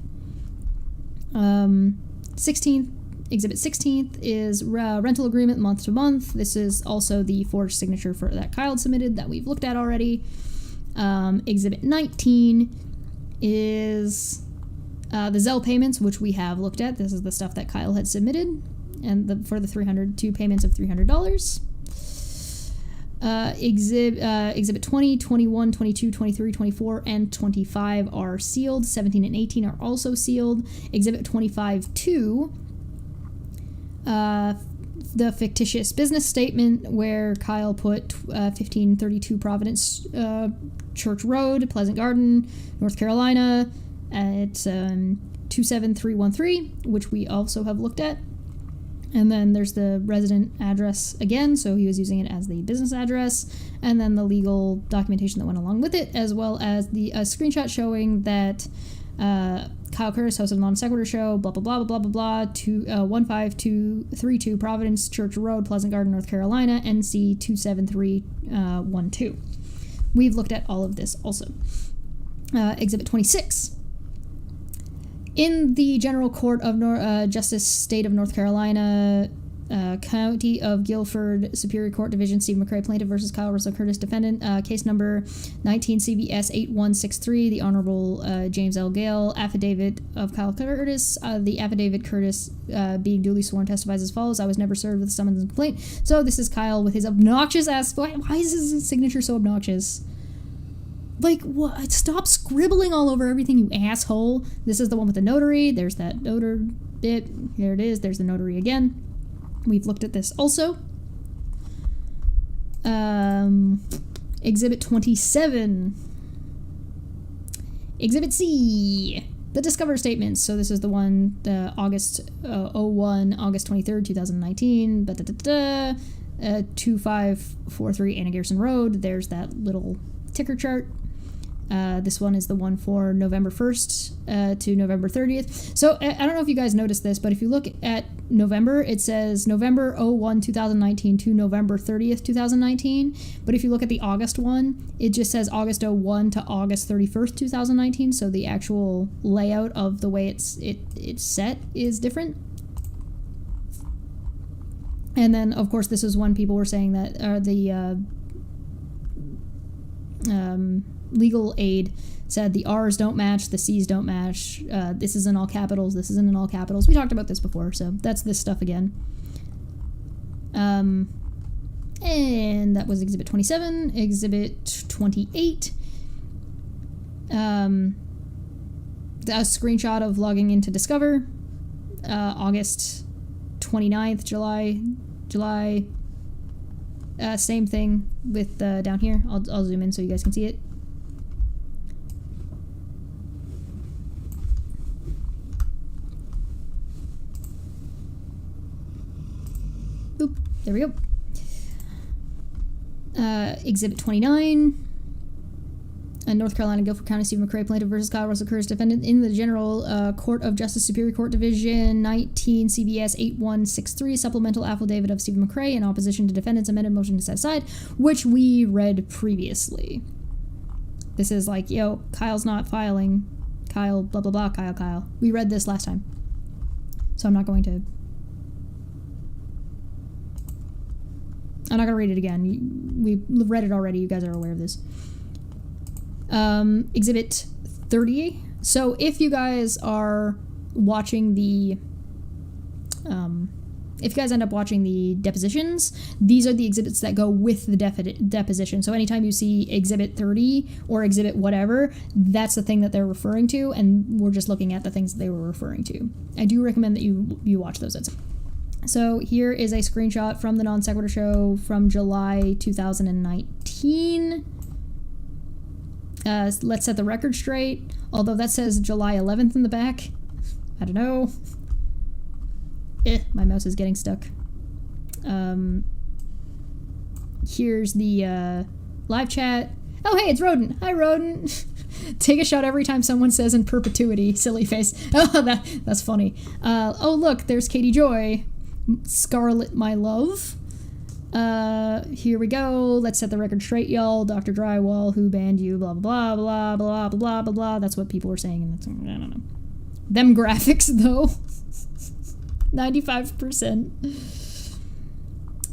A: 16th. Exhibit 16th is rental agreement month to month. This is also the forged signature that Kyle submitted that we've looked at already. Exhibit 19 is the Zelle payments, which we have looked at. This is the stuff that Kyle had submitted. And for the 2 payments of $300. Exhibit 20, 21, 22, 23, 24, and 25 are sealed. 17 and 18 are also sealed. Exhibit 25-2, the fictitious business statement where Kyle put 1532 Providence Church Road, Pleasant Garden, North Carolina. It's 27313, which we also have looked at. And then there's the resident address again, so he was using it as the business address, and then the legal documentation that went along with it, as well as the screenshot showing that Kyle Curtis, host of the Non-Sequitur Show, blah, blah, blah, blah, blah, blah, 15232 Providence Church Road, Pleasant Garden, North Carolina, NC 27312. We've looked at all of this also. Exhibit 26. In the General Court of Justice, State of North Carolina, County of Guilford Superior Court Division, Stephen McRae plaintiff versus Kyle Russell Curtis defendant. Case number 19 CVS 8163. The Honorable James L. Gale. Affidavit of Kyle Curtis. The affidavit Curtis being duly sworn testifies as follows. I was never served with a summons and complaint. So this is Kyle with his obnoxious ass. Why is his signature so obnoxious? Like, what? Stop scribbling all over everything, you asshole. This is the one with the notary. There's that notary bit. Here it is. There's the notary again. We've looked at this also. Exhibit 27. Exhibit C. The Discover Statements. So this is the one, the August 23rd, 2019. 2543 Anna Garrison Road. There's that little ticker chart. This one is the one for November 1st to November 30th. So I don't know if you guys noticed this, but if you look at November, it says November 01, 2019 to November 30th, 2019. But if you look at the August one, it just says August 01 to August 31st, 2019. So the actual layout of the way it's set is different. And then, of course, this is one people were saying that the legal aid said the R's don't match, the C's don't match, this is in all capitals, this isn't in all capitals. We talked about this before, so that's this stuff again. And that was Exhibit 27. Exhibit 28. A screenshot of logging into Discover. August 29th, July. Same thing with down here. I'll zoom in so you guys can see it. Boop. There we go. Exhibit 29. North Carolina, Guilford County, Stephen McRae plaintiff versus Kyle Russell Curtis defendant in the General Court of Justice Superior Court Division, 19 CBS 8163, supplemental affidavit of Stephen McRae in opposition to defendant's amended motion to set aside, which we read previously. This is like, yo, Kyle's not filing. Kyle, blah, blah, blah, Kyle. We read this last time. So I'm not going to read it again. We read it already. You guys are aware of this. Exhibit 30. So if you guys are watching the, if you guys end up watching the depositions, these are the exhibits that go with the deposition. So anytime you see Exhibit 30 or Exhibit whatever, that's the thing that they're referring to, and we're just looking at the things that they were referring to. I do recommend that you watch those. So here is a screenshot from the Non Sequitur show from July 2019. Let's set the record straight. Although that says July 11th in the back. I don't know. My mouse is getting stuck. Here's the live chat. Oh, hey, it's Rodent. Hi, Rodent. Take a shot every time someone says in perpetuity. Silly face. Oh, that's funny. Oh, look, there's Katie Joy. Scarlet, my love. Here we go. Let's set the record straight, y'all. Dr. Drywall, who banned you, blah, blah, blah, blah, blah, blah, blah, blah. That's what people were saying, and that's, I don't know. Them graphics, though. 95%.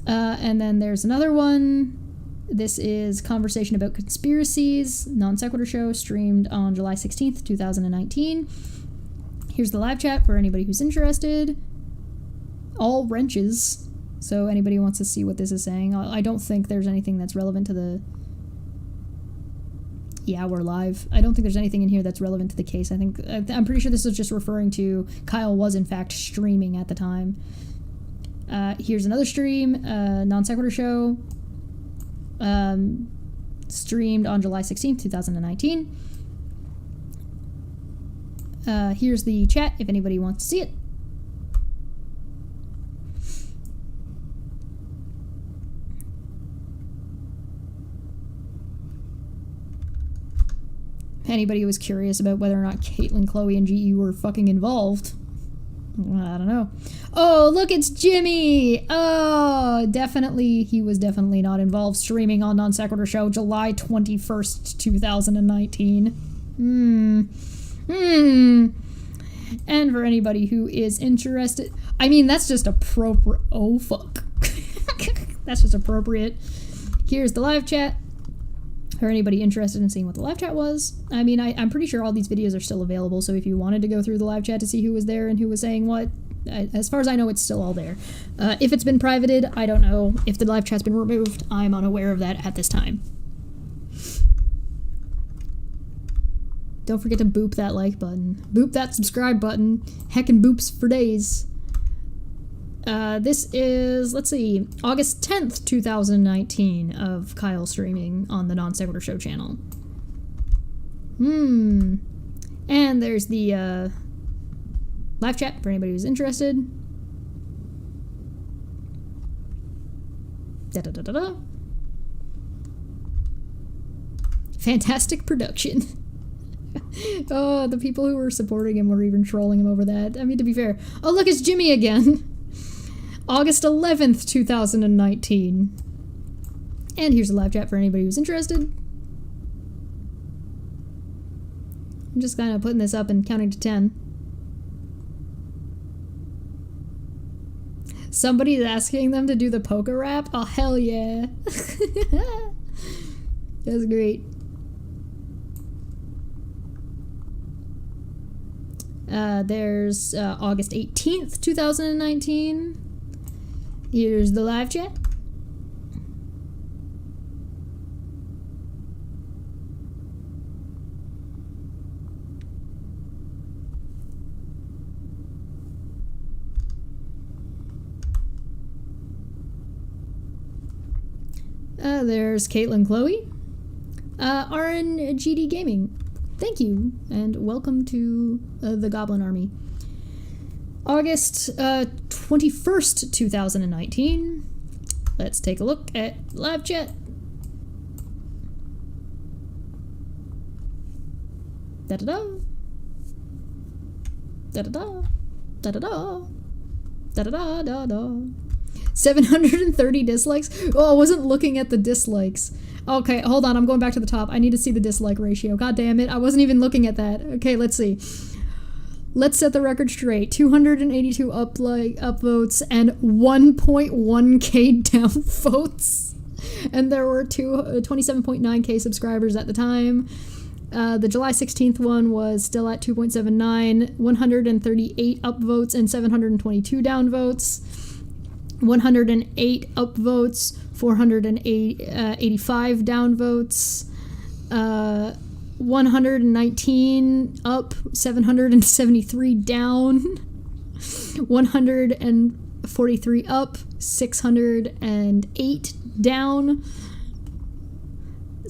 A: And then there's another one. This is Conversation About Conspiracies, Non Sequitur show, streamed on July 16th, 2019. Here's the live chat for anybody who's interested. All wrenches. So anybody who wants to see what this is saying. I don't think there's anything that's relevant to the... Yeah, we're live. I don't think there's anything in here that's relevant to the case. I'm pretty sure this is just referring to Kyle was in fact streaming at the time. Here's another stream, Non Sequitur show, streamed on July 16th, 2019. Here's the chat if anybody wants to see it. Anybody who was curious about whether or not Caitlin, Chloe, and GE were fucking involved. I don't know. Oh, look, it's Jimmy! Oh, definitely, he was definitely not involved. Streaming on Non Sequitur show, July 21st, 2019. And for anybody who is interested... I mean, that's just appropriate. Oh, fuck. That's just appropriate. Here's the live chat. For anybody interested in seeing what the live chat was. I mean, I'm pretty sure all these videos are still available, so if you wanted to go through the live chat to see who was there and who was saying what, as far as I know, it's still all there. If it's been privated, I don't know. If the live chat's been removed, I'm unaware of that at this time. Don't forget to boop that like button. Boop that subscribe button. Heckin' boops for days. This is, let's see, August 10th, 2019 of Kyle streaming on the Non-Sequitur Show channel. And there's the live chat for anybody who's interested. Da-da-da-da-da. Fantastic production. Oh, the people who were supporting him were even trolling him over that. I mean, to be fair. Oh, look, it's Jimmy again. August 11th, 2019. And here's a live chat for anybody who's interested. I'm just kind of putting this up and counting to 10. Somebody's asking them to do the poker rap? Oh, hell yeah. That's great. There's August 18th, 2019. Here's the live chat. There's Caitlin Chloe. RNGD Gaming. Thank you, and welcome to the Goblin Army. August 21st, 2019. Let's take a look at live chat. Da-da-da. Da-da-da. Da-da-da. Da-da-da-da-da. 730 dislikes? Oh, I wasn't looking at the dislikes. Okay, hold on, I'm going back to the top. I need to see the dislike ratio. God damn it, I wasn't even looking at that. Okay, let's see. Let's set the record straight. 282 upvotes and 1.1k downvotes. And there were 27.9k subscribers at the time. The July 16th one was still at 2.79, 138 upvotes and 722 downvotes. 108 upvotes, 485 downvotes, 119 up, 773 down, 143 up, 608 down,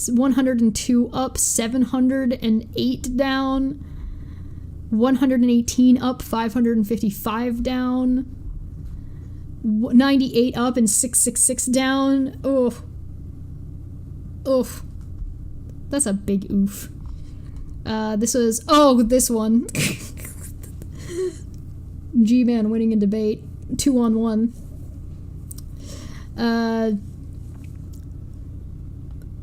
A: 102 up, 708 down, 118 up, 555 down, 98 up and 666 down. Oof. Oof. That's a big oof. This was... Oh, this one. G-Man winning in debate. 2-on-1.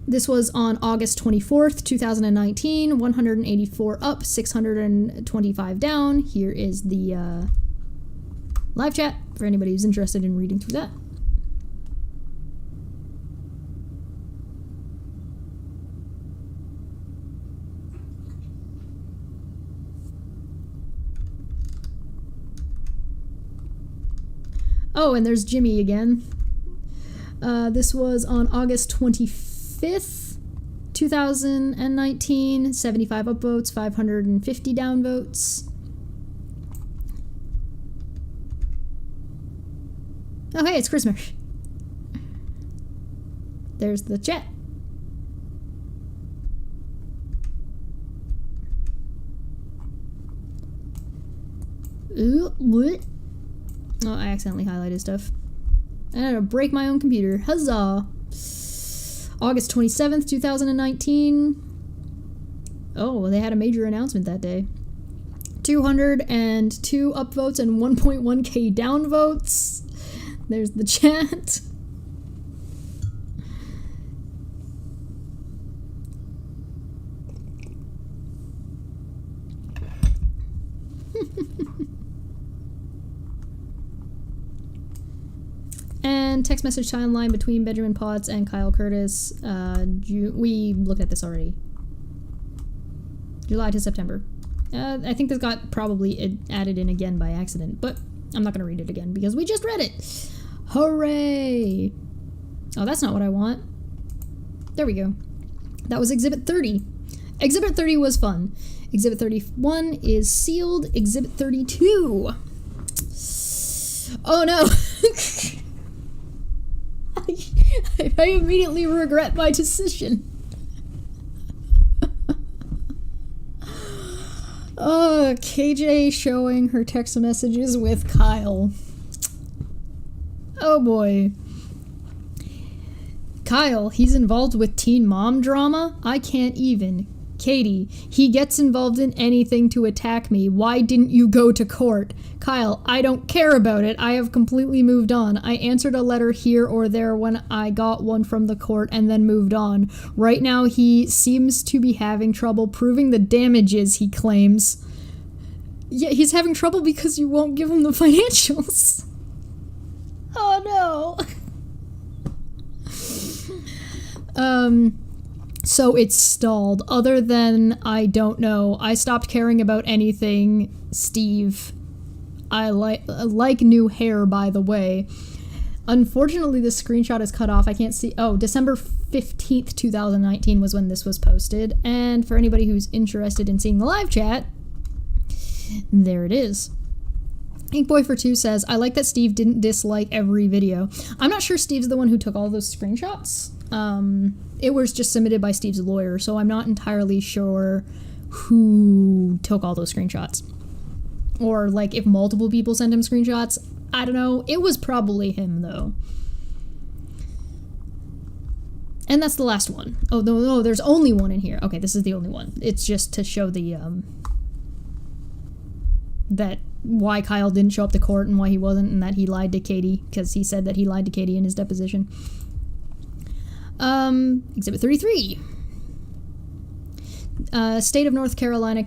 A: This was on August 24th, 2019. 184 up, 625 down. Here is the live chat for anybody who's interested in reading through that. Oh, and there's Jimmy again. This was on August 25th, 2019. 75 upvotes, 550 downvotes. Oh, hey, it's Christmas. There's the chat. Ooh, what? Oh, I accidentally highlighted stuff. I had to break my own computer. Huzzah! August 27th, 2019. Oh, they had a major announcement that day. 202 upvotes and 1.1k downvotes. There's the chat. text message timeline between Benjamin Potts and Kyle Curtis. We looked at this already. July to September. I think this got probably added in again by accident, but I'm not going to read it again because we just read it. Hooray! Oh, that's not what I want. There we go. That was Exhibit 30. Exhibit 30 was fun. Exhibit 31 is sealed. Exhibit 32. Oh no! I immediately regret my decision. KJ showing her text messages with Kyle. Oh boy. Kyle, he's involved with teen mom drama? I can't even. Katie, he gets involved in anything to attack me. Why didn't you go to court? Kyle, I don't care about it. I have completely moved on. I answered a letter here or there when I got one from the court and then moved on. Right now, he seems to be having trouble proving the damages he claims. Yeah, he's having trouble because you won't give him the financials. Oh no. So it's stalled. Other than, I don't know. I stopped caring about anything, Steve. I like new hair, by the way. Unfortunately, this screenshot is cut off. I can't see. Oh, December 15th, 2019 was when this was posted. And for anybody who's interested in seeing the live chat, there it is. Inkboy42 says, I like that Steve didn't dislike every video. I'm not sure Steve's the one who took all those screenshots. It was just submitted by Steve's lawyer, so I'm not entirely sure who took all those screenshots. Or, like, if multiple people sent him screenshots. I don't know. It was probably him, though. And that's the last one. Oh, no, there's only one in here. Okay, this is the only one. It's just to show the, that why Kyle didn't show up to court and why he wasn't, and that he lied to Katie, because he said that he lied to Katie in his deposition. Exhibit 33. State of North Carolina,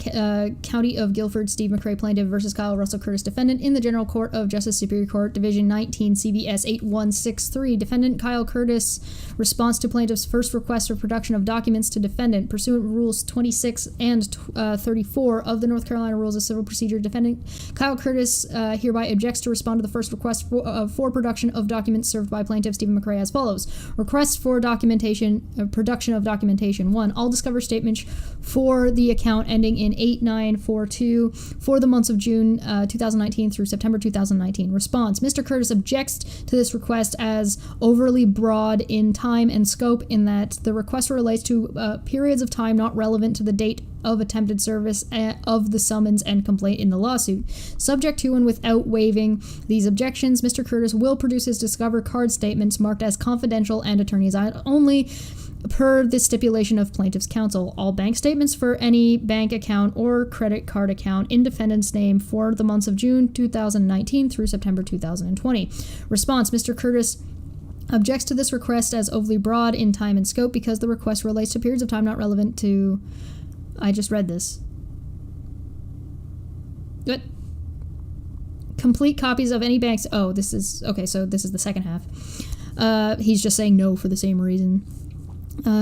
A: County of Guilford, Steve McRae plaintiff versus Kyle Russell Curtis defendant in the General Court of Justice Superior Court, Division 19, CVS 8163. Defendant Kyle Curtis response to plaintiff's first request for production of documents to defendant. Pursuant to Rules 26 and 34 of the North Carolina Rules of Civil Procedure, defendant Kyle Curtis hereby objects to respond to the first request for production of documents served by plaintiff Stephen McRae as follows. Request for production of documentation. 1. All discovered statements for the account ending in 8942 for the months of June 2019 through September 2019. Response. Mr. Curtis objects to this request as overly broad in time and scope in that the request relates to periods of time not relevant to the date of attempted service of the summons and complaint in the lawsuit. Subject to and without waiving these objections, Mr. Curtis will produce his Discover card statements marked as confidential and attorney's only per the stipulation of plaintiff's counsel. All bank statements for any bank account or credit card account in defendant's name for the months of June 2019 through September 2020. Response. Mr. Curtis objects to this request as overly broad in time and scope because the request relates to periods of time not relevant to... I just read this. Good. Complete copies of any bank's... Oh, this is... Okay, so this is the second half. He's just saying no for the same reason.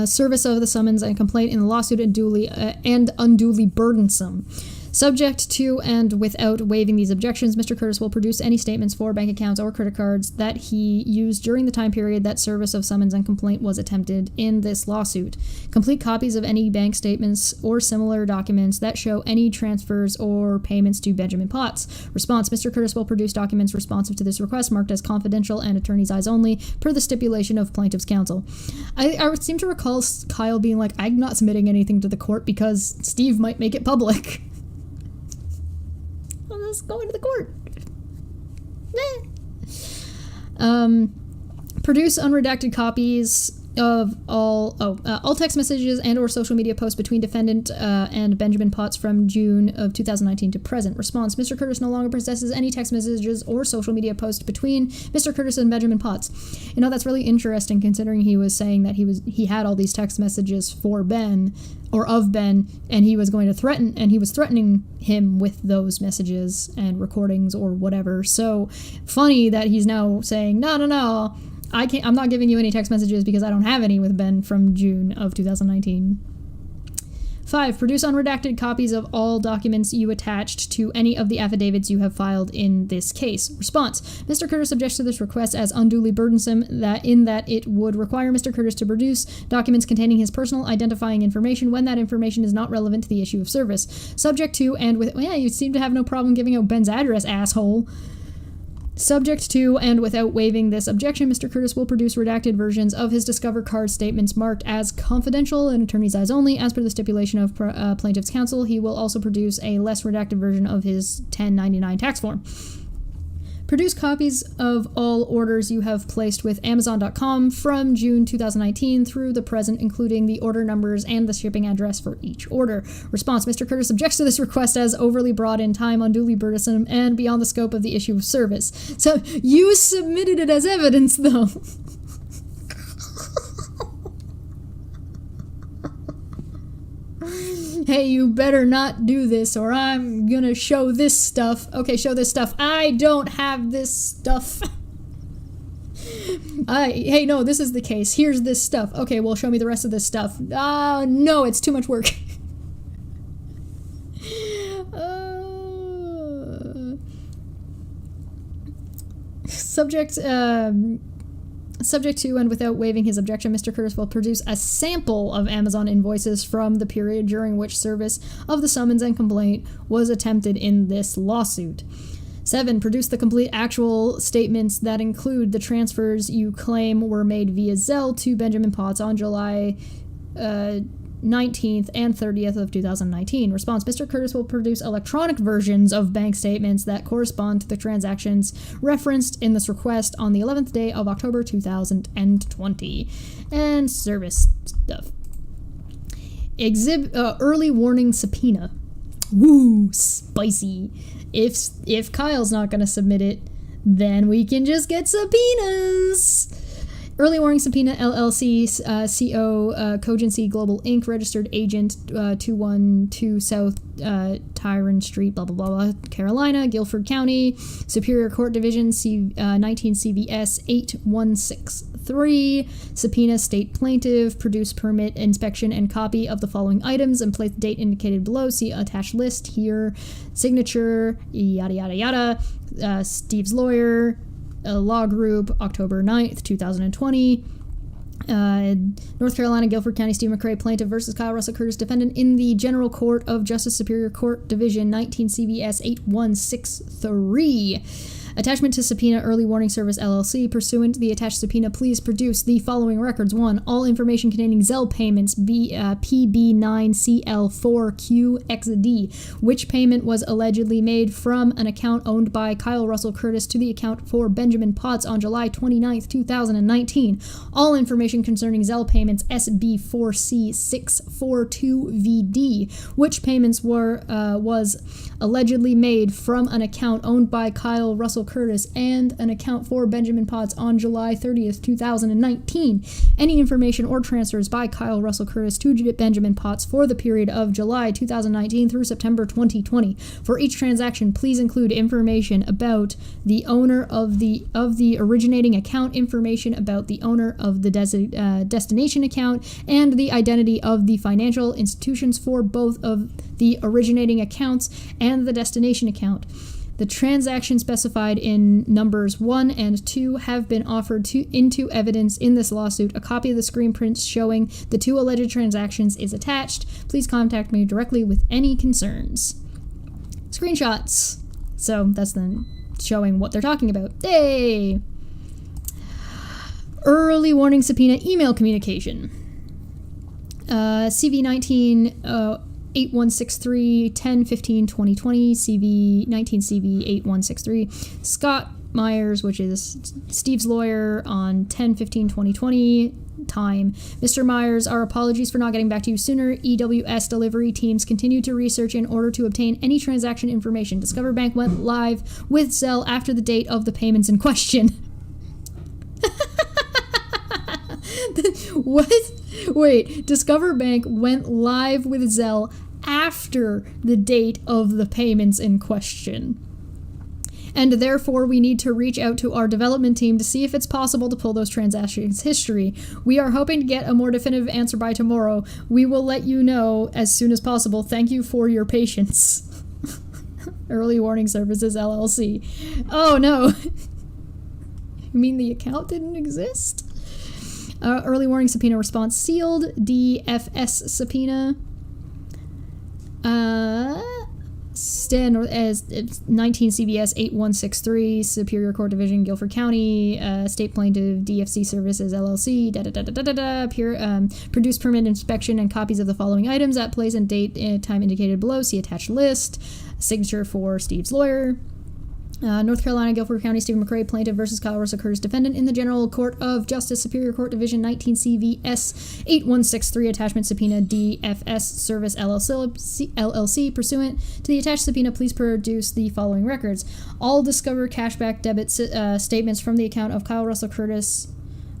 A: Service of the summons and complaint in the lawsuit unduly burdensome. Subject to and without waiving these objections, Mr. Curtis will produce any statements for bank accounts or credit cards that he used during the time period that service of summons and complaint was attempted in this lawsuit. Complete copies of any bank statements or similar documents that show any transfers or payments to Benjamin Potts. Response. Mr. Curtis will produce documents responsive to this request marked as confidential and attorney's eyes only per the stipulation of plaintiff's counsel. I seem to recall Kyle being like, I'm not submitting anything to the court because Steve might make it public. Let's go into the court. Produce unredacted copies of all text messages and or social media posts between defendant and Benjamin Potts from June of 2019 to present. Response. Mr. Curtis no longer possesses any text messages or social media posts between Mr. Curtis and Benjamin Potts. You know, that's really interesting considering he was saying that he had all these text messages for Ben or of Ben, and he was going to threaten, and he was threatening him with those messages and recordings or whatever. So funny that he's now saying, no, I'm not giving you any text messages because I don't have any with Ben from June of 2019. 5. Produce unredacted copies of all documents you attached to any of the affidavits you have filed in this case. Response. Mr. Curtis objects to this request as unduly burdensome that it would require Mr. Curtis to produce documents containing his personal identifying information when that information is not relevant to the issue of service. Subject to and with... Yeah, you seem to have no problem giving out Ben's address, asshole. Subject to and without waiving this objection, Mr. Curtis will produce redacted versions of his Discover card statements marked as confidential and attorney's eyes only. As per the stipulation of plaintiff's counsel, he will also produce a less redacted version of his 1099 tax form. Produce copies of all orders you have placed with Amazon.com from June 2019 through the present, including the order numbers and the shipping address for each order. Response. Mr. Curtis objects to this request as overly broad in time, unduly burdensome, and beyond the scope of the issue of service. So, you submitted it as evidence, though. Hey, you better not do this or I'm gonna show this stuff. Okay, show this stuff. I don't have this stuff. Hey, no, this is the case. Here's this stuff. Okay, well, show me the rest of this stuff. No, it's too much work. Subject to and without waiving his objection, Mr. Curtis will produce a sample of Amazon invoices from the period during which service of the summons and complaint was attempted in this lawsuit. 7. Produce the complete actual statements that include the transfers you claim were made via Zelle to Benjamin Potts on July 19th and 30th of 2019. Response. Mr. Curtis will produce electronic versions of bank statements that correspond to the transactions referenced in this request on the 11th day of October 2020. And service stuff. Early warning subpoena. Woo, spicy. If Kyle's not going to submit it, then we can just get subpoenas. Early warning subpoena, LLC, CO, Cogency Global Inc., registered agent, 212 South Tyron Street, blah, blah, blah, blah, Carolina, Guilford County, Superior Court Division, 19 CVS 8163, subpoena state plaintiff, produce permit, inspection, and copy of the following items, and place the date indicated below, see attached list here, signature, yada, yada, yada, Steve's lawyer, law group, October 9th, 2020. North Carolina, Guilford County, Steve McRae, plaintiff versus Kyle Russell Curtis, defendant in the General Court of Justice, Superior Court Division, 19 CVS 8163. Attachment to subpoena, Early Warning Service, LLC. Pursuant to the attached subpoena, please produce the following records. 1. All information containing Zelle payments, PB9CL4QXD, which payment was allegedly made from an account owned by Kyle Russell Curtis to the account for Benjamin Potts on July 29th, 2019. All information concerning Zelle payments, SB4C642VD, which payments was allegedly made from an account owned by Kyle Russell Curtis and an account for Benjamin Potts on July 30th, 2019. Any information or transfers by Kyle Russell Curtis to Benjamin Potts for the period of July 2019 through September 2020. For each transaction, please include information about the owner of the originating account, information about the owner of the destination account, and the identity of the financial institutions for both of the originating accounts and the destination account. The transactions specified in numbers 1 and 2 have been offered into evidence in this lawsuit. A copy of the screen prints showing the 2 alleged transactions is attached. Please contact me directly with any concerns. Screenshots. So that's them showing what they're talking about. Hey! Early warning subpoena email communication. CV19 8163 10/15/2020 CV 19 CV 8163 Scott Myers, which is Steve's lawyer, on 10/15/2020 time. Mr. Myers, our apologies for not getting back to you sooner. EWS delivery teams continue to research in order to obtain any transaction information. Discover Bank went live with Zelle after the date of the payments in question. What? Wait, Discover Bank went live with Zelle after the date of the payments in question. and therefore we need to reach out to our development team to see if it's possible to pull those transactions history. We are hoping to get a more definitive answer by tomorrow. We will let you know as soon as possible. Thank you for your patience. Early Warning Services, LLC. Oh, no. You mean the account didn't exist? Early warning subpoena response sealed. DFS subpoena. Stand as 19 CBS 8163, Superior Court Division, Guilford County, State Plaintiff, DFC Services, LLC, produce permit inspection and copies of the following items at place and date and time indicated below. See attached list. Signature for Steve's lawyer. North Carolina, Guilford County, Stephen McRae, plaintiff versus Kyle Russell Curtis, defendant in the General Court of Justice, Superior Court Division, 19 CVS 8163, attachment subpoena, DFS Service LLC. Pursuant to the attached subpoena, please produce the following records. All discover cashback debit statements from the account of Kyle Russell Curtis,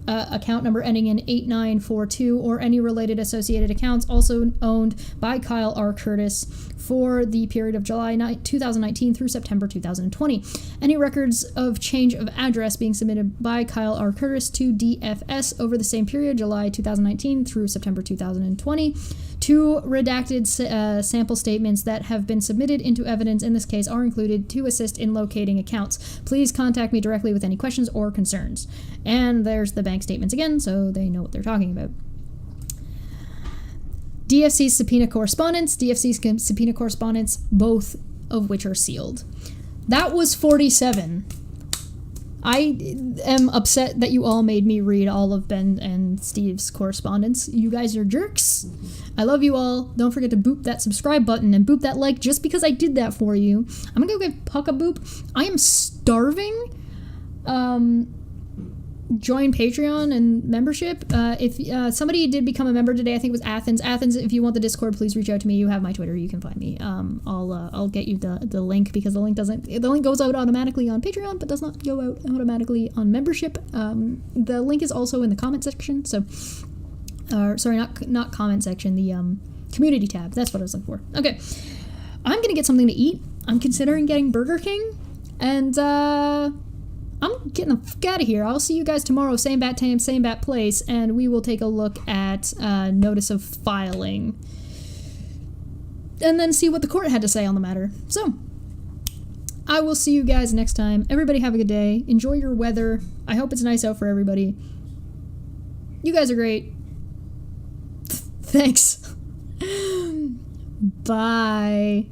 A: account number ending in 8942, or any related associated accounts also owned by Kyle R. Curtis for the period of July 2019 through September 2020. Any records of change of address being submitted by Kyle R. Curtis to DFS over the same period, July 2019 through September 2020. Two redacted sample statements that have been submitted into evidence in this case are included to assist in locating accounts. Please contact me directly with any questions or concerns. And there's the bank statements again, so they know what they're talking about. DFC's subpoena correspondence, DFC's subpoena correspondence, both of which are sealed. That was 47. I am upset that you all made me read all of Ben and Steve's correspondence. You guys are jerks. I love you all. Don't forget to boop that subscribe button and boop that like just because I did that for you. I'm gonna go give Puck a boop. I am starving. Join Patreon and membership. If somebody did become a member today, I think it was Athens. Athens, if you want the Discord, please reach out to me. You have my Twitter. You can find me. I'll get you the link, because the link goes out automatically on Patreon, but does not go out automatically on membership. The link is also in the comment section. So, sorry, not comment section. The community tab. That's what I was looking for. Okay, I'm gonna get something to eat. I'm considering getting Burger King, and I'm getting the fuck out of here. I'll see you guys tomorrow, same bat time, same bat place, and we will take a look at notice of filing and then see what the court had to say on the matter. So, I will see you guys next time. Everybody have a good day. Enjoy your weather. I hope it's nice out for everybody. You guys are great. Thanks. Bye.